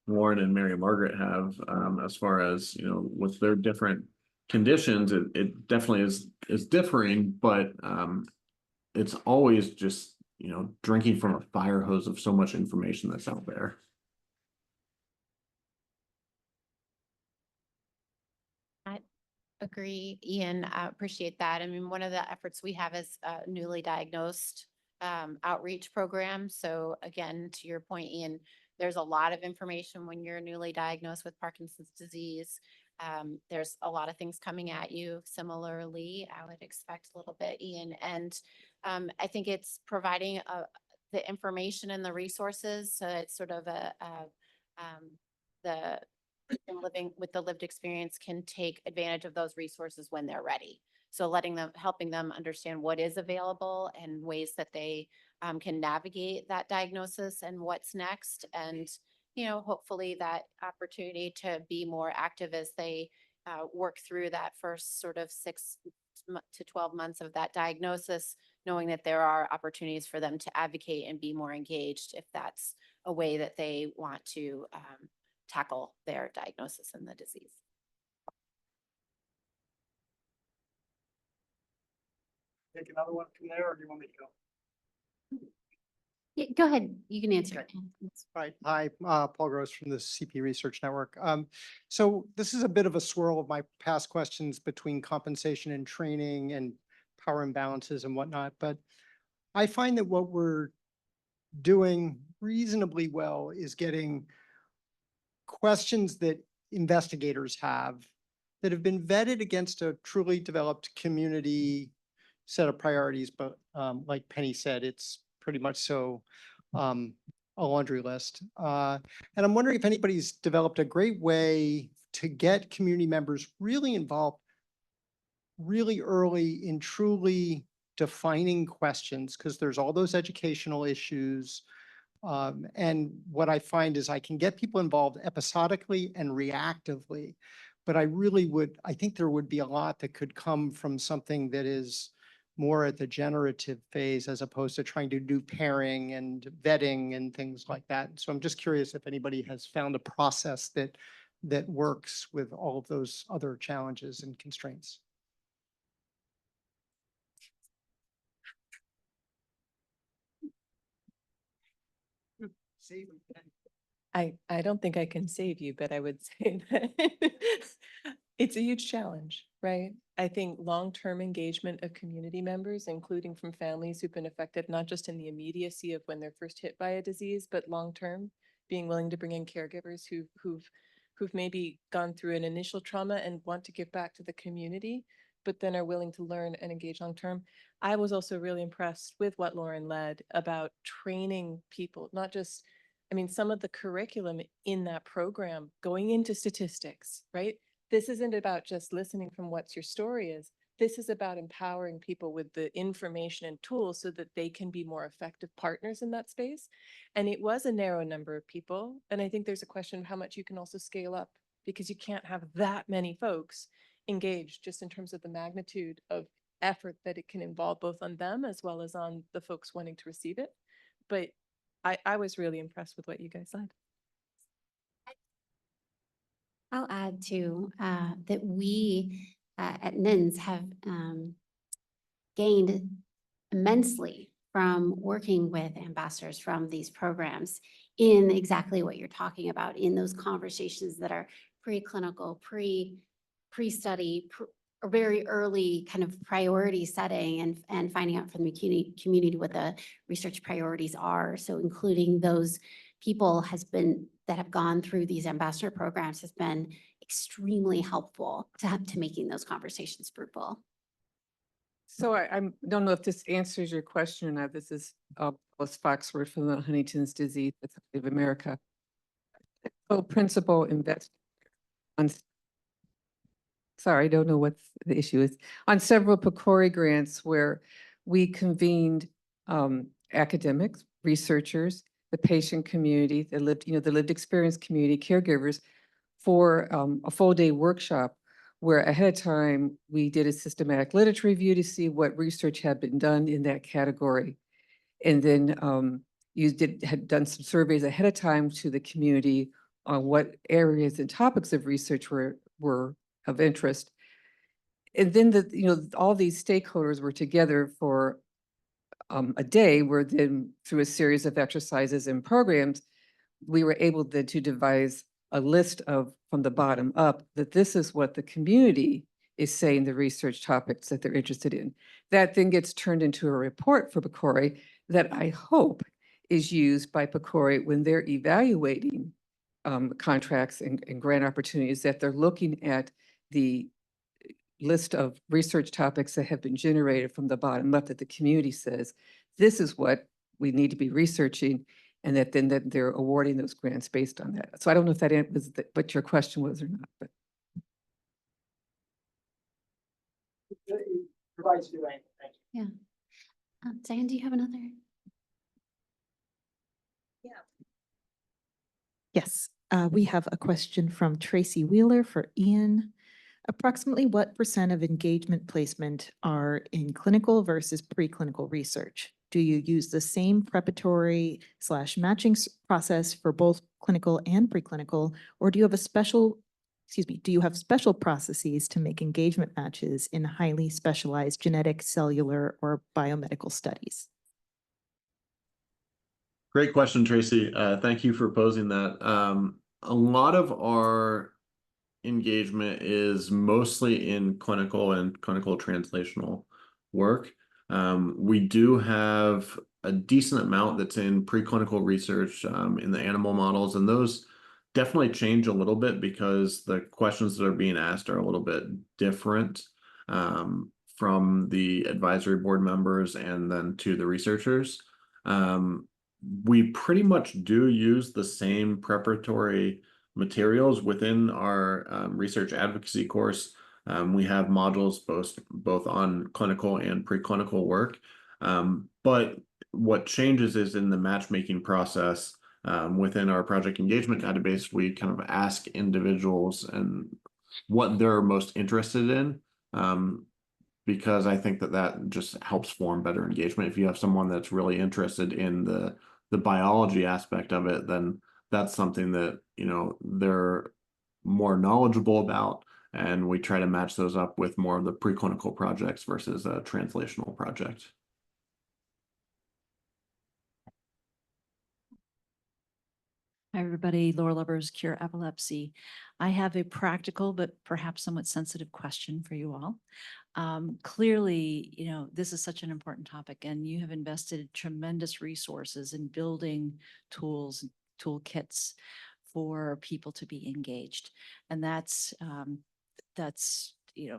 Speaker 13: Lauren and Mary Margaret have as far as, with their different conditions. It definitely is differing, but it's always just, drinking from a fire hose of so much information that's out there.
Speaker 12: I agree, Ian. I appreciate that. I mean, one of the efforts we have is newly diagnosed outreach program. So again, to your point, Ian, there's a lot of information when you're newly diagnosed with Parkinson's disease. There's a lot of things coming at you. Similarly, I would expect a little bit, Ian. And I think it's providing the information and the resources. So it's sort of the living with the lived experience can take advantage of those resources when they're ready. So helping them understand what is available and ways that they can navigate that diagnosis and what's next. And, hopefully that opportunity to be more active as they work through that first sort of 6 to 12 months of that diagnosis, knowing that there are opportunities for them to advocate and be more engaged if that's a way that they want to tackle their diagnosis and the disease.
Speaker 8: Take another one from there, or do you want me to go?
Speaker 1: Yeah, go ahead. You can answer it.
Speaker 8: Right. Hi, Paul Gross from the CP Research Network. So this is a bit of a swirl of my past questions between compensation and training and power imbalances and whatnot, but I find that what we're doing reasonably well is getting questions that investigators have that have been vetted against a truly developed community set of priorities. But like Penny said, it's pretty much so a laundry list. And I'm wondering if anybody's developed a great way to get community members really involved really early in truly defining questions, because there's all those educational issues. And what I find is I can get people involved episodically and reactively, but I think there would be a lot that could come from something that is more at the generative phase, as opposed to trying to do pairing and vetting and things like that. So I'm just curious if anybody has found a process that works with all of those other challenges and constraints.
Speaker 10: I don't think I can save you, but I would say that it's a huge challenge, right? I think long-term engagement of community members, including from families who've been affected, not just in the immediacy of when they're first hit by a disease, but long-term, being willing to bring in caregivers who've maybe gone through an initial trauma and want to give back to the community, but then are willing to learn and engage long-term. I was also really impressed with what Lauren led about training people, not just, I mean, some of the curriculum in that program going into statistics, right? This isn't about just listening from what your story is. This is about empowering people with the information and tools so that they can be more effective partners in that space. And it was a narrow number of people. And I think there's a question of how much you can also scale up, because you can't have that many folks engaged just in terms of the magnitude of effort that it can involve both on them as well as on the folks wanting to receive it. But I was really impressed with what you guys said.
Speaker 1: I'll add too, that we at NINDS have gained immensely from working with ambassadors from these programs in exactly what you're talking about, in those conversations that are preclinical, pre-study, or very early kind of priority setting, and finding out from the community what the research priorities are. So including those people that have gone through these ambassador programs has been extremely helpful to making those conversations fruitful.
Speaker 17: So I don't know if this answers your question or not. This is Phyllis Foxworth from the Huntington's Disease Society of America. Co-principal invest on, sorry, I don't know what the issue is, on several PCORI grants where we convened academics, researchers, the patient community, the lived experience community, caregivers, for a full day workshop where ahead of time we did a systematic literature review to see what research had been done in that category. And then you had done some surveys ahead of time to the community on what areas and topics of research were of interest. And then all these stakeholders were together for a day where then through a series of exercises and programs, we were able then to devise a list of, from the bottom up, that this is what the community is saying the research topics that they're interested in. That then gets turned into a report for PCORI that I hope is used by PCORI when they're evaluating contracts and grant opportunities, that they're looking at the list of research topics that have been generated from the bottom up, that the community says, this is what we need to be researching, and that they're awarding those grants based on that. So I don't know if that was what your question was or not, but.
Speaker 1: Yeah. Diane, do you have another?
Speaker 9: Yes, we have a question from Tracy Wheeler for Ian. Approximately what % of engagement placement are in clinical versus preclinical research? Do you use the same preparatory / matching process for both clinical and preclinical, or do you have do you have special processes to make engagement matches in highly specialized genetic, cellular, or biomedical studies?
Speaker 13: Great question, Tracy. Thank you for posing that. A lot of our engagement is mostly in clinical and clinical translational work. We do have a decent amount that's in preclinical research in the animal models, and those definitely change a little bit because the questions that are being asked are a little bit different from the advisory board members and then to the researchers. We pretty much do use the same preparatory materials within our research advocacy course. We have modules both on clinical and preclinical work. But what changes is in the matchmaking process within our project engagement database, we kind of ask individuals and what they're most interested in. Because I think that just helps form better engagement. If you have someone that's really interested in the biology aspect of it, then that's something that, they're more knowledgeable about, and we try to match those up with more of the preclinical projects versus a translational project.
Speaker 18: Hi, everybody. Laura Lovers, Cure Epilepsy. I have a practical but perhaps somewhat sensitive question for you all. Clearly, this is such an important topic, and you have invested tremendous resources in building tools, toolkits for people to be engaged, and that's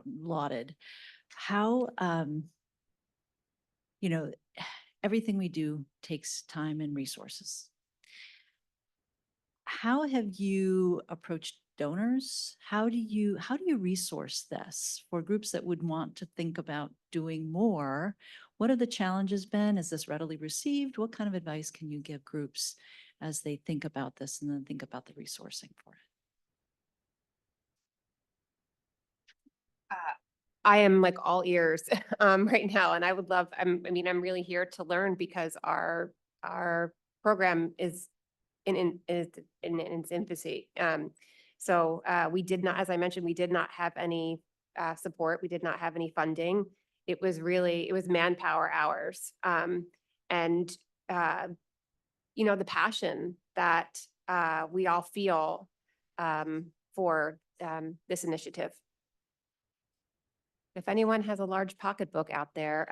Speaker 18: lauded. how, you know, everything we do takes time and resources. How have you approached donors? How do you resource this for groups that would want to think about doing more? What have the challenges been? Is this readily received? What kind of advice can you give groups as they think about this and then think about the resourcing for it?
Speaker 14: I am like all ears right now, and I would love, I'm really here to learn because our program is in its infancy. So we did not, as I mentioned, we did not have any support. We did not have any funding. It was manpower hours. And the passion that we all feel for this initiative. If anyone has a large pocketbook out there,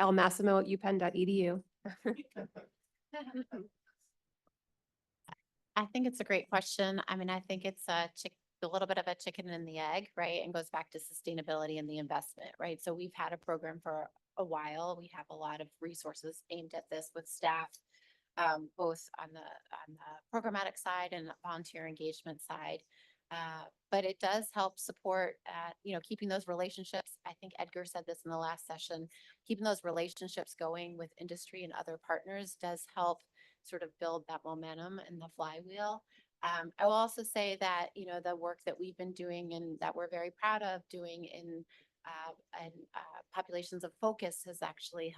Speaker 14: lmassimo@upenn.edu.
Speaker 12: I think it's a great question. I mean, I think it's a little bit of a chicken and the egg, right? And goes back to sustainability and the investment, right? So we've had a program for a while. We have a lot of resources aimed at this with staff, both on the programmatic side and the volunteer engagement side. But it does help support, keeping those relationships. I think Edgar said this in the last session, keeping those relationships going with industry and other partners does help sort of build that momentum and the flywheel. I will also say that, the work that we've been doing and that we're very proud of doing in populations of focus has actually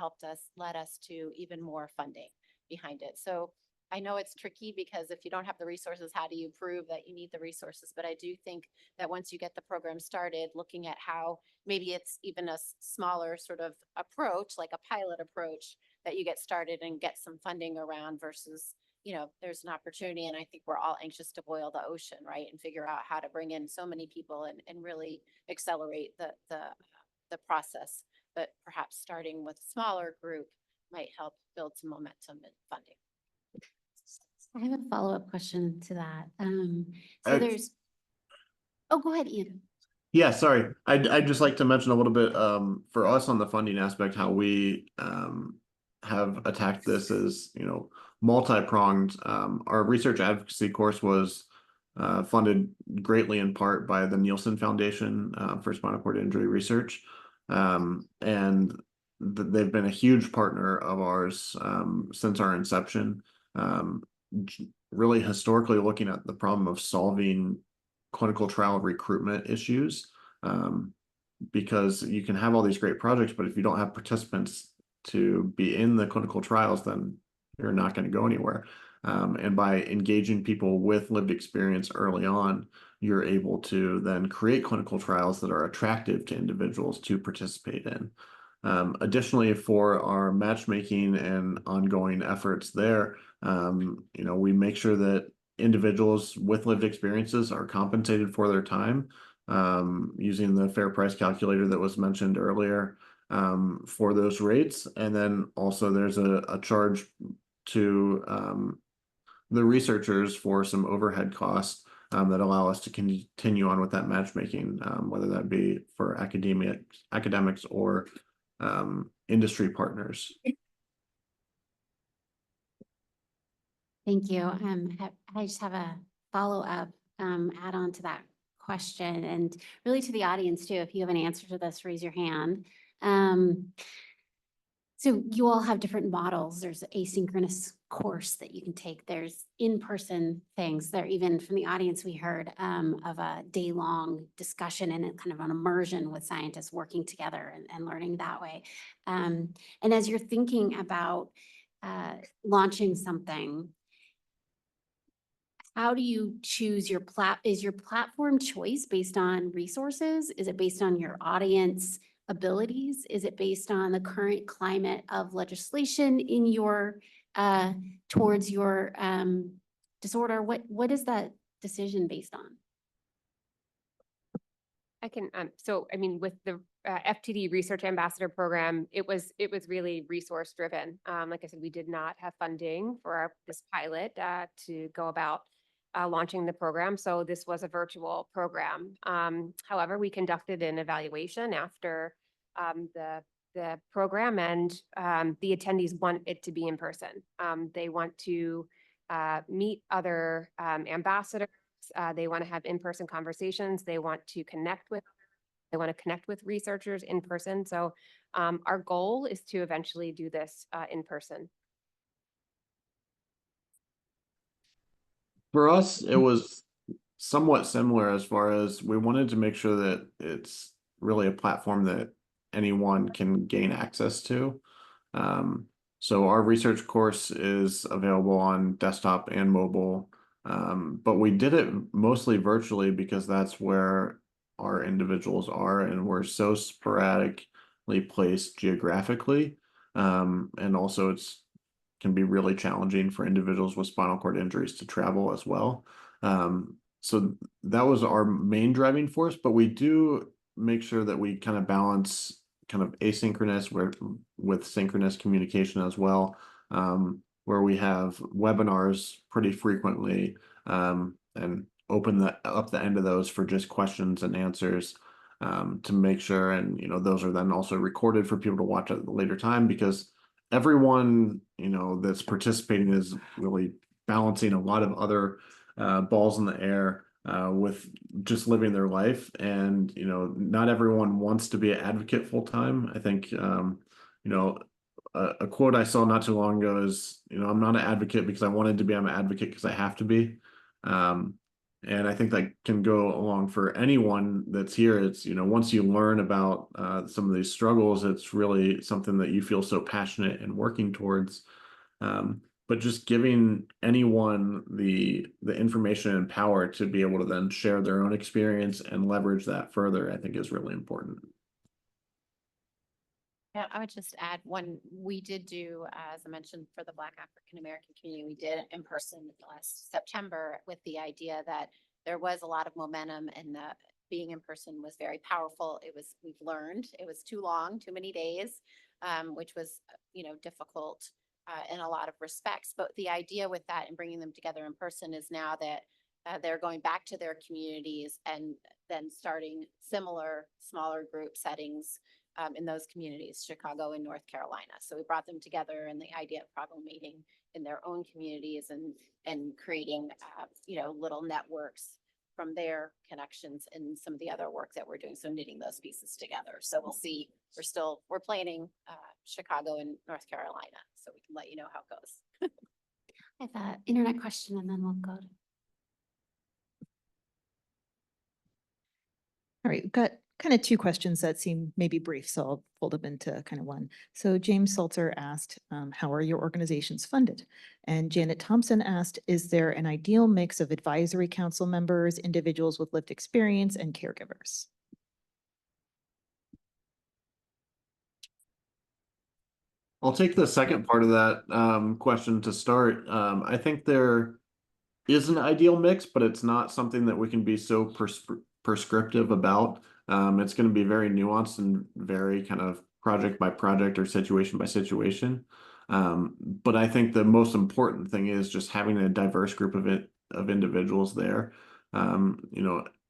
Speaker 12: led us to even more funding behind it. So I know it's tricky because if you don't have the resources, how do you prove that you need the resources? But I do think that once you get the program started, looking at how maybe it's even a smaller sort of approach, like a pilot approach, that you get started and get some funding around versus, there's an opportunity. And I think we're all anxious to boil the ocean, right? And figure out how to bring in so many people and really accelerate the process. But perhaps starting with a smaller group might help build some momentum and funding.
Speaker 1: I have a follow-up question to that.
Speaker 13: I-
Speaker 1: Oh, go ahead, Ian.
Speaker 13: Yeah, sorry. I'd just like to mention a little bit for us on the funding aspect, how we have attacked this as, multi-pronged. Our research advocacy course was funded greatly in part by the Nielsen Foundation for Spinal Cord Injury Research. And they've been a huge partner of ours since our inception. Really historically looking at the problem of solving clinical trial recruitment issues, because you can have all these great projects, but if you don't have participants to be in the clinical trials, then you're not going to go anywhere. And by engaging people with lived experience early on, you're able to then create clinical trials that are attractive to individuals to participate in. Additionally, for our matchmaking and ongoing efforts there, we make sure that individuals with lived experiences are compensated for their time using the fair price calculator that was mentioned earlier for those rates. And then also there's a charge to the researchers for some overhead costs that allow us to continue on with that matchmaking, whether that be for academics or industry partners.
Speaker 1: Thank you. I just have a follow-up add on to that question, and really to the audience too. If you have an answer to this, raise your hand. So you all have different models. There's an asynchronous course that you can take. There's in-person things. There, even from the audience, we heard of a day-long discussion and a kind of an immersion with scientists working together and learning that way. And as you're thinking about launching something, how do you choose is your platform choice based on resources? Is it based on your audience abilities? Is it based on the current climate of legislation in your towards your disorder? What is that decision based on?
Speaker 14: I can, with the FTD Research Ambassador Program, it was really resource driven. Like I said, we did not have funding for this pilot to go about. launching the program, so this was a virtual program. However, we conducted an evaluation after the program, and the attendees want it to be in person. They want to meet other ambassadors. They want to have in-person conversations. They want to connect with researchers in person. So our goal is to eventually do this in person.
Speaker 13: For us, it was somewhat similar as far as we wanted to make sure that it's really a platform that anyone can gain access to. So our research course is available on desktop and mobile, but we did it mostly virtually because that's where our individuals are, and we're so sporadically placed geographically. And also it's can be really challenging for individuals with spinal cord injuries to travel as well. So that was our main driving force, but we do make sure that we kind of balance kind of asynchronous with synchronous communication as well, where we have webinars pretty frequently, and open up the end of those for just questions and answers, to make sure, and those are then also recorded for people to watch at a later time, because everyone that's participating is really balancing a lot of other balls in the air with just living their life, and not everyone wants to be an advocate full time. I think a quote I saw not too long ago is, I'm not an advocate because I wanted to be, I'm an advocate because I have to be. And I think that can go along for anyone that's here. It's, once you learn about some of these struggles, it's really something that you feel so passionate and working towards. But just giving anyone the information and power to be able to then share their own experience and leverage that further, I think is really important.
Speaker 12: Yeah, I would just add one, we did do, as I mentioned, for the Black African American community, we did it in person last September with the idea that there was a lot of momentum, and the being in person was very powerful. We've learned it was too long, too many days, which was, difficult in a lot of respects. But the idea with that and bringing them together in person is now that they're going back to their communities and then starting similar smaller group settings in those communities, Chicago and North Carolina. So we brought them together, and the idea of problem meeting in their own communities and creating, little networks from their connections and some of the other work that we're doing. So knitting those pieces together. So we'll see. We're planning Chicago and North Carolina, so we can let you know how it goes.
Speaker 1: I have an internet question, and then we'll go to.
Speaker 9: All right, we've got kind of two questions that seem maybe brief, so I'll fold them into kind of one. So James Salter asked, how are your organizations funded? And Janet Thompson asked, is there an ideal mix of advisory council members, individuals with lived experience, and caregivers?
Speaker 13: I'll take the second part of that question to start. I think there is an ideal mix, but it's not something that we can be so prescriptive about. It's going to be very nuanced and very kind of project by project or situation by situation. But I think the most important thing is just having a diverse group of individuals there.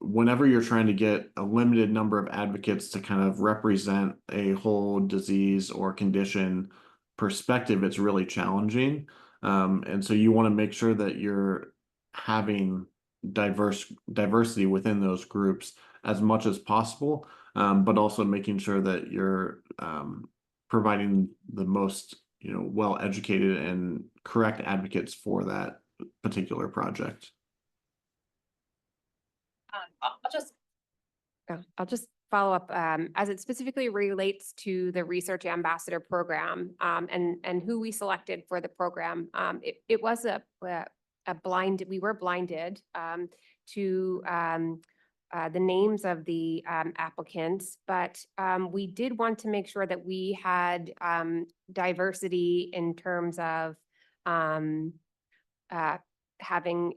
Speaker 13: Whenever you're trying to get a limited number of advocates to kind of represent a whole disease or condition perspective, it's really challenging. And so you want to make sure that you're having diversity within those groups as much as possible, but also making sure that you're providing the most well-educated and correct advocates for that particular project.
Speaker 14: I'll just follow up as it specifically relates to the Research Ambassador Program and who we selected for the program. It was a blind. We were blinded to the names of the applicants, but we did want to make sure that we had diversity in terms of having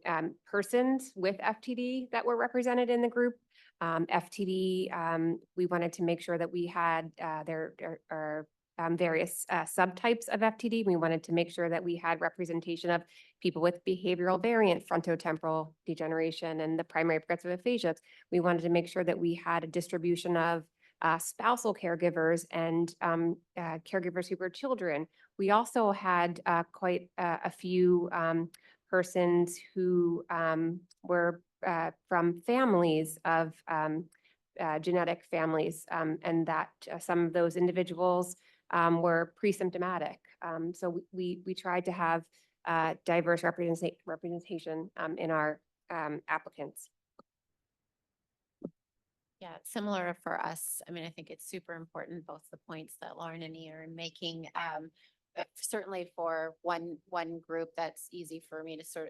Speaker 14: persons with FTD that were represented in the group. FTD, we wanted to make sure that we had our various subtypes of FTD. We wanted to make sure that we had representation of people with behavioral variant frontotemporal degeneration and the primary progressive aphasia. We wanted to make sure that we had a distribution of spousal caregivers and caregivers who were children. We also had quite a few persons who were from families of genetic families, and that some of those individuals were pre-symptomatic. So we tried to have diverse representation in our applicants.
Speaker 12: Yeah, similar for us. I mean, I think it's super important, both the points that Lauren and Ian are making. Certainly for one group that's easy for me to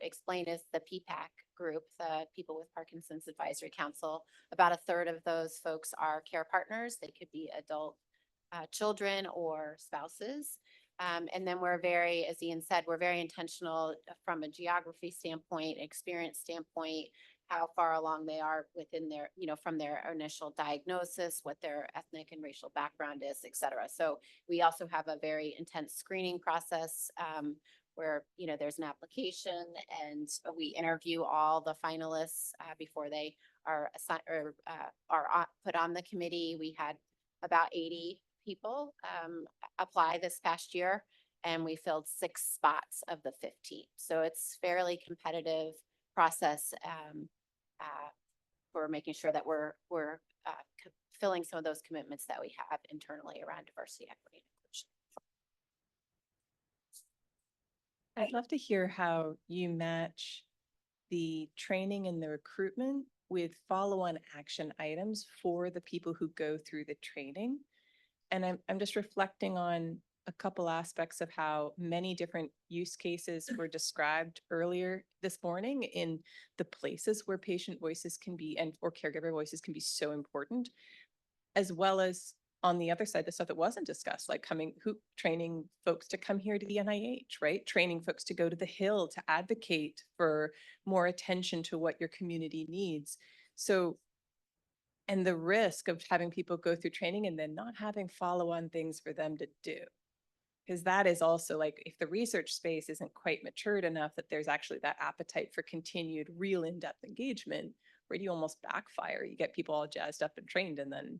Speaker 12: explain is the PPAC group, the People with Parkinson's Advisory Council. About a third of those folks are care partners. They could be adult children or spouses. And then we're very, as Ian said, we're very intentional from a geography standpoint, experience standpoint, how far along they are within their, from their initial diagnosis, what their ethnic and racial background is, et cetera. So we also have a very intense screening process where, there's an application and we interview all the finalists before they are assigned or are put on the committee. We had about 80 people apply this past year, and we filled 6 spots of the 15. So it's fairly competitive process for making sure that we're filling some of those commitments that we have internally around diversity, equity, and inclusion.
Speaker 10: I'd love to hear how you match the training and the recruitment with follow-on action items for the people who go through the training. And I'm just reflecting on a couple aspects of how many different use cases were described earlier this morning in the places where patient voices can be or caregiver voices can be so important, as well as on the other side, the stuff that wasn't discussed, like training folks to come here to the NIH, right? Training folks to go to the Hill to advocate for more attention to what your community needs. So, and the risk of having people go through training and then not having follow-on things for them to do. Because that is also like, if the research space isn't quite matured enough that there's actually that appetite for continued real in-depth engagement, where you almost backfire. You get people all jazzed up and trained, and then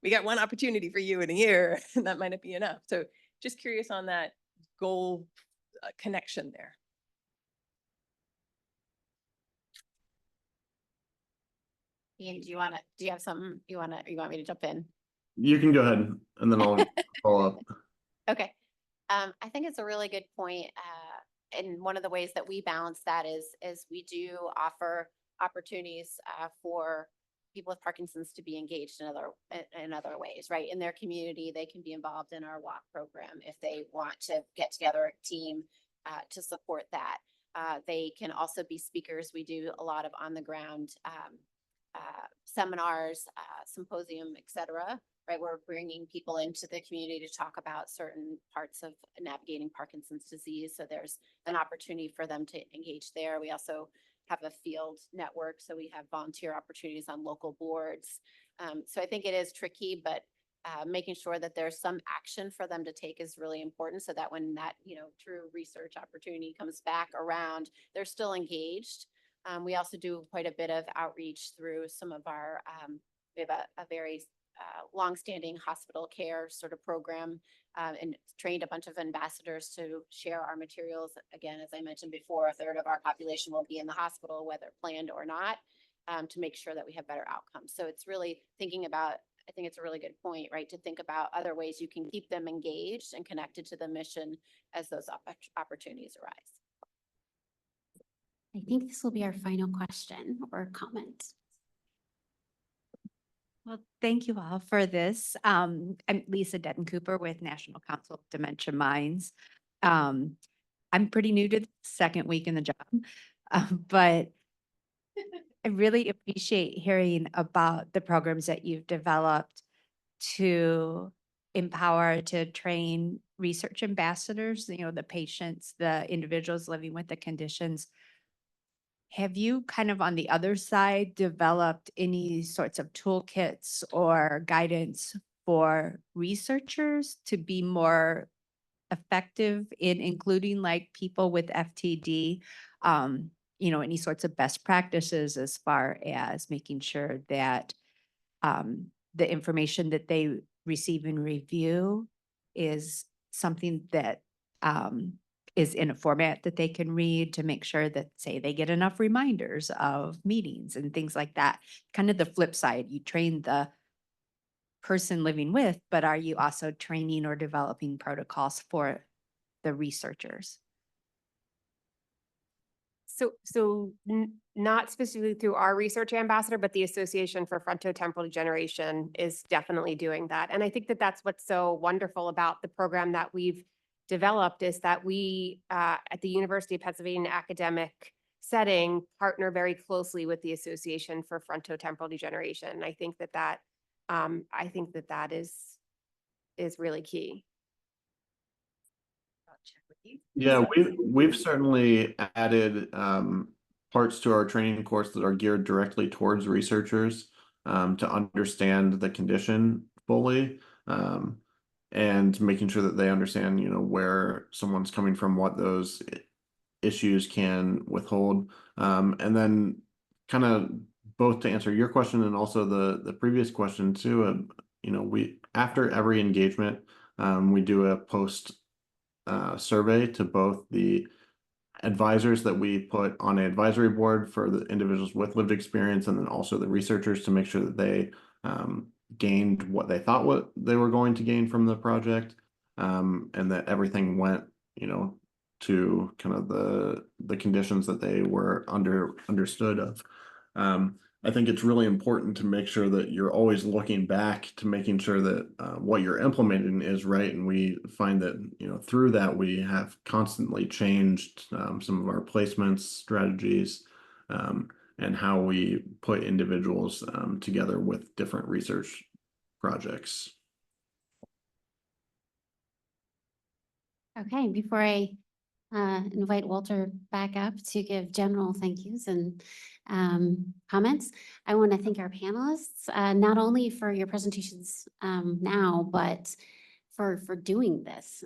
Speaker 10: we got one opportunity for you in a year, and that might not be enough. So just curious on that goal connection there.
Speaker 12: Ian, do you have something you want me to jump in?
Speaker 13: You can go ahead and then I'll follow up.
Speaker 12: Okay. I think it's a really good point. And one of the ways that we balance that is we do offer opportunities for people with Parkinson's to be engaged in other ways, right? In their community, they can be involved in our walk program if they want to get together a team to support that. They can also be speakers. We do a lot of on the ground seminars, symposium, et cetera, right? We're bringing people into the community to talk about certain parts of navigating Parkinson's disease. So there's an opportunity for them to engage there. We also have a field network. So we have volunteer opportunities on local boards. So I think it is tricky, but making sure that there's some action for them to take is really important, so that when that, true research opportunity comes back around, they're still engaged. We also do quite a bit of outreach through some of our, we have a very longstanding hospital care sort of program, and trained a bunch of ambassadors to share our materials. Again, as I mentioned before, a third of our population will be in the hospital, whether planned or not, to make sure that we have better outcomes. So it's really thinking about, I think it's a really good point, right? To think about other ways you can keep them engaged and connected to the mission as those opportunities arise.
Speaker 1: I think this will be our final question or comment.
Speaker 19: Well, thank you all for this. I'm Lisa Detton Cooper with National Council of Dementia Minds. I'm pretty new to the second week in the job, but I really appreciate hearing about the programs that you've developed to empower, to train research ambassadors, the patients, the individuals living with the conditions. Have you kind of on the other side developed any sorts of toolkits or guidance for researchers to be more effective in including like people with FTD, any sorts of best practices as far as making sure that the information that they receive and review is something that is in a format that they can read, to make sure that, say, they get enough reminders of meetings and things like that. Kind of the flip side, you train the person living with, but are you also training or developing protocols for the researchers?
Speaker 14: Not specifically through our research ambassador, but the Association for Frontotemporal Degeneration is definitely doing that. And I think that that's what's so wonderful about the program that we've developed, is that we, at the University of Pennsylvania academic setting, partner very closely with the Association for Frontotemporal Degeneration. And I think that is really key.
Speaker 13: Yeah, we've certainly added parts to our training course that are geared directly towards researchers to understand the condition fully, and making sure that they understand, where someone's coming from, what those issues can withhold, and then kind of both to answer your question and also the previous question too. We, after every engagement, we do a post survey to both the advisors that we put on an advisory board for the individuals with lived experience, and then also the researchers, to make sure that they gained what they thought what they were going to gain from the project, and that everything went, to kind of the conditions that they were understood of. I think it's really important to make sure that you're always looking back to making sure that what you're implementing is right. And we find that, through that, we have constantly changed some of our placements, strategies, and how we put individuals together with different research projects.
Speaker 1: Okay, before I invite Walter back up to give general thank yous and comments, I want to thank our panelists, not only for your presentations now, but for doing this.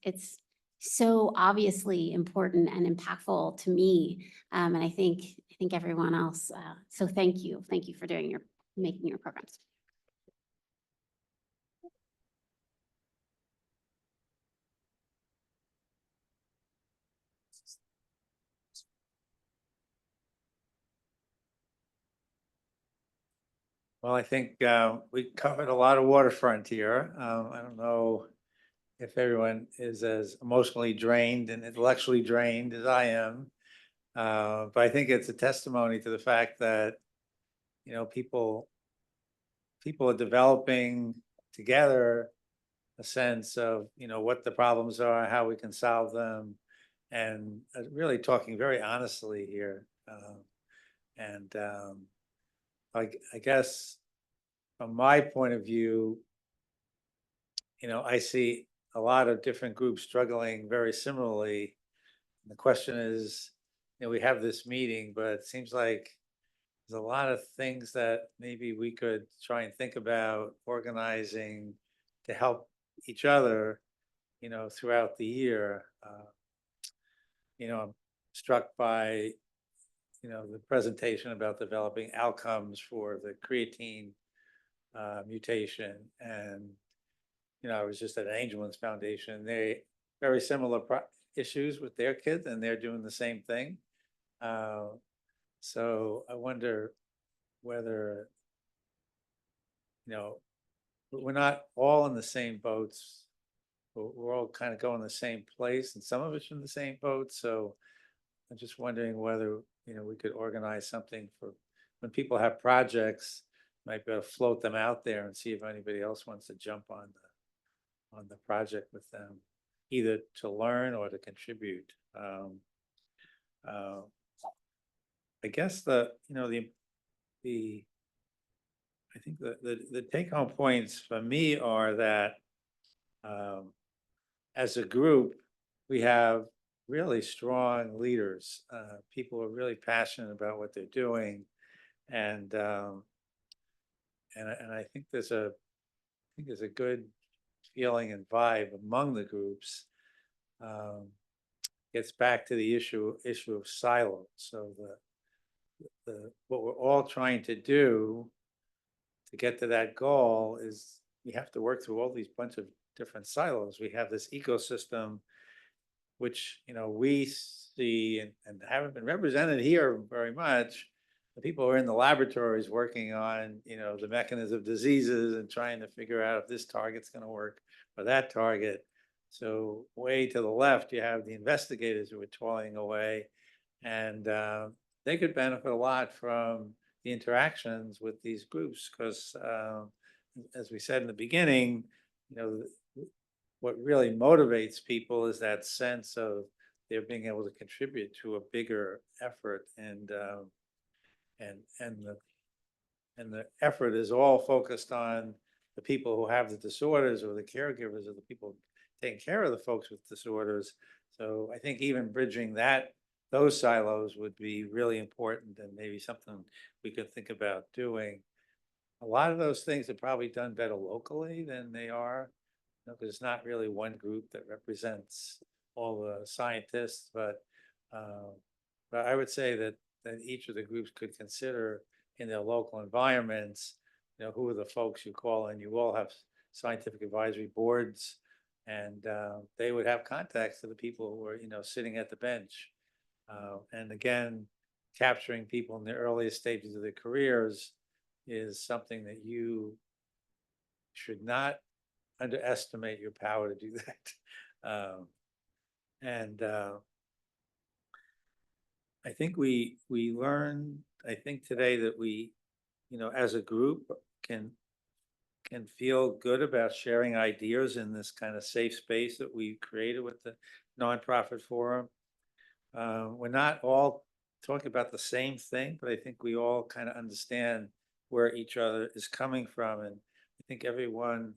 Speaker 1: It's so obviously important and impactful to me, and I think everyone else. So thank you for making your programs.
Speaker 20: Well, I think we covered a lot of waterfront here. I don't know if everyone is as emotionally drained and intellectually drained as I am, but I think it's a testimony to the fact that, people are developing together a sense of, what the problems are, how we can solve them, and really talking very honestly here. I guess from my point of view, I see a lot of different groups struggling very similarly. And the question is, we have this meeting, but it seems like there's a lot of things that maybe we could try and think about organizing to help each other, throughout the year. I'm struck by the presentation about developing outcomes for the creatine mutation. And, I was just at Angelman's Foundation. They very similar issues with their kids, and they're doing the same thing. So I wonder whether, we're not all in the same boats, but we're all kind of going the same place, and some of us in the same boat. So I'm just wondering whether, we could organize something for when people have projects, might be able to float them out there and see if anybody else wants to jump on the project with them, either to learn or to contribute. I guess I think the take home points for me are that as a group, we have really strong leaders. People are really passionate about what they're doing, and I think there's a think there's a good feeling and vibe among the groups. Gets back to the issue of silos. So what we're all trying to do to get to that goal is we have to work through all these bunch of different silos. We have this ecosystem, which, we see and haven't been represented here very much. The people who are in the laboratories working on, the mechanism of diseases and trying to figure out if this target's going to work or that target. So way to the left, you have the investigators who are toiling away, and they could benefit a lot from the interactions with these groups because, as we said in the beginning, what really motivates people is that sense of they're being able to contribute to a bigger effort, and the effort is all focused on the people who have the disorders or the caregivers or the people taking care of the folks with disorders. So I think even bridging those silos would be really important, and maybe something we could think about doing. A lot of those things are probably done better locally than they are, because it's not really one group that represents all the scientists, but I would say that each of the groups could consider in their local environments, who are the folks you call, and you all have scientific advisory boards, and they would have contacts to the people who are, sitting at the bench. And again, capturing people in the earliest stages of their careers is something that you should not underestimate your power to do that. I think we learned, I think today that we, as a group can feel good about sharing ideas in this kind of safe space that we created with the nonprofit forum. We're not all talking about the same thing, but I think we all kind of understand where each other is coming from. And I think everyone,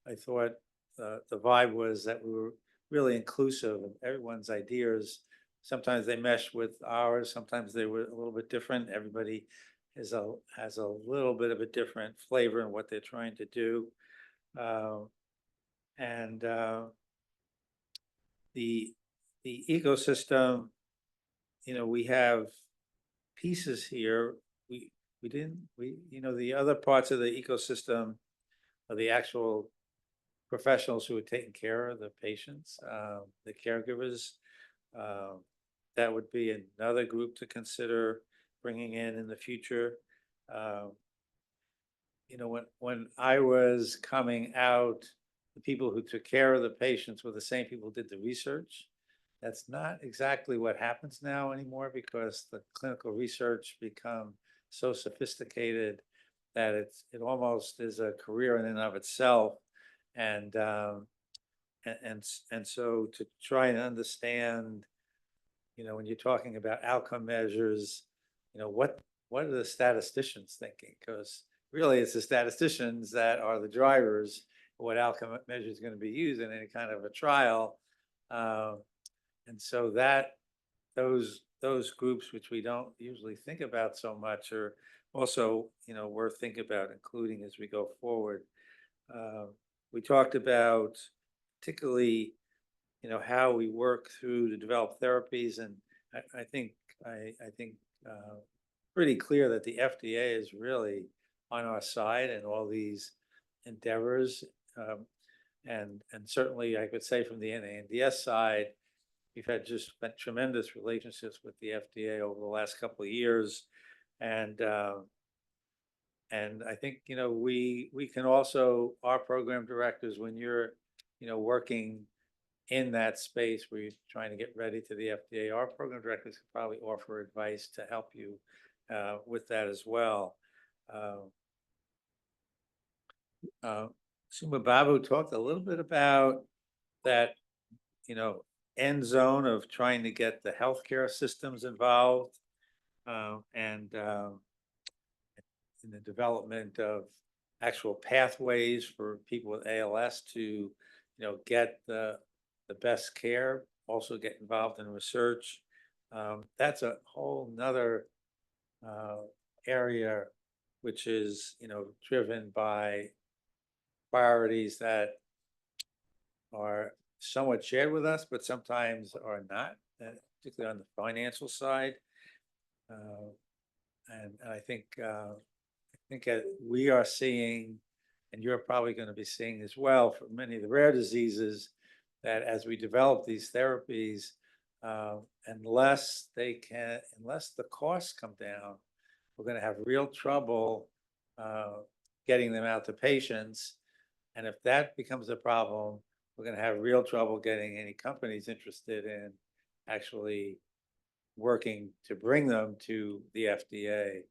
Speaker 20: I thought the vibe was that we were really inclusive of everyone's ideas. Sometimes they mesh with ours, sometimes they were a little bit different. Everybody has a little bit of a different flavor in what they're trying to do. The ecosystem, we have pieces here. The other parts of the ecosystem are the actual professionals who are taking care of the patients, the caregivers. That would be another group to consider bringing in the future. When I was coming out, the people who took care of the patients were the same people who did the research. That's not exactly what happens now anymore, because the clinical research become so sophisticated that it almost is a career in and of itself. And so to try and understand, when you're talking about outcome measures, what are the statisticians thinking? Because really it's the statisticians that are the drivers of what outcome measure is going to be used in any kind of a trial. And so those groups, which we don't usually think about so much, are also, worth thinking about including as we go forward. We talked about particularly, how we work through to develop therapies, and I think pretty clear that the FDA is really on our side in all these endeavors, and certainly I could say from the NINDS side, we've had just tremendous relationships with the FDA over the last couple of years, and I think we can also, our program directors, when you're working in that space where you're trying to get ready to the FDA, our program directors could probably offer advice to help you with that as well. Suma Babu talked a little bit about that, end zone of trying to get the healthcare systems involved, and in the development of actual pathways for people with ALS to, get the best care, also get involved in research. That's a whole nother area which is, driven by priorities that are somewhat shared with us, but sometimes are not, particularly on the financial side. And I think we are seeing, and you're probably going to be seeing as well for many of the rare diseases, that as we develop these therapies, unless the costs come down, we're going to have real trouble getting them out to patients. And if that becomes a problem, we're going to have real trouble getting any companies interested in actually working to bring them to the FDA.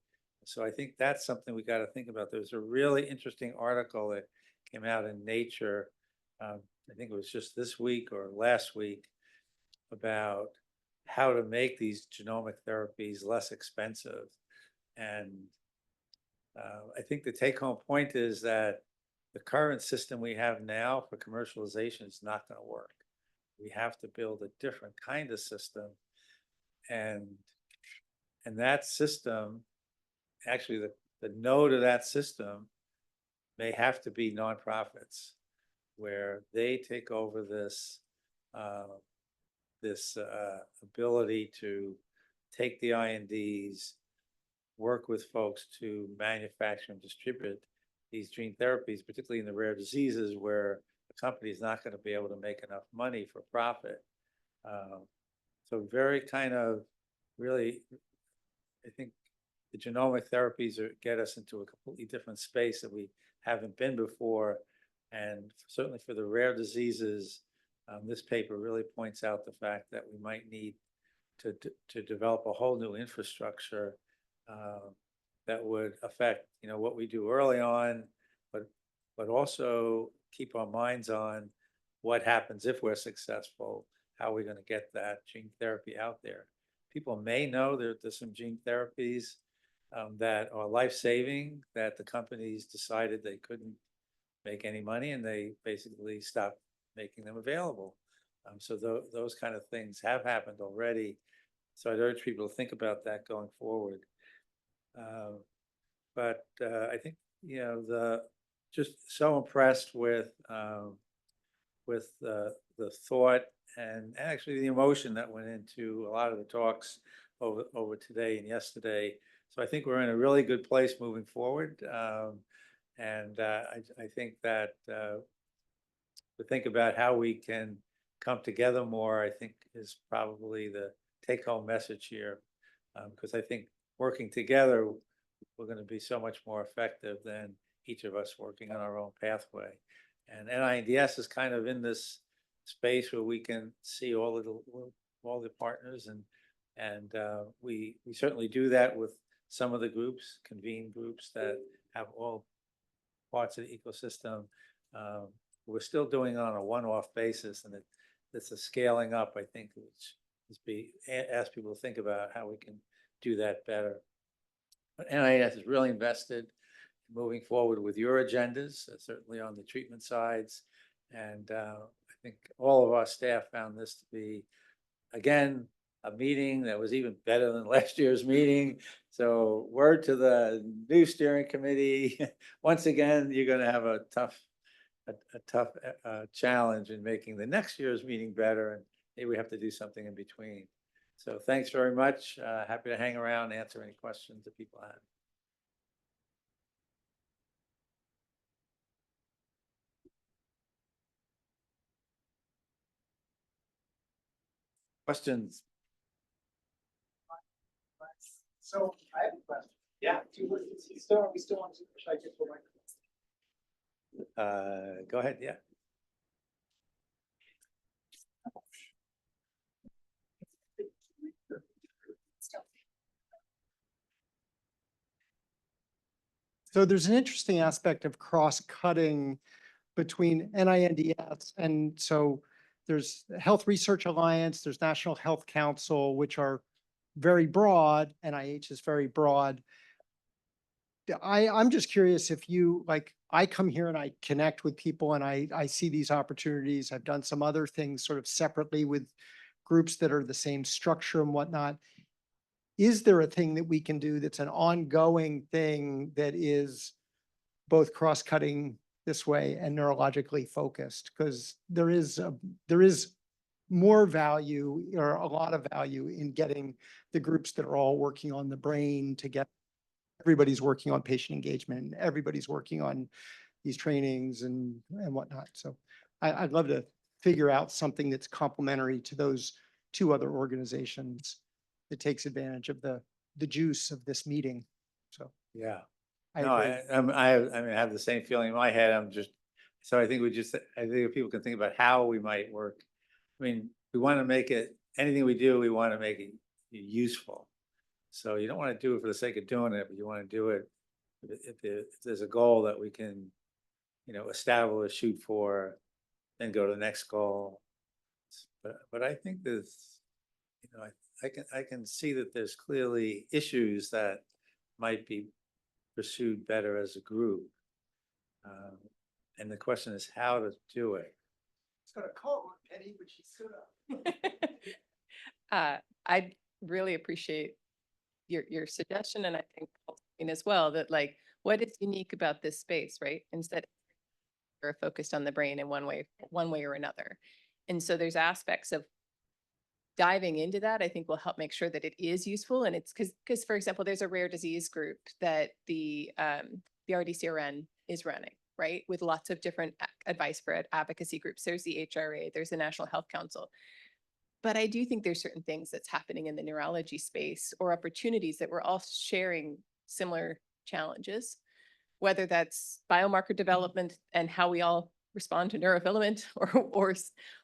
Speaker 20: So I think that's something we got to think about. There's a really interesting article that came out in Nature, I think it was just this week or last week, about how to make these genomic therapies less expensive. And I think the take-home point is that the current system we have now for commercialization is not going to work. We have to build a different kind of system. And that system, actually the node of that system may have to be nonprofits, where they take over this ability to take the INDs, work with folks to manufacture and distribute these gene therapies, particularly in the rare diseases where the company is not going to be able to make enough money for profit. So very kind of really, I think the genomic therapies get us into a completely different space that we haven't been before. And certainly for the rare diseases, this paper really points out the fact that we might need to develop a whole new infrastructure that would affect, what we do early on, but also keep our minds on what happens if we're successful, how we're going to get that gene therapy out there. People may know there's some gene therapies that are life-saving, that the companies decided they couldn't make any money, and they basically stopped making them available. So those kind of things have happened already. So I'd urge people to think about that going forward. But I think, just so impressed with the thought and actually the emotion that went into a lot of the talks over today and yesterday. So I think we're in a really good place moving forward. And I think that to think about how we can come together more, I think is probably the take-home message here. Because I think working together, we're going to be so much more effective than each of us working on our own pathway. And NINDS is kind of in this space where we can see all the partners, and we certainly do that with some of the groups, convene groups that have all parts of the ecosystem. We're still doing it on a one-off basis, and it's a scaling up, I think, which is ask people to think about how we can do that better. But NIS is really invested in moving forward with your agendas, certainly on the treatment sides. And I think all of our staff found this to be, again, a meeting that was even better than last year's meeting. So word to the new steering committee, once again, you're going to have a tough challenge in making the next year's meeting better, and maybe we have to do something in between. So thanks very much. Happy to hang around and answer any questions that people have. Questions?
Speaker 21: So I have a question. Yeah. We still on, should I get the microphone?
Speaker 20: Go ahead. Yeah.
Speaker 8: So there's an interesting aspect of cross-cutting between NINDS. And so there's Health Research Alliance, there's National Health Council, which are very broad. NIH is very broad. I'm just curious if you, I come here and I connect with people and I see these opportunities. I've done some other things sort of separately with groups that are the same structure and whatnot. Is there a thing that we can do that's an ongoing thing that is both cross-cutting this way and neurologically focused, because there is more value or a lot of value in getting the groups that are all working on the brain to get, everybody's working on patient engagement, everybody's working on these trainings and whatnot. So I'd love to figure out something that's complementary to those two other organizations that takes advantage of the juice of this meeting. So
Speaker 20: Yeah.
Speaker 8: I
Speaker 20: No,
Speaker 8: agree.
Speaker 20: I mean, I have the same feeling in my head. So I think I think if people can think about how we might work. I mean, we want to make it, anything we do, we want to make it useful. So you don't want to do it for the sake of doing it, but you want to do it if there's a goal that we can, establish, shoot for, then go to the next goal. But I think there's, I can see that there's clearly issues that might be pursued better as a group. And the question is how to do it.
Speaker 21: It's gonna call on Penny, but she stood up.
Speaker 10: I really appreciate your suggestion, and I think as well that like what is unique about this space, right? Instead we're focused on the brain in one way or another. And so there's aspects of diving into that, I think will help make sure that it is useful. And it's because for example, there's a rare disease group that the RDCRN is running, right? With lots of different advice for advocacy groups. There's the HRA, there's the National Health Council. But I do think there's certain things that's happening in the neurology space or opportunities that we're all sharing similar challenges, whether that's biomarker development and how we all respond to neurofilament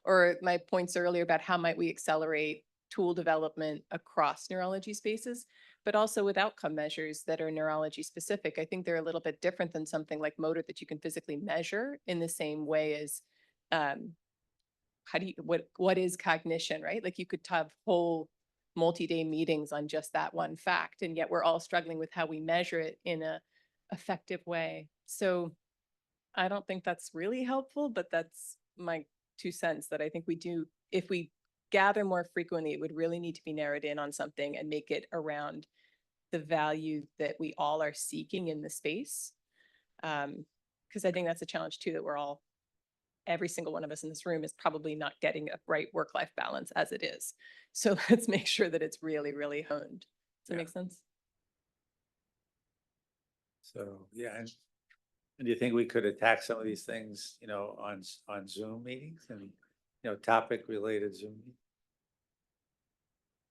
Speaker 10: or my points earlier about how might we accelerate tool development across neurology spaces, but also with outcome measures that are neurology specific. I think they're a little bit different than something like motor that you can physically measure in the same way as what is cognition, right? Like you could have whole multi-day meetings on just that one fact, and yet we're all struggling with how we measure it in a effective way. So I don't think that's really helpful, but that's my 2 cents that I think we do. If we gather more frequently, it would really need to be narrowed in on something and make it around the value that we all are seeking in the space. Because I think that's a challenge too, that we're all, every single one of us in this room is probably not getting a right work-life balance as it is. So let's make sure that it's really, really honed. Does that make sense?
Speaker 20: So, yeah. And do you think we could attack some of these things, on Zoom meetings and, topic related Zoom?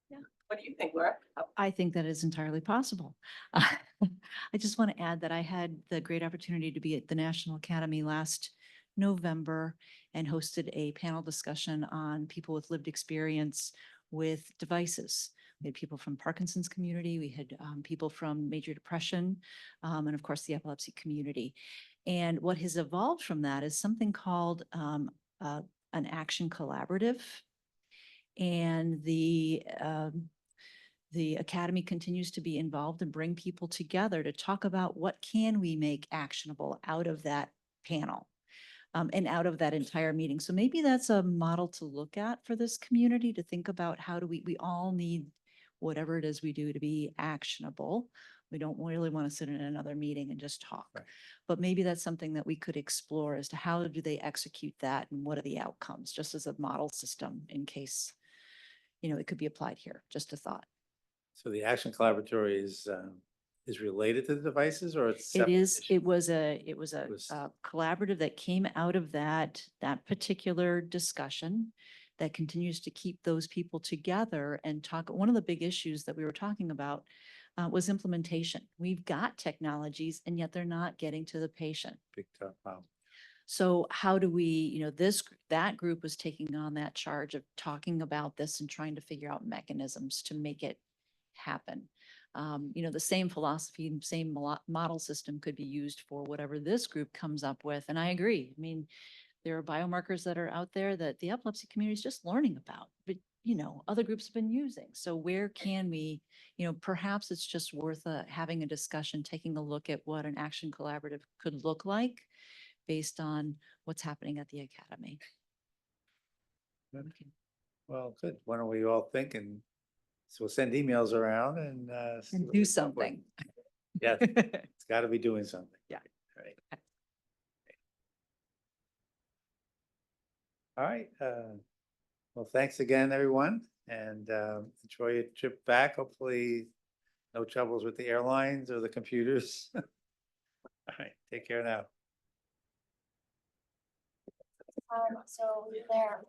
Speaker 10: Yeah. What do you think, Laura?
Speaker 18: I think that is entirely possible. I just want to add that I had the great opportunity to be at the National Academy last November and hosted a panel discussion on people with lived experience with devices. We had people from Parkinson's community, we had people from major depression, and of course the epilepsy community. And what has evolved from that is something called an action collaborative. And the Academy continues to be involved and bring people together to talk about what can we make actionable out of that panel and out of that entire meeting. So maybe that's a model to look at for this community, to think about how do we all need whatever it is we do to be actionable. We don't really want to sit in another meeting and just talk.
Speaker 20: Right.
Speaker 18: But maybe that's something that we could explore as to how do they execute that and what are the outcomes, just as a model system in case, it could be applied here. Just a thought.
Speaker 20: So the action collaboratory is related to the devices, or it's
Speaker 18: It
Speaker 20: separate
Speaker 18: is,
Speaker 20: issue?
Speaker 18: it was a collaborative that came out of that particular discussion that continues to keep those people together and talk. One of the big issues that we were talking about was implementation. We've got technologies and yet they're not getting to the patient.
Speaker 20: Big tough problem.
Speaker 18: So how do we, that group was taking on that charge of talking about this and trying to figure out mechanisms to make it happen. The same philosophy and same model system could be used for whatever this group comes up with. And I agree. I mean, there are biomarkers that are out there that the epilepsy community is just learning about, but other groups have been using. So where can we, perhaps it's just worth having a discussion, taking a look at what an action collaborative could look like based on what's happening at the academy.
Speaker 20: Good. Well, good. Why don't we all think, and so we'll send emails around and see what
Speaker 18: do
Speaker 20: we come up with.
Speaker 18: something.
Speaker 20: Yeah, it's got to be doing something.
Speaker 18: Yeah.
Speaker 20: Right. All right, well, thanks again, everyone, and enjoy your trip back. Hopefully, no troubles with the airlines or the computers. All right, take care now.
Speaker 1: So there.